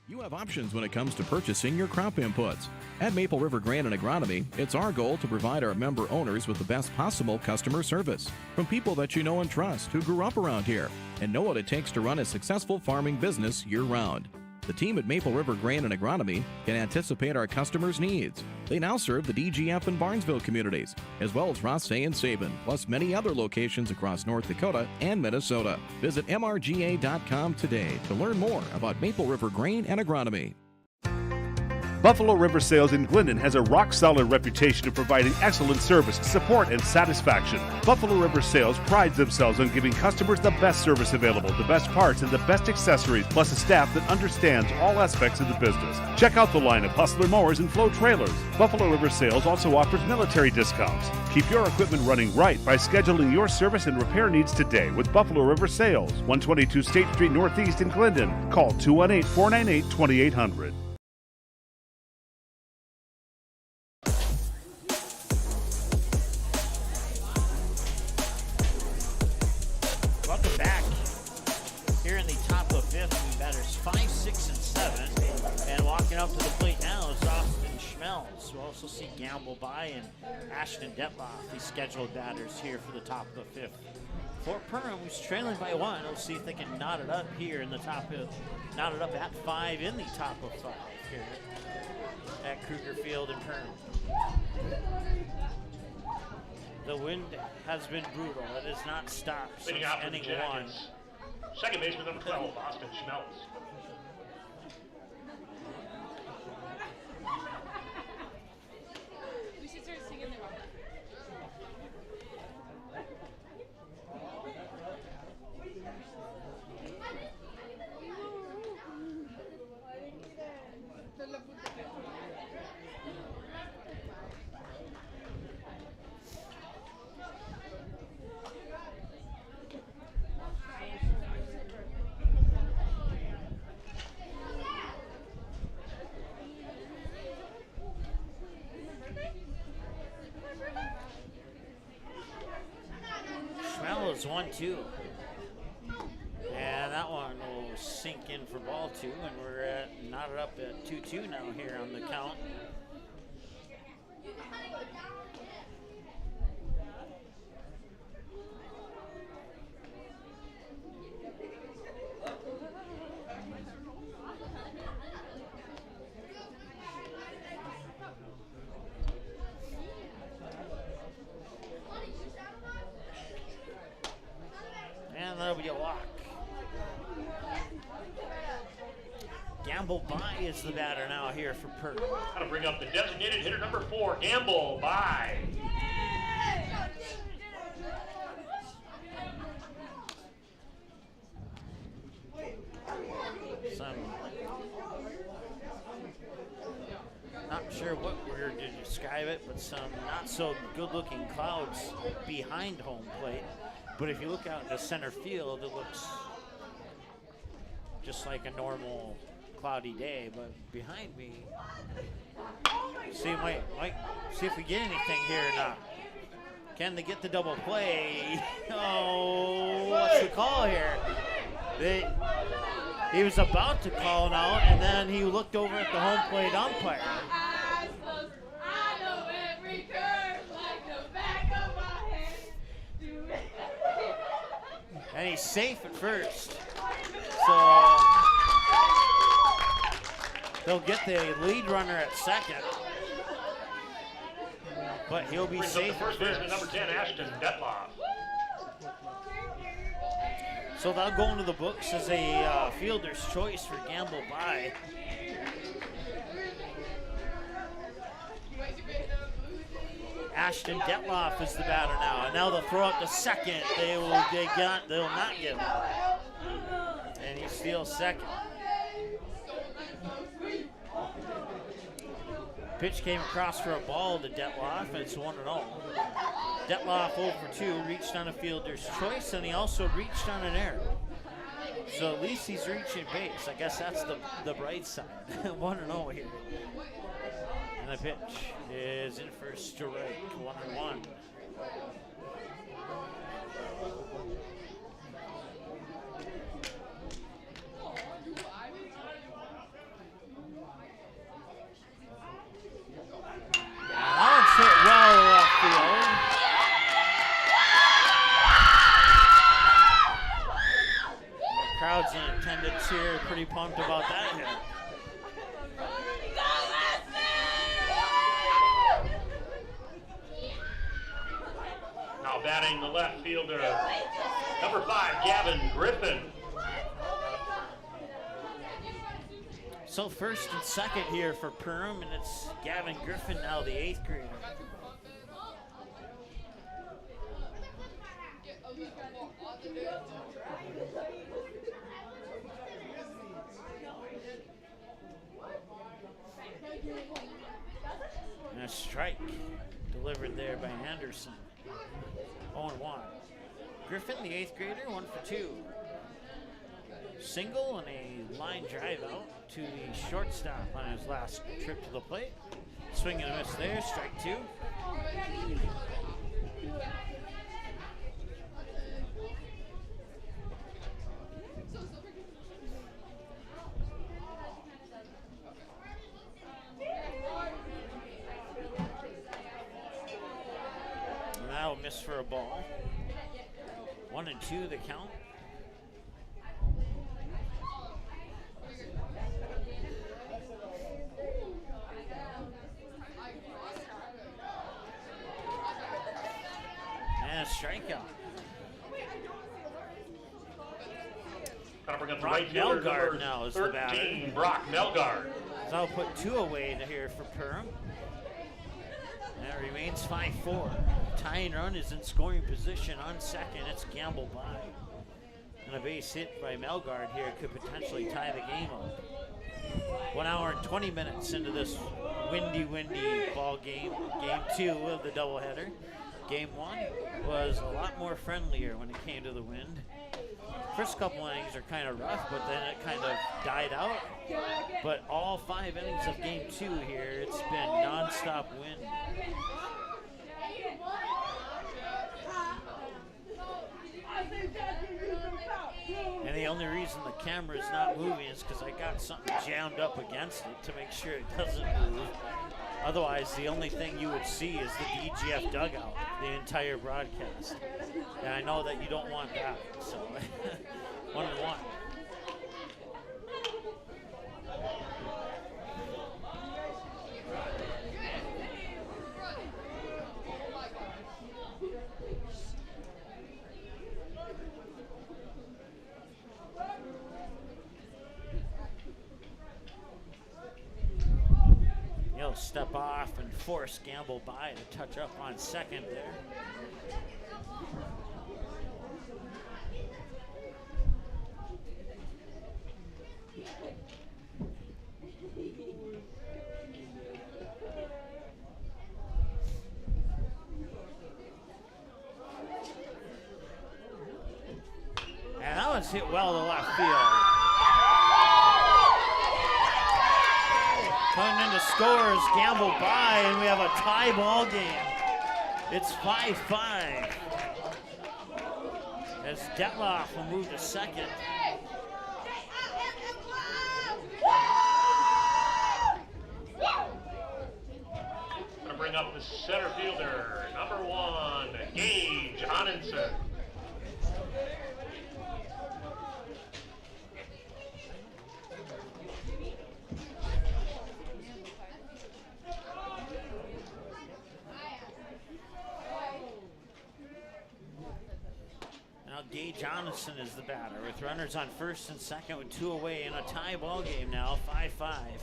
You have options when it comes to purchasing your crop inputs. At Maple River Grain and Agronomy, it's our goal to provide our member owners with the best possible customer service from people that you know and trust who grew up around here and know what it takes to run a successful farming business year-round. The team at Maple River Grain and Agronomy can anticipate our customers' needs. They now serve the DGF and Barnesville communities, as well as Rothsay and Sabin, plus many other locations across North Dakota and Minnesota. Visit mrga.com today to learn more about Maple River Grain and Agronomy. Buffalo River Sales in Glendon has a rock-solid reputation of providing excellent service, support, and satisfaction. Buffalo River Sales prides themselves on giving customers the best service available, the best parts, and the best accessories, plus a staff that understands all aspects of the business. Check out the line of Hustler mowers and Flow trailers. Buffalo River Sales also offers military discounts. Keep your equipment running right by scheduling your service and repair needs today with Buffalo River Sales, 122 State Street Northeast in Glendon. Call 218-498-2800. Welcome back. Here in the top of fifth, we batters 5, 6, and 7. And walking up to the plate now is Austin Schmelz. We'll also see Gamble By and Ashton Detloff, the scheduled batters here for the top of the fifth. For Perham, who's trailing by 1, we'll see if they can knot it up here in the top of, knot it up at 5 in the top of 5 here at Kruger Field in Perham. The wind has been brutal. It has not stopped since inning 1. Second baseman number 12, Austin Schmelz. We should start singing the rock. Schmel is 1-2. And that one will sink in for ball 2, and we're knotted up at 2-2 now here on the count. And there'll be a walk. Gamble By is the batter now here for Perth. Got to bring up the designated hitter number 4, Gamble By. Not sure what we're to describe it, but some not so good looking clouds behind home plate. But if you look out into center field, it looks just like a normal cloudy day. But behind me, see if we get anything here or not. Can they get the double play? Oh, what's the call here? He was about to call it out, and then he looked over at the home plate umpire. And he's safe at first. So they'll get the lead runner at second. But he'll be safe at first baseman number 10, Ashton Detloff. So they'll go into the books as a fielder's choice for Gamble By. Ashton Detloff is the batter now, and now they'll throw up to second. They'll not get him, and he steals second. Pitch came across for a ball to Detloff, and it's 1-0. Detloff 0 for 2, reached on a fielder's choice, and he also reached on an error. So at least he's reaching base. I guess that's the bright side. 1-0 here. And the pitch is in for strike, 1-1. That one's hit well left field. The crowds in attendance here are pretty pumped about that hit. Now batting the left fielder, number 5, Gavin Griffin. So first and second here for Perham, and it's Gavin Griffin now, the 8th grader. And a strike delivered there by Anderson. 0-1. Griffin, the 8th grader, 1 for 2. Single and a line drive out to the shortstop on his last trip to the plate. Swing and a miss there, strike 2. And that'll miss for a ball. 1 and 2 the count. And a strikeout. Gonna bring up the Brock right fielder, Melgard number now is the batter. 13, Brock Melgard. So I'll put 2 away here for Perham. And it remains 5-4. Tying run is in scoring position on second. It's gamble by. And a base hit by Melgard here could potentially tie the game up. 1 hour and 20 minutes into this windy ball game. Game 2 of the doubleheader. Game 1 was a lot more friendlier when it came to the wind. First couple innings are kind of rough, but then it kind of died out. But all 5 innings of game 2 here, it's been non-stop wind. And the only reason the camera is not moving is because I got something jammed up against it to make sure it doesn't move. Otherwise, the only thing you would see is the DGF dugout, the entire broadcast. And I know that you don't want that, so 1 and 1. He'll step off and force Gamble by to touch up on second there. And that one's hit well to left field. Coming into scores, Gamble by, and we have a tie ball game. It's 5-5. As Detloff will move to second. Gonna bring up the center fielder, number 1, Gage Onenson. Gage Jonathan is the batter with runners on first and second with 2 away in a tie ball game now, 5-5.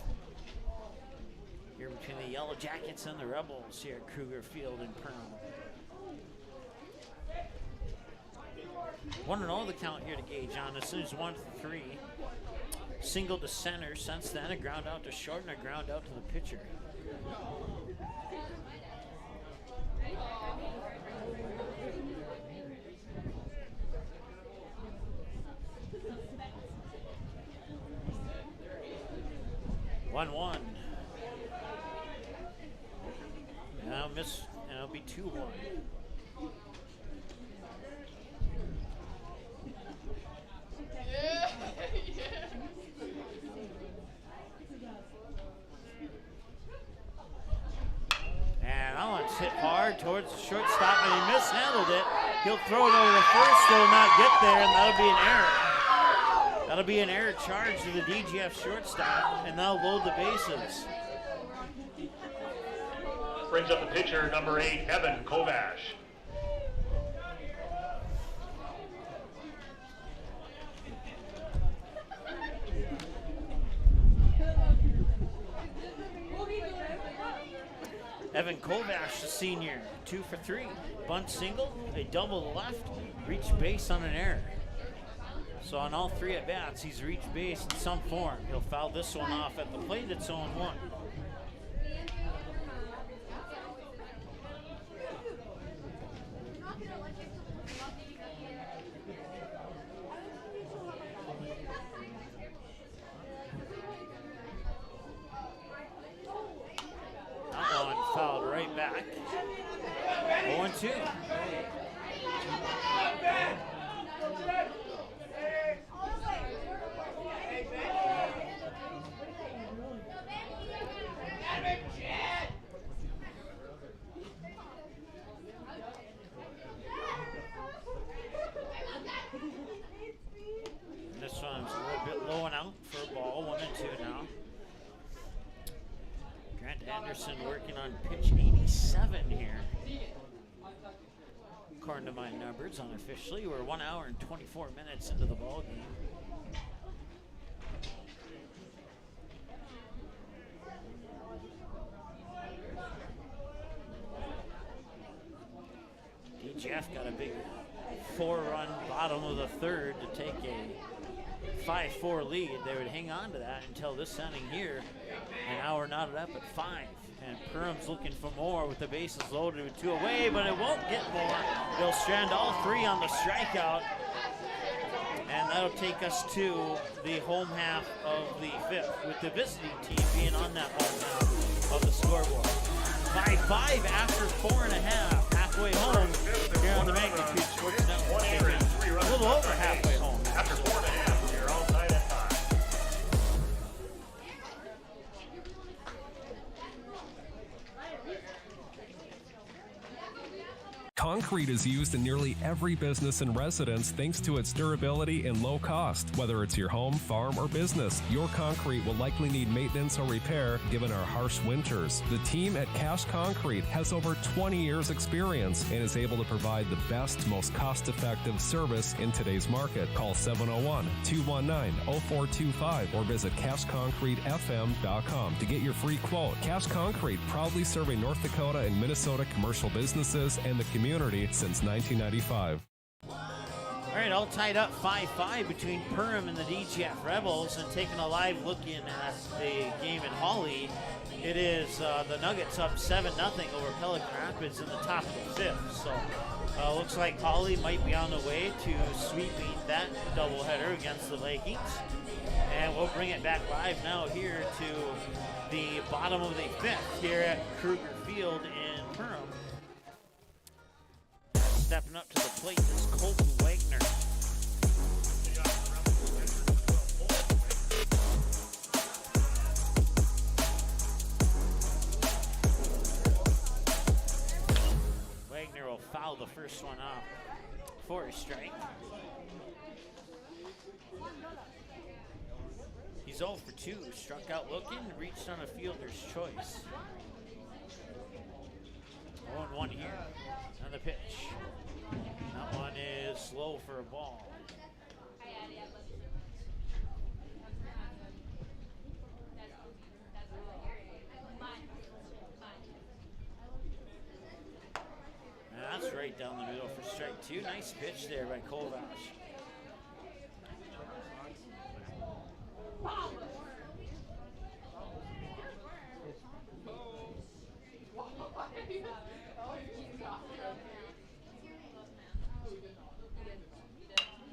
Here between the Yellow Jackets and the Rebels here at Kruger Field in Perham. 1-0 the count here to Gage Jonathan, who's 1 for 3. Single to center, since then a ground out to short and a ground out to the pitcher. One. And I'll miss, and it'll be 2-1. And that one's hit hard towards the shortstop, and he mishandled it. He'll throw it over the first, still not get there, and that'll be an error. That'll be an error charge to the DGF shortstop, and they'll load the bases. Brings up the pitcher, number 8, Evan Kovash. Evan Kovash, the senior, 2 for 3. Bunt single, a double to left, reached base on an error. So on all 3 at bats, he's reached base in some form. He'll foul this one off at the plate. It's 0-1. That one fouled right back. 0-2. This one's a little bit low and out for a ball. 1-2 now. Grant Anderson working on pitch 87 here. According to my numbers, unofficially, we're 1 hour and 24 minutes into the ball game. DGF got a big 4-run bottom of the third to take a 5-4 lead. They would hang on to that until this inning here. And now we're knotted up at 5. And Perham's looking for more with the bases loaded with 2 away, but it won't get more. They'll strand all 3 on the strikeout. And that'll take us to the home half of the 5th, with the visiting team being on that home half of the scoreboard. 5-5 after 4.5, halfway home here on the Magnitude Sports Network. A little over halfway home. After 4.5, we're all tied at 5. Concrete is used in nearly every business and residence thanks to its durability and low cost. Whether it's your home, farm, or business, your concrete will likely need maintenance or repair given our harsh winters. The team at Cash Concrete has over 20 years experience and is able to provide the best, most cost-effective service in today's market. Call 701-219-0425 or visit cashconcretefm.com to get your free quote. Cash Concrete, proudly serving North Dakota and Minnesota commercial businesses and the community since 1995. All right, all tied up 5-5 between Perham and the DGF Rebels, and taking a live look in at the game in Hawley. It is the Nuggets up 7-0 over Pelican Rapids in the top of the 5th. So looks like Hawley might be on the way to sweeping that doubleheader against the Vikings. And we'll bring it back live now here to the bottom of the 5th here at Kruger Field in Perham. Stepping up to the plate is Colton Wagner. Wagner will foul the first one off for a strike. He's 0 for 2, struck out looking, reached on a fielder's choice. 0-1 here on the pitch. That one is slow for a ball. And that's right down the middle for strike 2. Nice pitch there by Kovash.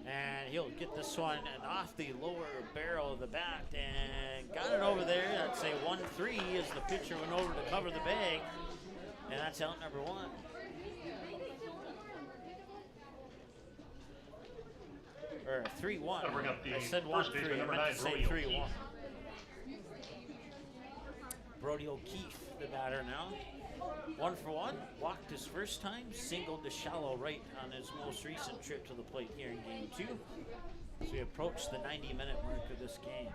And he'll get this one and off the lower barrel of the bat and got it over there. I'd say 1-3 as the pitcher went over to cover the bag. And that's out number 1. Or 3-1. I said 1-3. I meant to say 3-1. Brody O'Keefe, the batter now. 1 for 1, walked his first time, singled to shallow right on his most recent trip to the plate here in game 2. As we approach the 90-minute mark of this game.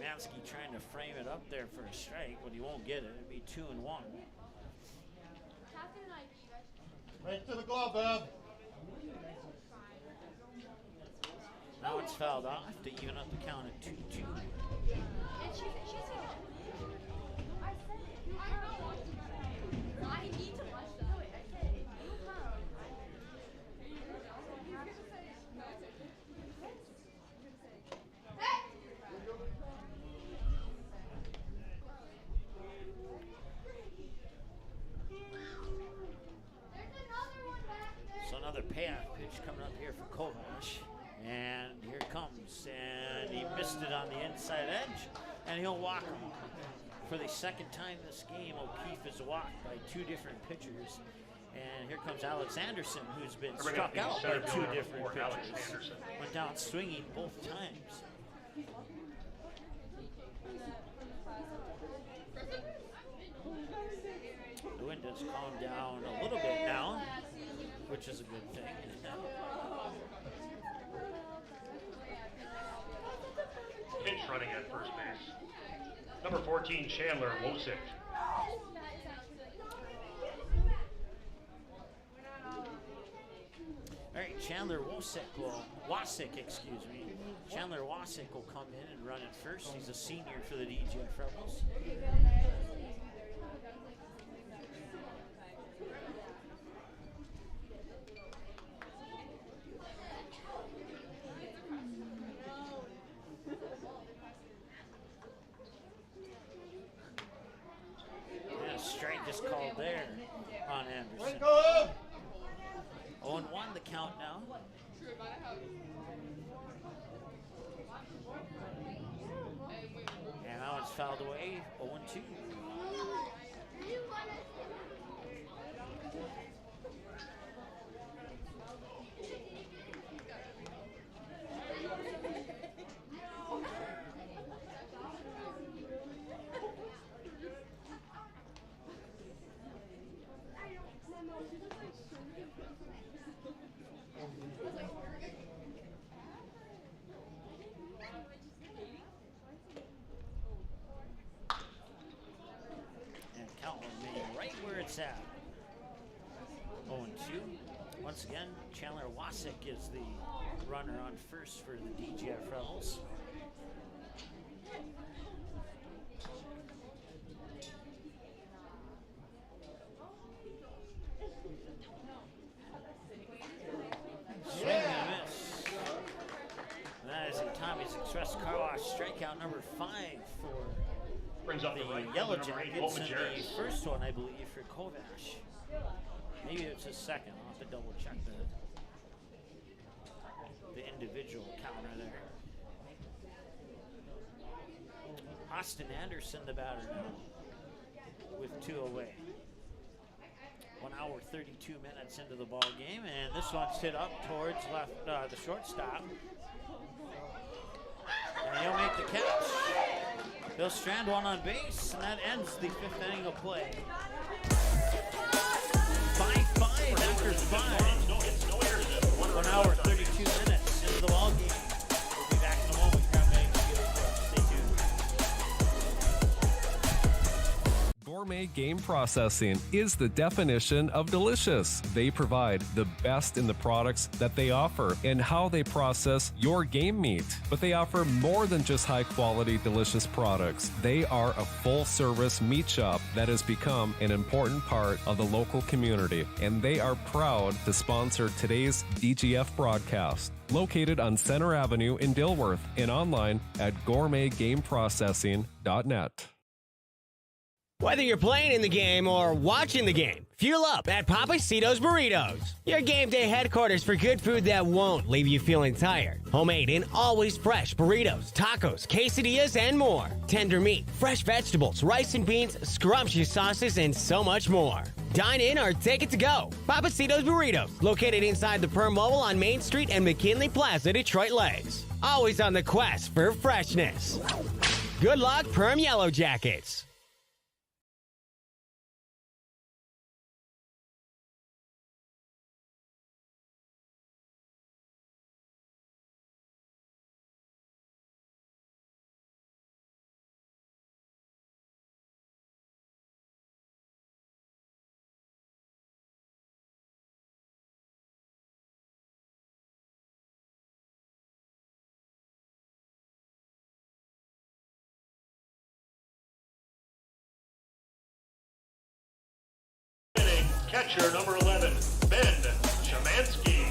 Szymanski trying to frame it up there for a strike, but he won't get it. It'd be 2-1. Right to the glove, Bob. Now it's fouled off to even up the count at 2-2. So another payoff pitch coming up here for Kovash. And here it comes. And he missed it on the inside edge. And he'll walk him. For the second time this game, O'Keefe is walked by two different pitchers. And here comes Alex Anderson, who's been struck out by two different pitchers. Went down swinging both times. The wind has calmed down a little bit now, which is a good thing. Pinch running at first base. Number 14, Chandler Wosick. All right, Chandler Wasick, excuse me. Chandler Wasick will come in and run at first. He's a senior for the DGF Rebels. And a strike is called there on Anderson. 0-1 the count now. And now it's fouled away, 0-2. At 0-2. Once again, Chandler Wasick is the runner on first for the DGF Rebels. Swing and a miss. That is a Tommy's Express Car Wash strikeout number 5 for Brings up the the right Yellow fielder, number 8, Jackets, Bowman and Jarris. the first one, I believe, for Kovash. Maybe it's his second. I'll have to double check the individual counter there. Austin Anderson, the batter now, with 2 away. 1 hour, 32 minutes into the ball game, and this one's hit up towards left, the shortstop. And he'll make the catch. He'll strand one on base, and that ends the 5th inning of play. 5-5 after 5. 1 hour, 32 minutes into the ball game. We'll be back in a moment. Stay tuned. Gourmet Game Processing is the definition of delicious. They provide the best in the products that they offer and how they process your game meat. But they offer more than just high-quality, delicious products. They are a full-service meat shop that has become an important part of the local community, and they are proud to sponsor today's DGF broadcast. Located on Center Avenue in Dilworth and online at gourmetgameprocessing.net. Whether you're playing in the game or watching the game, fuel up at Papacitos Burritos. Your game day headquarters for good food that won't leave you feeling tired. Homemade and always fresh burritos, tacos, quesadillas, and more. Tender meat, fresh vegetables, rice and beans, scrumptious sauces, and so much more. Dine in or take it to go. Papacitos Burritos, located inside the Perham Mobile on Main Street and McKinley Plaza, Detroit Lakes. Always on the quest for freshness. Good luck, Perham Yellow Jackets. Catcher number 11, Ben Shemansky.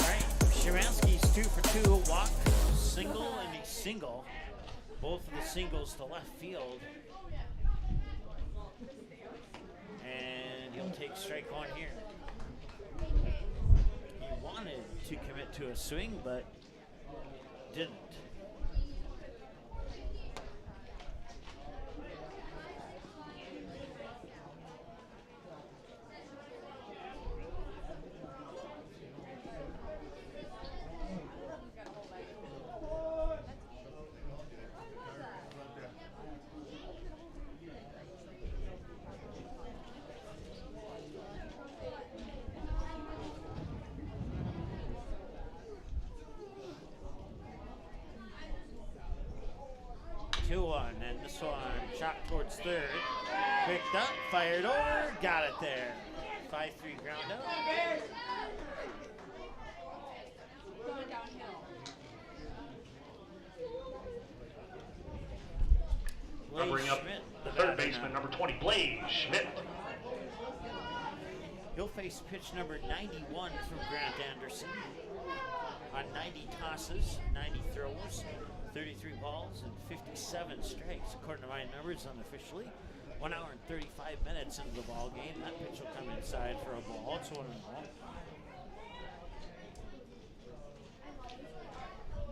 Alright, Shemansky's 2 for 2, a walk, single, and a single. Both of the singles to left field. And he'll take strike one here. He wanted to commit to a swing, but didn't. 2-1, and this one shot towards third. Picked up, fired over, got it there. 5-3 ground out. Covering up the third baseman, number 20, Blaze Schmidt. He'll face pitch number 91 from Grant Anderson. On 90 tosses, 90 throws, 33 balls, and 57 strikes, according to my numbers unofficially. 1 hour and 35 minutes into the ball game. That pitch will come inside for a ball. It's 1-0.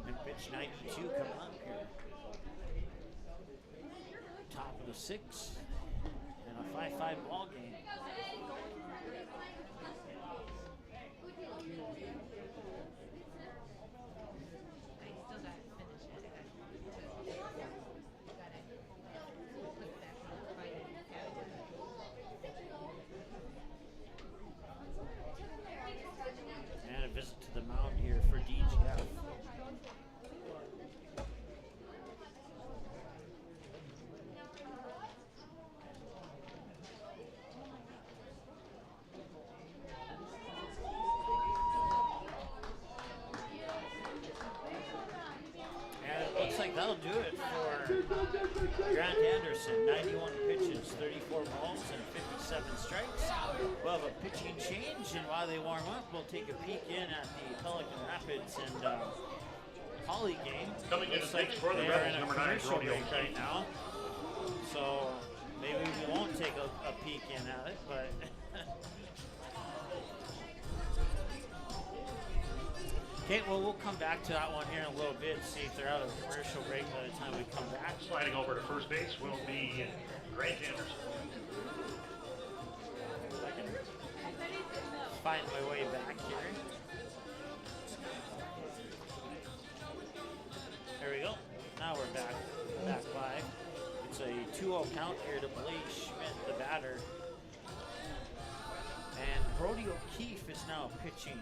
And pitch 92 coming up here. Top of the 6, and a 5-5 ball game. And a visit to the mound here for DGF. That'll do it for Grant Anderson. 91 pitches, 34 balls, and 57 strikes. We'll have a pitching change, and while they warm up, we'll take a peek in at the Pelican Rapids and Holly game. Coming in like for the they're Rebels, in a number 9, commercial Rodeo break right now. So maybe we won't take a peek in at it, but okay, well, we'll come back to that one here in a little bit, see if they're out of commercial break by the time we come back. Sliding over to first base will be Grant Anderson. I can find my way back here. There we go. Now we're back live. It's a 2-0 count here to Blaze Schmidt, the batter. And Brody O'Keefe is now pitching.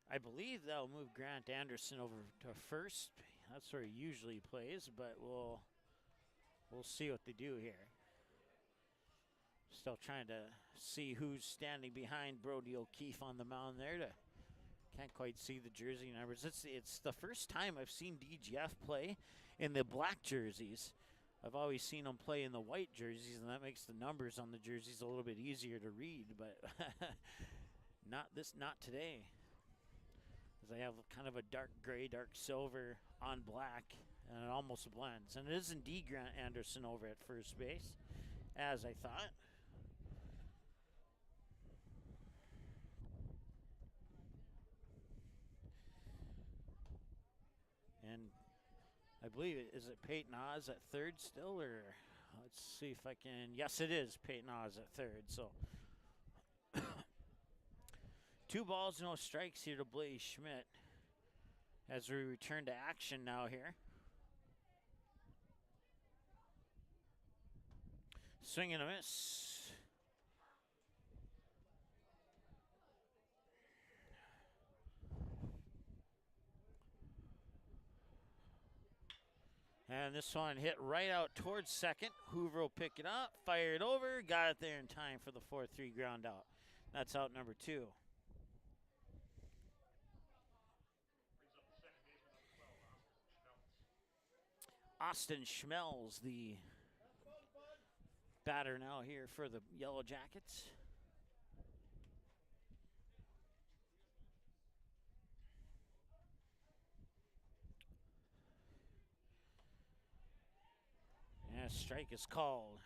I believe they'll move Grant Anderson over to first. That's where he usually plays, but we'll see what they do here. Still trying to see who's standing behind Brody O'Keefe on the mound there. Can't quite see the jersey numbers. It's the first time I've seen DGF play in the black jerseys. I've always seen them play in the white jerseys, and that makes the numbers on the jerseys a little bit easier to read, but not today. They have kind of a dark gray, dark silver on black, and it almost blends. And it is indeed Grant Anderson over at first base, as I thought. And I believe is it Peyton Oz at third still, or let's see if I can. Yes, it is Peyton Oz at third. So 2 balls, no strikes here to Blaze Schmidt as we return to action now here. Swing and a miss. And this one hit right out towards second. Hoover will pick it up, fire it over, got it there in time for the 4-3 ground out. That's out number 2. Austin Schmelz, the batter now here for the Yellow Jackets. And a strike is called.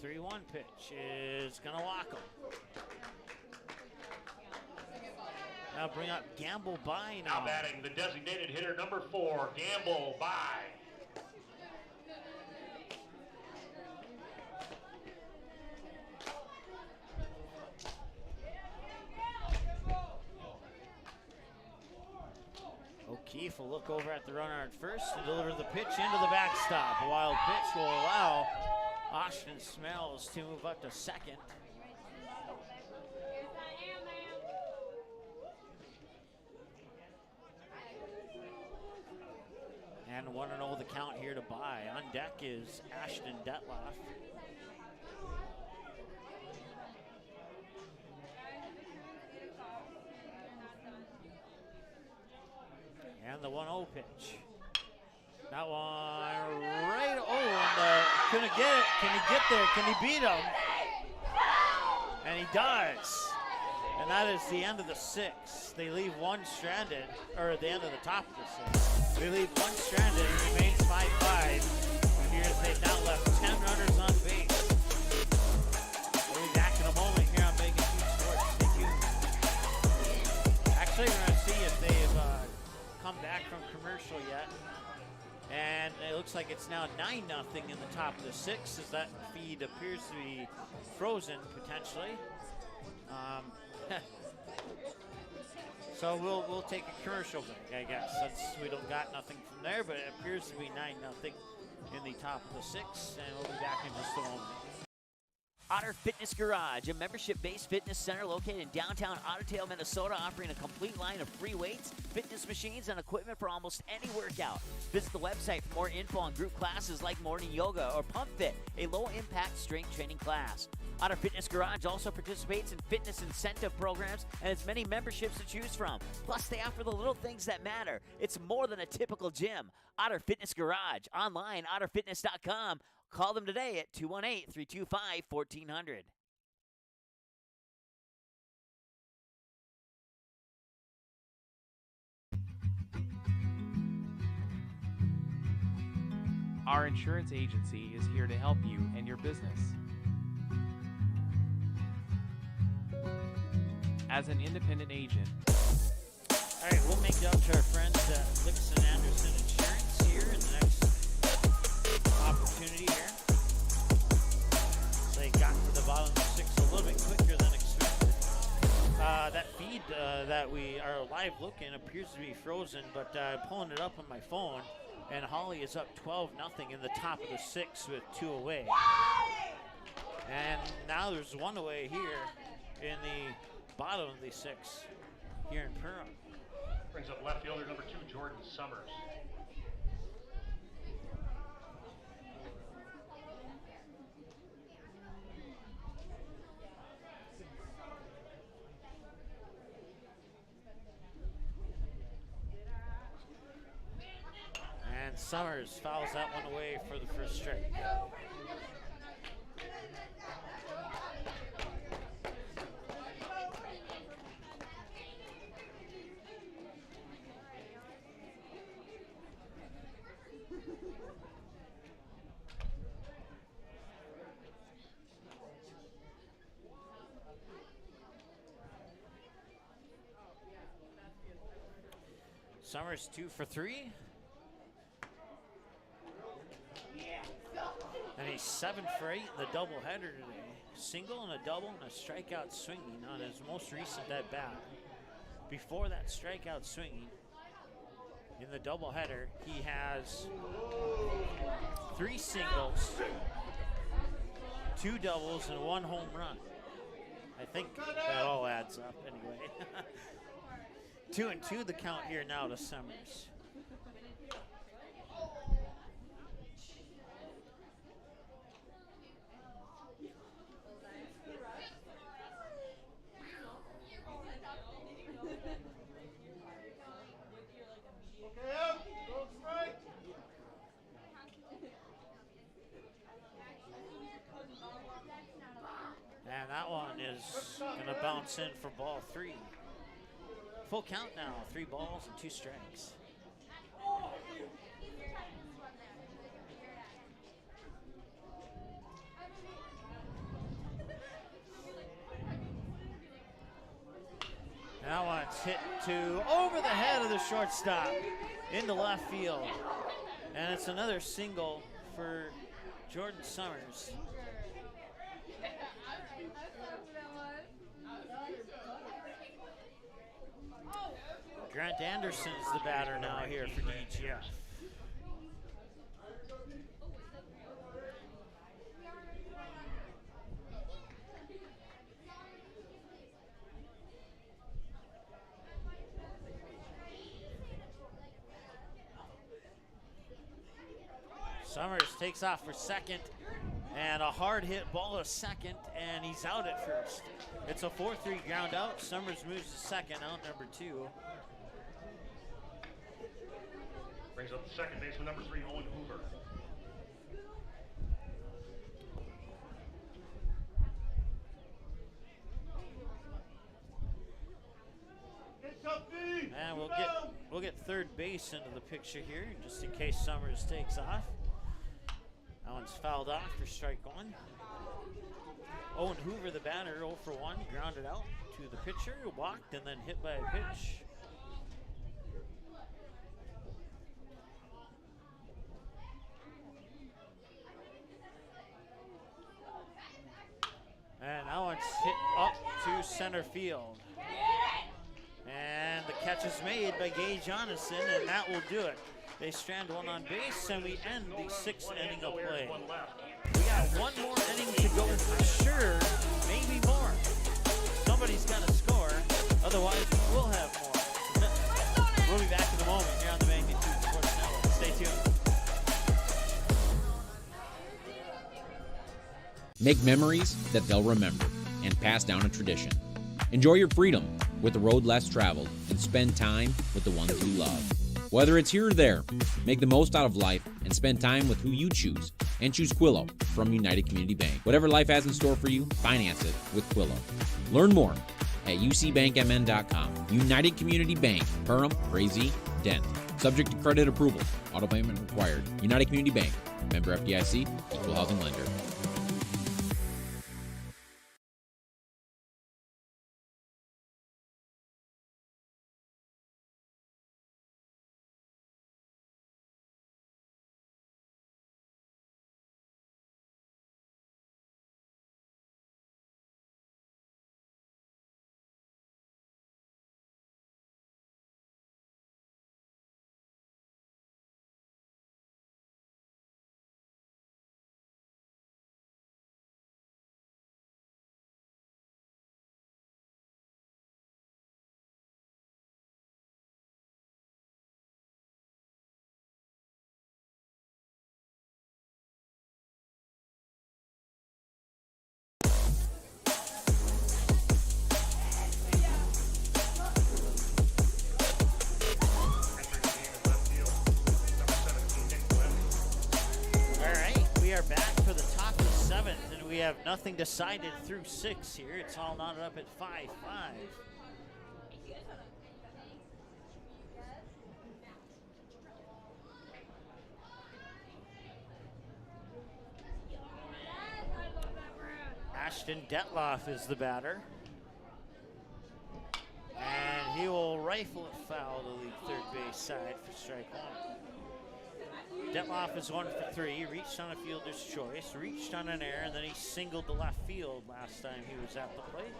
The 3-1 pitch is going to walk him. Now bring up Gamble by now. Now batting the designated hitter number 4, Gamble by. O'Keefe will look over at the runner at first and deliver the pitch into the backstop. A wild pitch will allow Austin Schmelz to move up to second. And 1-0 the count here to By. On deck is Ashton Detloff. And the 1-0 pitch. That one right, and couldn't get it. Can he get there? Can he beat him? And he does. And that is the end of the 6. They leave one stranded, or at the end of the top of the 6. They leave one stranded, it remains 5-5. And here they've now left 10 runners on base. We'll be back in a moment here on Bacon 2 Sports. Stay tuned. Actually, we're going to see if they've come back from commercial yet. And it looks like it's now 9-0 in the top of the 6 as that feed appears to be frozen potentially. So we'll take a commercial break, I guess, since we don't got nothing from there, but it appears to be 9-0 in the top of the 6, and we'll be back in just a moment. Otter Fitness Garage, a membership-based fitness center located in downtown Ottertail, Minnesota, offering a complete line of free weights, fitness machines, and equipment for almost any workout. Visit the website for more info on group classes like morning yoga or Pump Fit, a low-impact strength training class. Otter Fitness Garage also participates in fitness incentive programs and has many memberships to choose from. Plus, they offer the little things that matter. It's more than a typical gym. Otter Fitness Garage, online, otterfitness.com. Call them today at 218-325-1400. Our insurance agency is here to help you and your business. As an independent agent. All right, we'll make it up to our friends at Lixon Anderson Insurance here in the next opportunity here. They got to the bottom of the 6 a little bit quicker than expected. That feed that we are live looking appears to be frozen, but pulling it up on my phone, and Holly is up 12-0 in the top of the 6 with 2 away. And now there's 1 away here in the bottom of the 6 here in Perham. Brings up left fielder number 2, Jordan Summers. And Summers fouls that one away for the first strike. Summers 2 for 3. And he's 7 for 8 in the doubleheader today. Single and a double and a strikeout swinging on his most recent at bat. Before that strikeout swinging, in the doubleheader, he has 3 singles, 2 doubles, and 1 home run. I think that all adds up anyway. 2-2 the count here now to Summers. And that one is going to bounce in for ball 3. Full count now, 3 balls and 2 strikes. That one's hit to over the head of the shortstop into left field. And it's another single for Jordan Summers. Grant Anderson's the batter now here for DGF. Summers takes off for second, and a hard hit ball to second, and he's out at first. It's a 4-3 ground out. Summers moves to second, out number 2. Brings up the second baseman, number 3, Owen Hoover. And we'll get third base into the picture here, just in case Summers takes off. That one's fouled off for strike 1. Owen Hoover, the batter, 0 for 1, grounded out to the pitcher, walked, and then hit by a pitch. And that one's hit up to center field. And the catch is made by Gage Jonathan, and that will do it. They strand one on base, and we end the 6th inning of play. We got one more inning to go for sure, maybe more. Somebody's got to score, otherwise we'll have more. We'll be back in a moment here on the Magnitude Sports Network. Stay tuned. Make memories that they'll remember and pass down a tradition. Enjoy your freedom with the road less traveled and spend time with the ones you love. Whether it's here or there, make the most out of life and spend time with who you choose. And choose Quillo from United Community Bank. Whatever life has in store for you, finance it with Quillo. Learn more at ucbankmn.com. United Community Bank, Perham, Crazy, Dent. Subject to credit approval. Auto payment required. United Community Bank. Member FDIC. Equal housing lender. We have nothing decided through 6 here. It's all knotted up at 5-5. Ashton Detloff is the batter. And he will right rifle it foul to the third base side for strike one. Detloff is 1 for 3, reached on a fielder's choice, reached on an error, and then he singled to left field last time he was at the plate.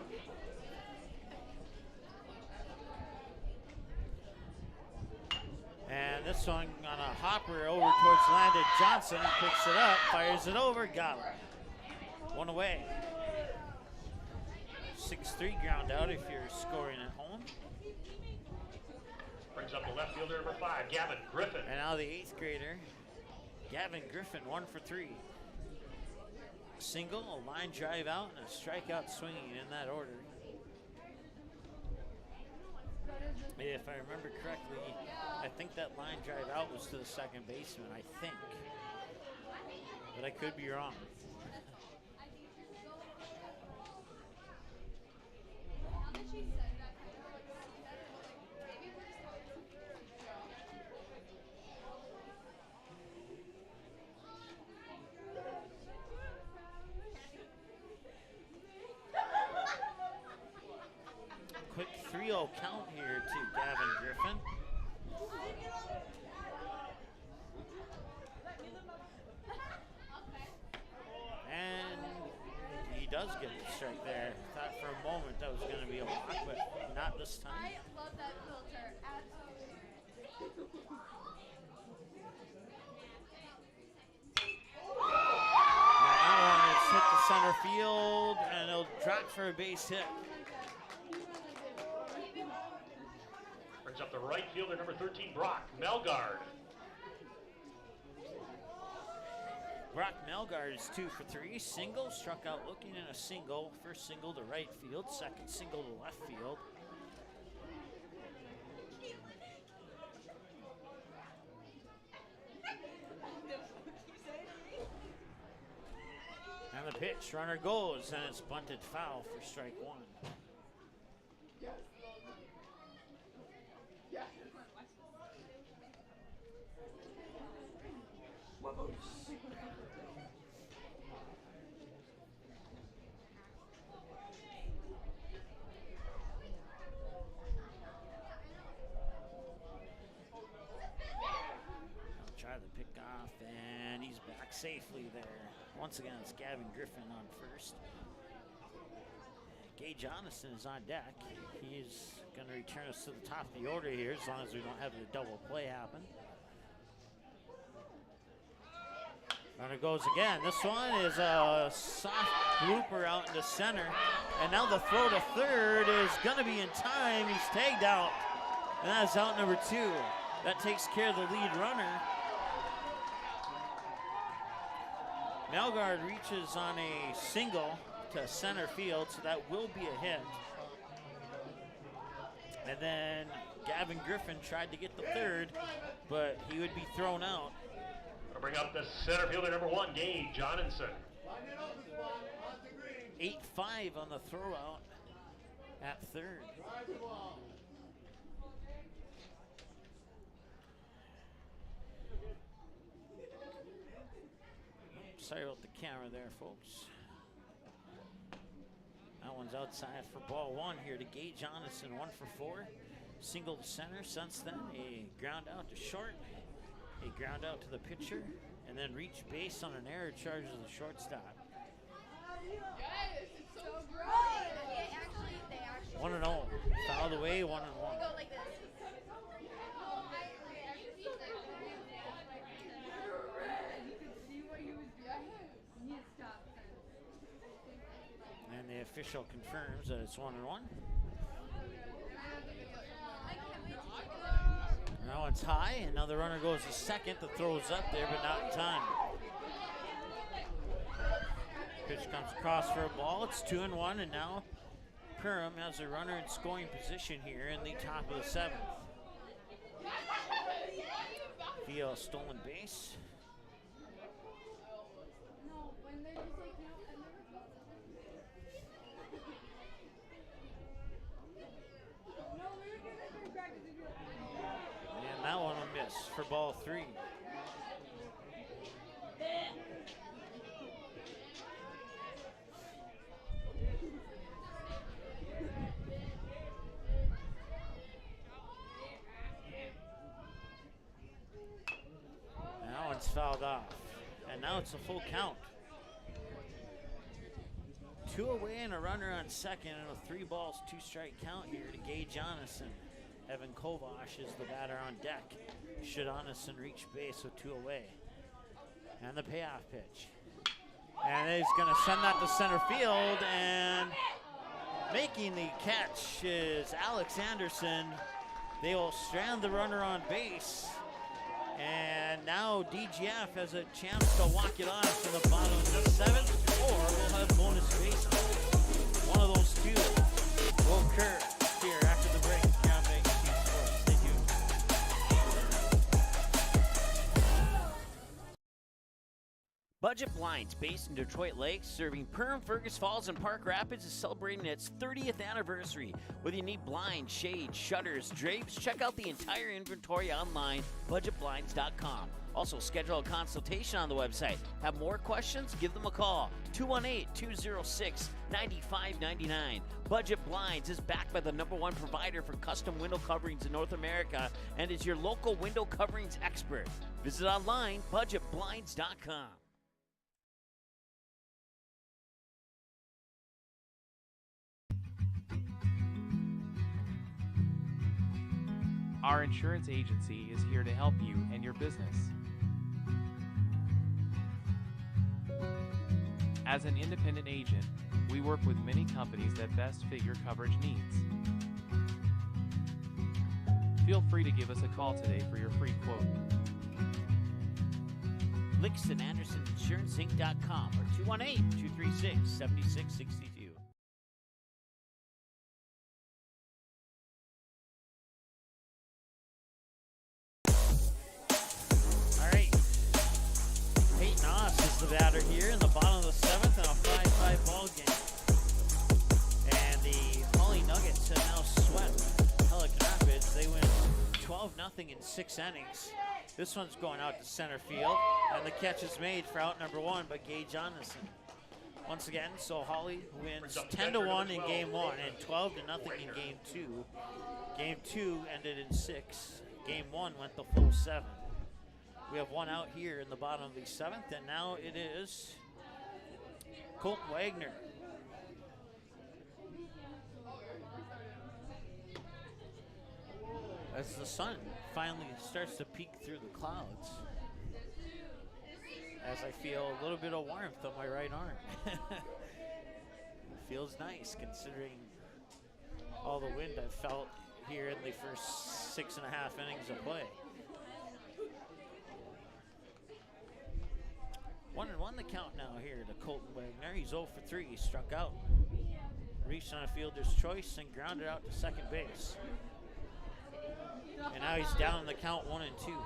And this one on a hopper over towards Landon Johnson. He picks it up, fires it over, got it. One away. 6-3 ground out if you're scoring at home. Brings up the left fielder, number 5, Gavin Griffin. And now the 8th grader, Gavin Griffin, 1 for 3. Single, a line drive out, and a strikeout swinging in that order. If I remember correctly, I think that line drive out was to the second baseman, I think. But I could be wrong. Quick 3-0 count here to Gavin Griffin. And he does get the strike there. Thought for a moment that was going to be a walk, but not this time. I love that filter. That one is hit to center field, and it'll drop for a base hit. Brings up the right fielder, number 13, Brock Melgard. Brock Melgard is 2 for 3. Single, struck out looking in a single. First single to right field, second single to left field. And the pitch, runner goes, and it's bunted foul for strike one. Try the pick off, and he's back safely there. Once again, it's Gavin Griffin on first. Gay Jonathan is on deck. He's going to return us to the top of the order here as long as we don't have the double play happen. Runner goes again. This one is a soft blooper out into center. And now the throw to third is going to be in time. He's tagged out. And that's out number 2. That takes care of the lead runner. Melgard reaches on a single to center field, so that will be a hit. And then Gavin Griffin tried to get the third, but he would be thrown out. Gonna bring up the center fielder, number 1, Gage Johnson. 8-5 on the throw out at third. Sorry about the camera there, folks. That one's outside for ball 1 here to Gage Johnson, 1 for 4. Single to center. Since then, a ground out to short, a ground out to the pitcher, and then reach base on an error charge to the shortstop. Yes, it's so good. They actually 1-0. Fouled away, 1-1. go like this. And the official confirms that it's 1-1. Now it's high, and now the runner goes to second. The throw is up there, but not in time. Pitch comes across for a ball. It's 2-1, and now Perham has a runner in scoring position here in the top of the 7th. Via a stolen base. And that one will miss for ball 3. fouled off. And now it's a full count. 2 away and a runner on second, and a 3 balls, 2 strike count here to Gage Jonathan. Evan Kovash is the batter on deck. Should Jonathan reach base with 2 away. And the payoff pitch. And he's going to send that to center field, and making the catch is Alex Anderson. They will strand the runner on base. And now DGF has a chance to walk it off in the bottom of the 7th, or we'll have bonus bases. One of those two will occur here after the break. Here on Vegas Team Sports. Stay tuned. Budget Blinds, based in Detroit Lakes, serving Perham, Fergus Falls, and Park Rapids, is celebrating its 30th anniversary. Whether you need blinds, shades, shutters, drapes, check out the entire inventory online, budgetblinds.com. Also, schedule a consultation on the website. Have more questions? Give them a call, 218-206-9599. Budget Blinds is backed by the #1 provider for custom window coverings in North America and is your local window coverings expert. Visit online, budgetblinds.com. Our insurance agency is here to help you and your business. As an independent agent, we work with many companies that best fit your coverage needs. Feel free to give us a call today for your free quote. Lixon Anderson Insurance Inc.com or 218-236-7662. The batter here in the bottom of the 7th and a 5-5 ball game. And the Holly Nuggets have now swept Pelican Rapids. They win 12-0 in 6 innings. This one's going out to center field, and the catch is made for out number 1 by Gage Jonathan. Once again, so Holly wins 10-1 in game 1 and 12-0 in game 2. Game 2 ended in 6. Game 1 went the full 7. We have 1 out here in the bottom of the 7th, and now it is Colton Wagner. As the sun finally starts to peek through the clouds, as I feel a little bit of warmth on my right arm. Feels nice considering all the wind I've felt here in the first 6.5 innings of play. 1-1 the count now here to Colton Wagner. He's 0 for 3. He struck out. Reached on a fielder's choice and grounded out to second base. And now he's down in the count 1-2.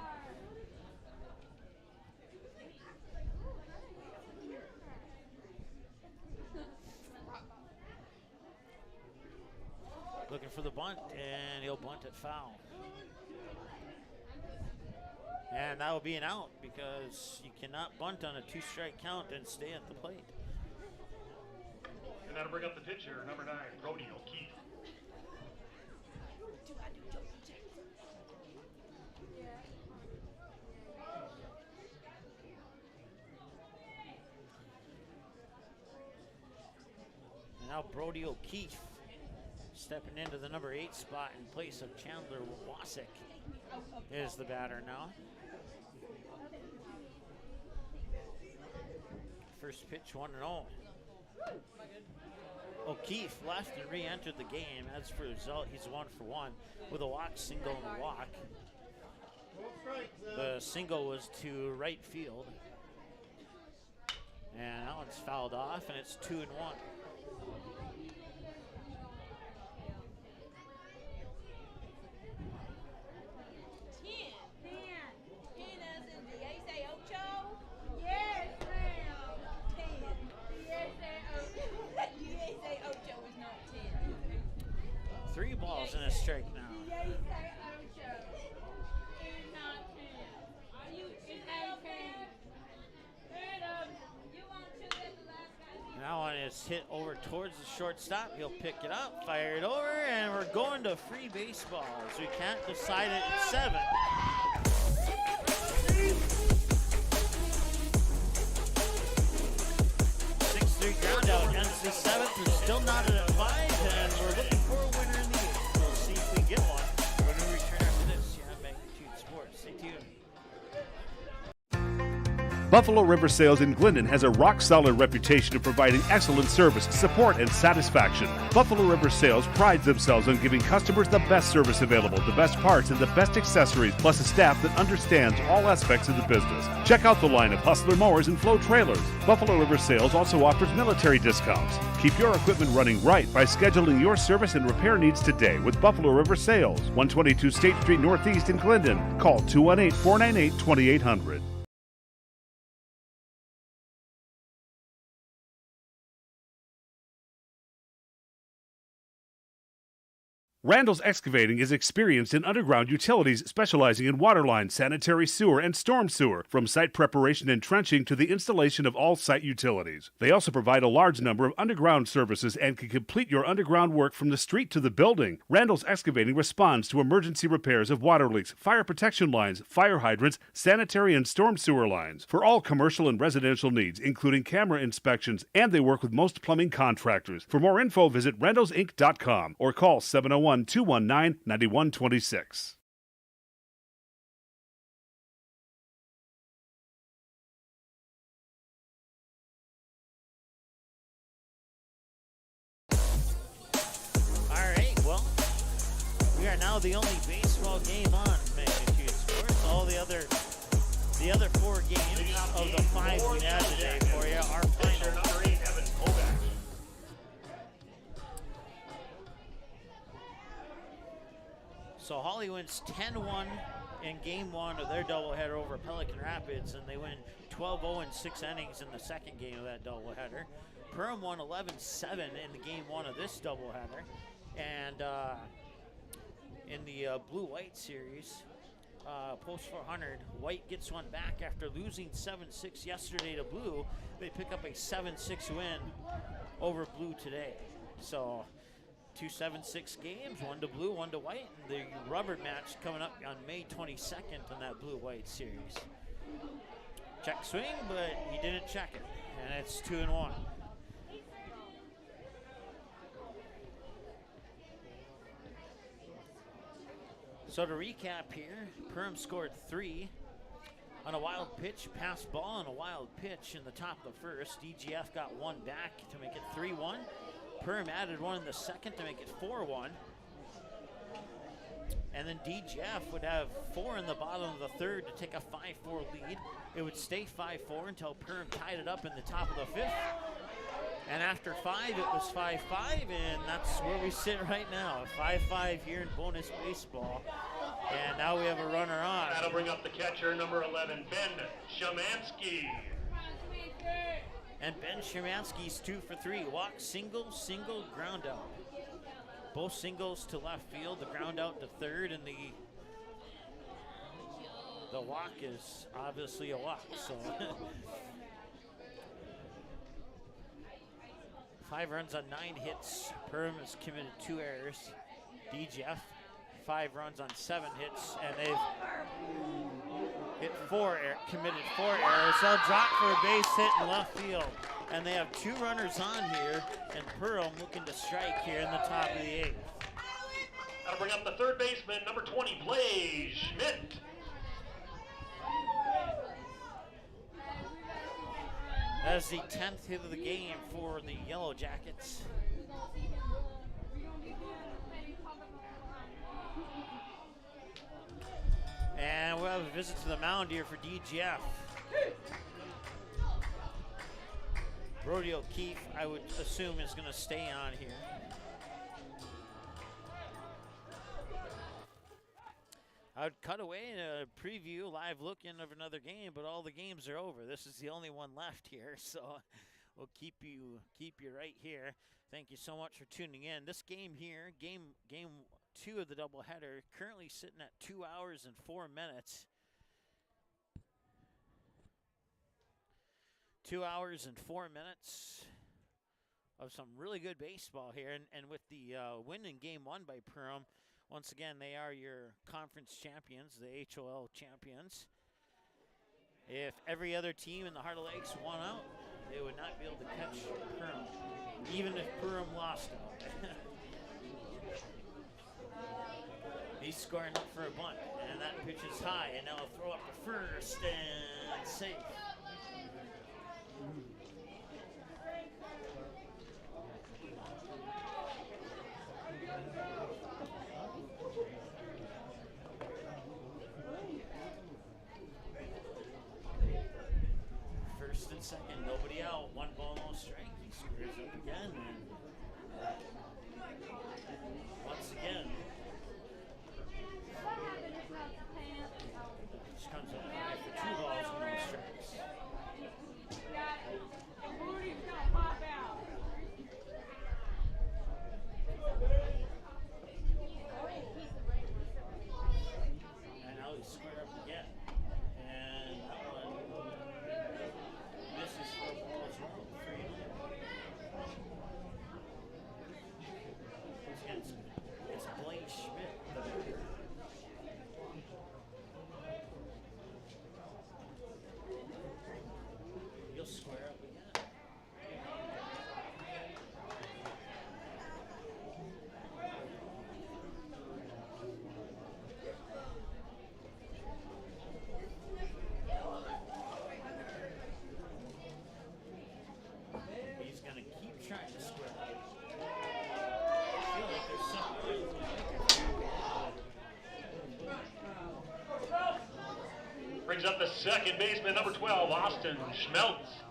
Looking for the bunt, and he'll bunt it foul. And that will be an out because you cannot bunt on a 2-strike count and stay at the plate. And that'll bring up the pitcher, number 9, Brody O'Keefe. And now Brody O'Keefe stepping into the number 8 spot in place of Chandler Wasik is the batter now. First pitch, 1-0. O'Keefe left and re-entered the game. As for the result, he's 1 for 1 with a walk, single, and a walk. The single was to right field. And that one's fouled off, and it's 2-1. Three balls and a strike now. Now one is hit over towards the shortstop. He'll pick it up, fire it over, and we're going to free baseballs. We can't decide it at 7. the 7th. We're still knotted at 5, and we're looking for a winner in the 8th. We'll see if we get one when we return after this. You have Magnitude Sports. Stay tuned. Buffalo River Sales in Glendon has a rock-solid reputation of providing excellent service, support, and satisfaction. Buffalo River Sales prides themselves on giving customers the best service available, the best parts, and the best accessories, plus a staff that understands all aspects of the business. Check out the line of Hustler mowers and Flow trailers. Buffalo River Sales also offers military discounts. Keep your equipment running right by scheduling your service and repair needs today with Buffalo River Sales, 122 State Street Northeast in Glendon. Call 218-498-2800. Randall's Excavating is experienced in underground utilities, specializing in water line, sanitary sewer, and storm sewer, from site preparation and trenching to the installation of all site utilities. They also provide a large number of underground services and can complete your underground work from the street to the building. Randall's Excavating responds to emergency repairs of water leaks, fire protection lines, fire hydrants, sanitary and storm sewer lines, for all commercial and residential needs, including camera inspections, and they work with most plumbing contractors. For more info, visit randallsinc.com or call 701-219-9126. All right, well, we are now the only baseball game on Magnitude Sports. All the other 4 games of the 5 we had today for you are final. Number 8, Evan Kovac. So Holly wins 10-1 in game 1 of their doubleheader over Pelican Rapids, and they win 12-0 in 6 innings in the second game of that doubleheader. Perham won 11-7 in the game 1 of this doubleheader, and in the blue-white series, post 400, White gets one back after losing 7-6 yesterday to Blue. They pick up a 7-6 win over Blue today. So 2 7-6 games, 1 to Blue, 1 to White, and the rubber match coming up on May 22nd in that blue-white series. Check swing, but he didn't check it, and it's 2-1. So to recap here, Perham scored 3 on a wild pitch, pass ball on a wild pitch in the top of the first. DGF got 1 back to make it 3-1. Perham added 1 in the second to make it 4-1. And then DGF would have 4 in the bottom of the third to take a 5-4 lead. It would stay 5-4 until Perham tied it up in the top of the 5th. And after 5, it was 5-5, and that's where we sit right now, 5-5 here in bonus baseball. And now we have a runner on. That'll bring up the catcher, number 11, Ben Shemansky. And Ben Shemansky's 2 for 3. Walk, single, ground out. Both singles to left field, the ground out to third, and the walk is obviously a walk, so. 5 runs on 9 hits. Perham has committed 2 errors. DGF, 5 runs on 7 hits, and they've committed 4 errors. They'll drop for a base hit in left field. And they have 2 runners on here, and Perham looking to strike here in the top of the 8th. That'll bring up the third baseman, number 20, Blaze Schmidt. That is the 10th hit of the game for the Yellow Jackets. And we'll have a visit to the mound here for DGF. Brody O'Keefe, I would assume, is going to stay on here. I would cut away and preview, live look in of another game, but all the games are over. This is the only one left here, so we'll keep you right here. Thank you so much for tuning in. This game here, game 2 of the doubleheader, currently sitting at 2 hours and 4 minutes. 2 hours and 4 minutes of some really good baseball here. And with the win in game 1 by Perham, once again, they are your conference champions, the HOL champions. If every other team in the Heart of Lakes won out, they would not be able to catch Perham, even if Perham lost out. He's scoring up for a bunt, and that pitch is high, and now he'll throw up to first and safe. First and second, nobody out. 1 ball, no strike. He squares up again, and once again, just comes up high for 2 balls and no strikes. And now he's squared up again. And that one misses for a ball as well. It's Blake Schmidt, the batter. He'll square up again. He's going to keep trying to square up. I feel like there's something. Brings up the second baseman, number 12, Austin Schmeltz.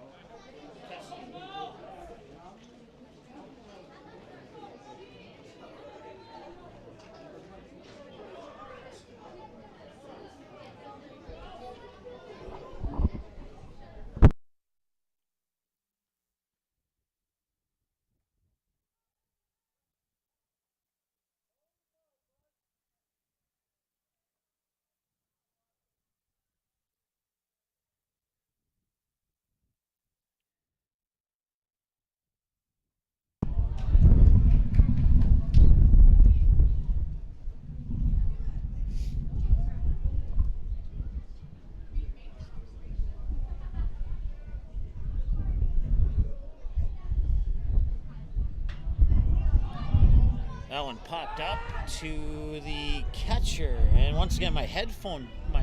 That one popped up to the catcher, and once again my headphone, my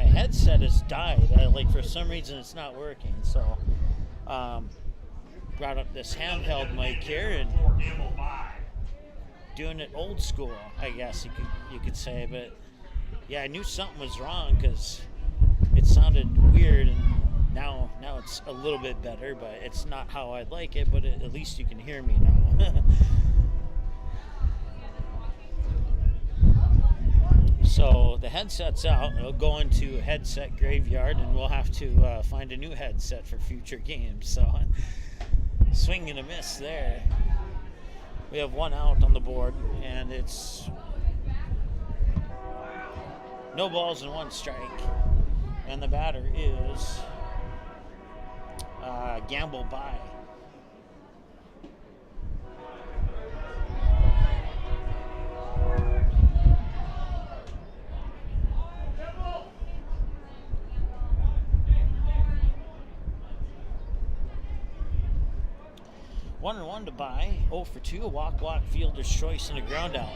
headset has died. Like for some reason it's not working. So brought up this handheld mic here and doing it old school, I guess you could say. But yeah, I knew something was wrong because it sounded weird, and now it's a little bit better, but it's not how I'd like it. But at least you can hear me now. So the headset's out. It'll go into headset graveyard, and we'll have to find a new headset for future games. So swing and a miss there. We have 1 out on the board, and it's no balls and 1 strike. And the batter is Gamble by. One and 1 to buy. 0 for 2. A walk, fielder's choice, and a ground out.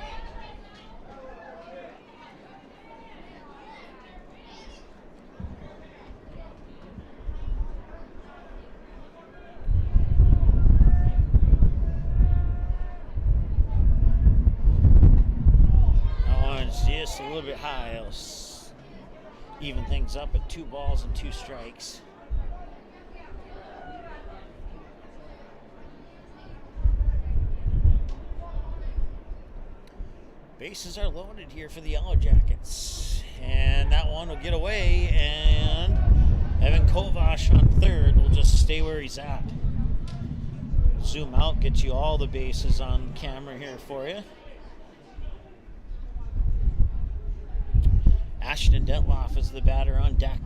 That one's just a little bit high. It'll even things up at 2 balls and 2 strikes. Bases are loaded here for the Yellow Jackets. And that one will get away, and Evan Kovash on third will just stay where he's at. Zoom out, get you all the bases on camera here for you. Ashton Detloff is the batter on deck.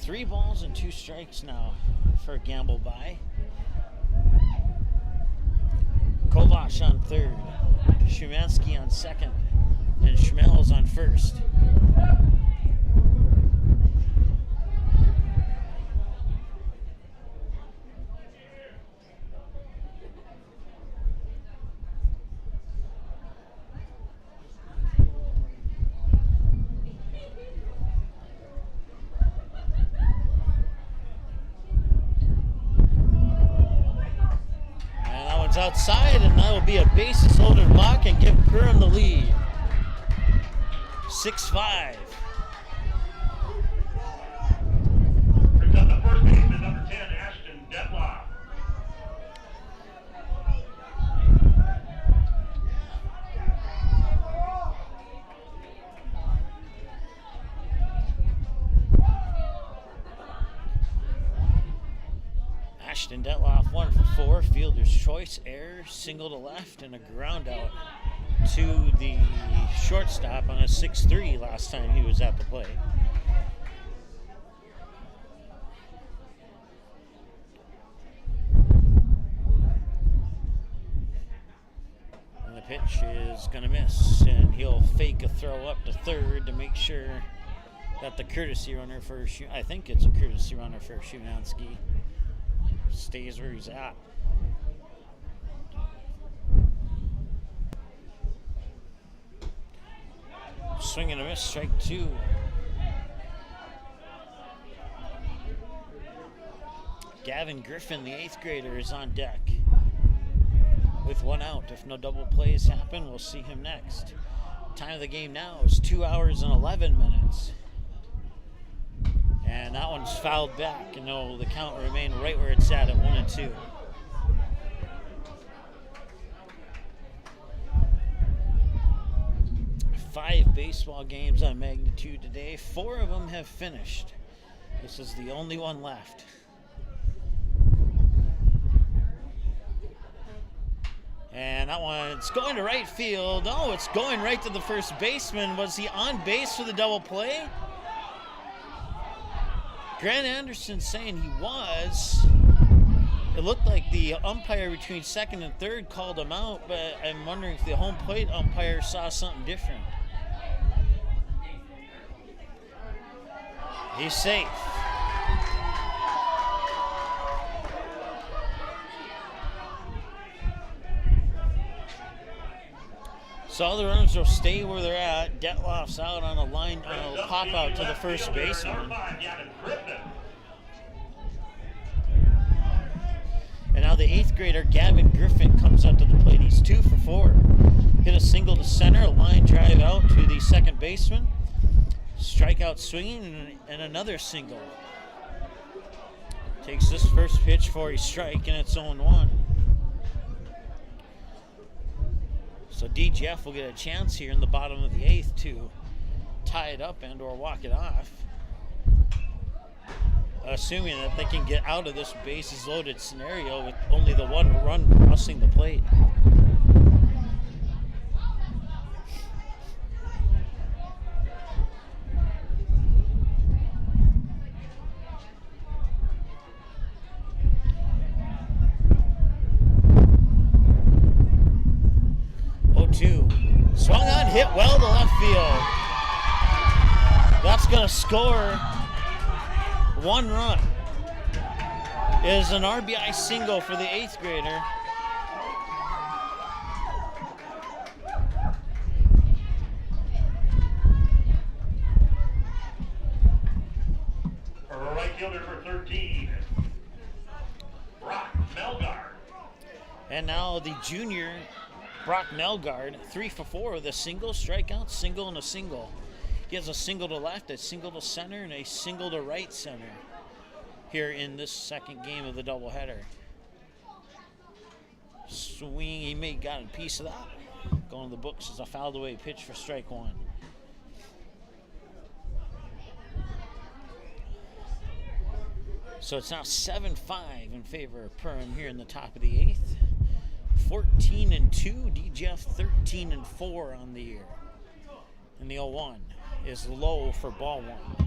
Three balls and 2 strikes now for Gamble by. Kovash on third, Szymanski on second, and Schmelz on first. one's outside, and that will be a bases loaded walk and give Perham the lead. 6-5. Brings up the first baseman, number 10, Ashton Detloff. Ashton Detloff 1 for 4, fielder's choice, error, single to left, and a ground out to the shortstop on a 6-3 last time he was at the plate. And the pitch is going to miss, and he'll fake a throw up to third to make sure that the courtesy runner for I think it's a courtesy runner for Szymanski stays where he's at. Swing and a miss, strike 2. Gavin Griffin, the 8th grader, is on deck with 1 out. If no double plays happen, we'll see him next. Time of the game now is 2 hours and 11 minutes. And that one's fouled back, and the count will remain right where it's at 1-2. Five baseball games on Magnitude today. 4 of them have finished. This is the only one left. And that one's going to right field. Oh, it's going right to the first baseman. Was he on base for the double play? Grant Anderson saying he was. It looked like the umpire between second and third called him out, but I'm wondering if the home plate umpire saw something different. He's safe. So all the runners will stay where they're at. Detloff's out on a line, on a pop out to the first baseman. And now the 8th grader, Gavin Griffin, comes up to the plate. He's 2 for 4. Hit a single to center, a line drive out to the second baseman. Strikeout swinging, and another single. Takes this first pitch for a strike, and it's 0-1. So DGF will get a chance here in the bottom of the 8th to tie it up and or walk it off, assuming that they can get out of this bases loaded scenario with only the 1 run crossing the plate. Swung on, hit well to left field. That's going to score 1 run. It is an RBI single for the 8th grader. Right fielder for 13, Brock Melgard. And now the junior, Brock Melgard, 3 for 4 with a single, strikeout, single, and a single. He has a single to left, a single to center, and a single to right center here in this second game of the doubleheader. Swing, he may have gotten a piece of that. Going to the books as a fouled away pitch for strike 1. So it's now 7-5 in favor of Perham here in the top of the 8th. 14-2, DGF 13-4 on the year. And the 0-1 is low for ball 1.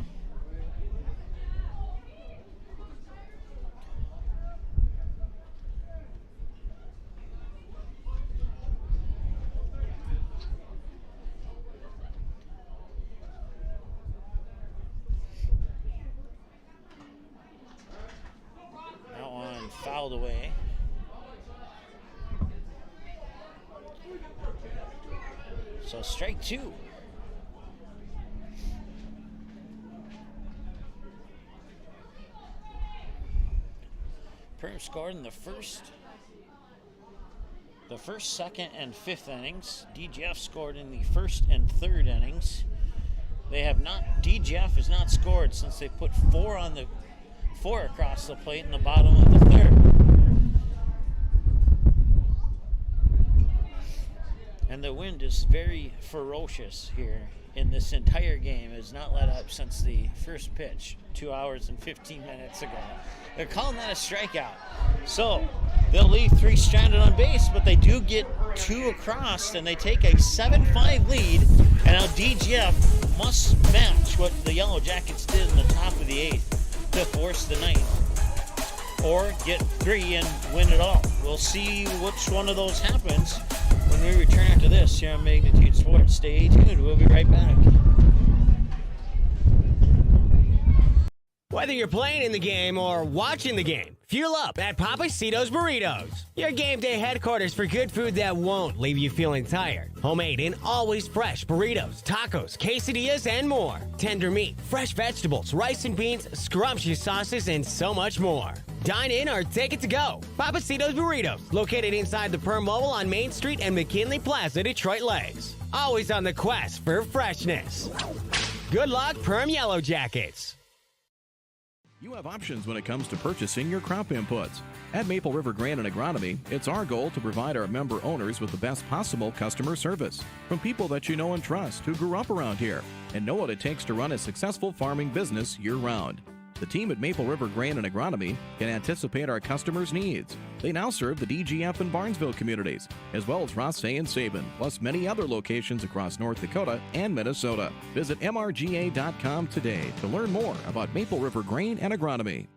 That one fouled away. So strike 2. Perham scored in the first. the first, second, and fifth innings. DGF scored in the first and third innings. DGF has not scored since they put four across the plate in the bottom of the third. And the wind is very ferocious here in this entire game. It has not let up since the first pitch 2 hours and 15 minutes ago. They're calling that a strikeout. So they'll leave 3 stranded on base, but they do get 2 across, and they take a 7-5 lead. And now DGF must match what the Yellow Jackets did in the top of the 8th to force the 9th, or get 3 and win it all. We'll see which one of those happens when we return after this here on Magnitude Sports. Stay tuned. We'll be right back. Whether you're playing in the game or watching the game, fuel up at Papacitos Burritos. Your game day headquarters for good food that won't leave you feeling tired. Homemade and always fresh burritos, tacos, quesadillas, and more. Tender meat, fresh vegetables, rice and beans, scrumptious sauces, and so much more. Dine in or take it to go. Papacitos Burritos, located inside the Perham Mobile on Main Street and McKinley Plaza, Detroit Lakes. Always on the quest for freshness. Good luck, Perham Yellow Jackets. You have options when it comes to purchasing your crop inputs. At Maple River Grain and Agronomy, it's our goal to provide our member owners with the best possible customer service from people that you know and trust who grew up around here and know what it takes to run a successful farming business year-round. The team at Maple River Grain and Agronomy can anticipate our customers' needs. They now serve the DGF and Barnesville communities, as well as Rothsay and Sabin, plus many other locations across North Dakota and Minnesota. Visit mrga.com today to learn more about Maple River Grain and Agronomy.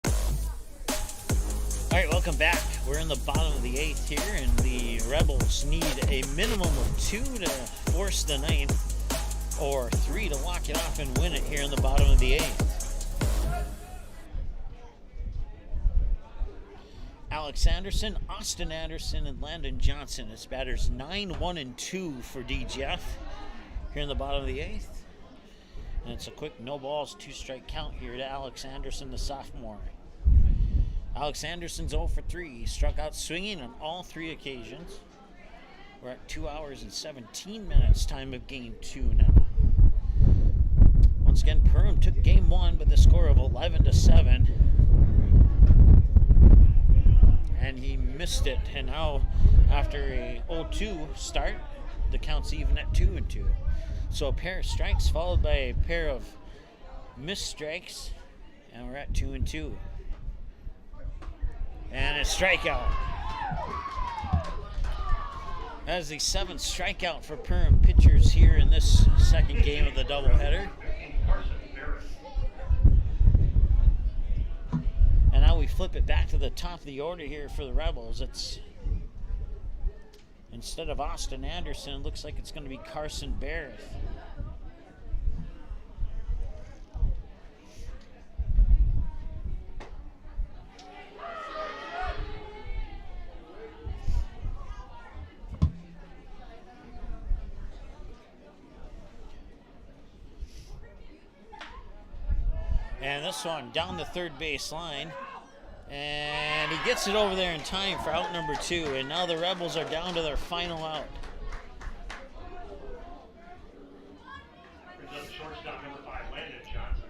All right, welcome back. We're in the bottom of the 8th here, and the Rebels need a minimum of 2 to force the 9th, or 3 to lock it off and win it here in the bottom of the 8th. Alex Anderson, Austin Anderson, and Landon Johnson. It's batters 9, 1, and 2 for DGF here in the bottom of the 8th. And it's a quick no balls, 2 strike count here to Alex Anderson, the sophomore. Alex Anderson's 0 for 3. He struck out swinging on all 3 occasions. We're at 2 hours and 17 minutes, time of game 2 now. Once again, Perham took game 1 with a score of 11-7. And he missed it. And now, after a 0-2 start, the count's even at 2-2. So a pair of strikes followed by a pair of missed strikes, and we're at 2-2. And a strikeout. That is the 7th strikeout for Perham pitchers here in this second game of the doubleheader. And now we flip it back to the top of the order here for the Rebels. It's, instead of Austin Anderson, it looks like it's going to be Carson Barrett. And this one down the third base line. And he gets it over there in time for out number 2. And now the Rebels are down to their final out. Brings up shortstop number 5, Landon Johnson.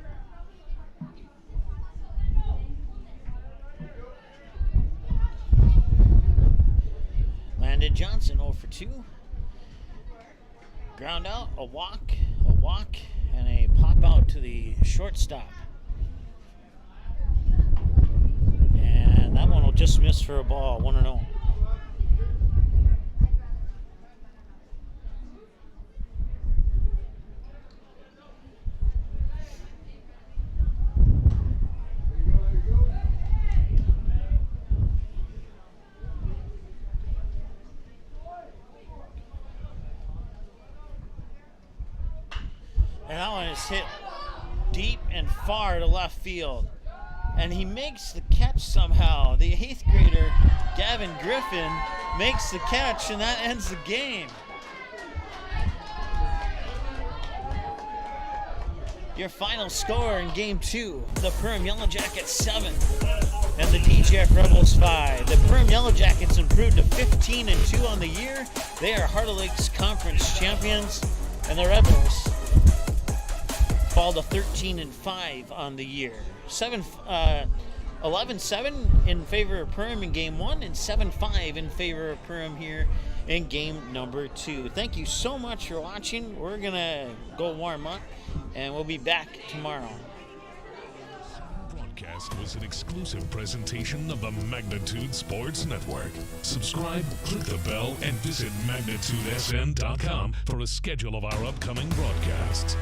Landon Johnson 0 for 2. Ground out, a walk, and a pop out to the shortstop. And that one will just miss for a ball, 1-0. And that one is hit deep and far to left field. And he makes the catch somehow. The 8th grader, Gavin Griffin, makes the catch, and that ends the game. Your final score in Game 2, the Perham Yellow Jackets 7 and the DGF Rebels 5. The Perham Yellow Jackets improved to 15-2 on the year. They are Heart of Lakes Conference champions, and the Rebels fall to 13-5 on the year. 11-7 in favor of Perham in Game 1 and 7-5 in favor of Perham here in Game number 2. Thank you so much for watching. We're going to go warm up, and we'll be back tomorrow. Broadcast was an exclusive presentation of the Magnitude Sports Network. Subscribe, click the bell, and visit magnitudesn.com for a schedule of our upcoming broadcasts.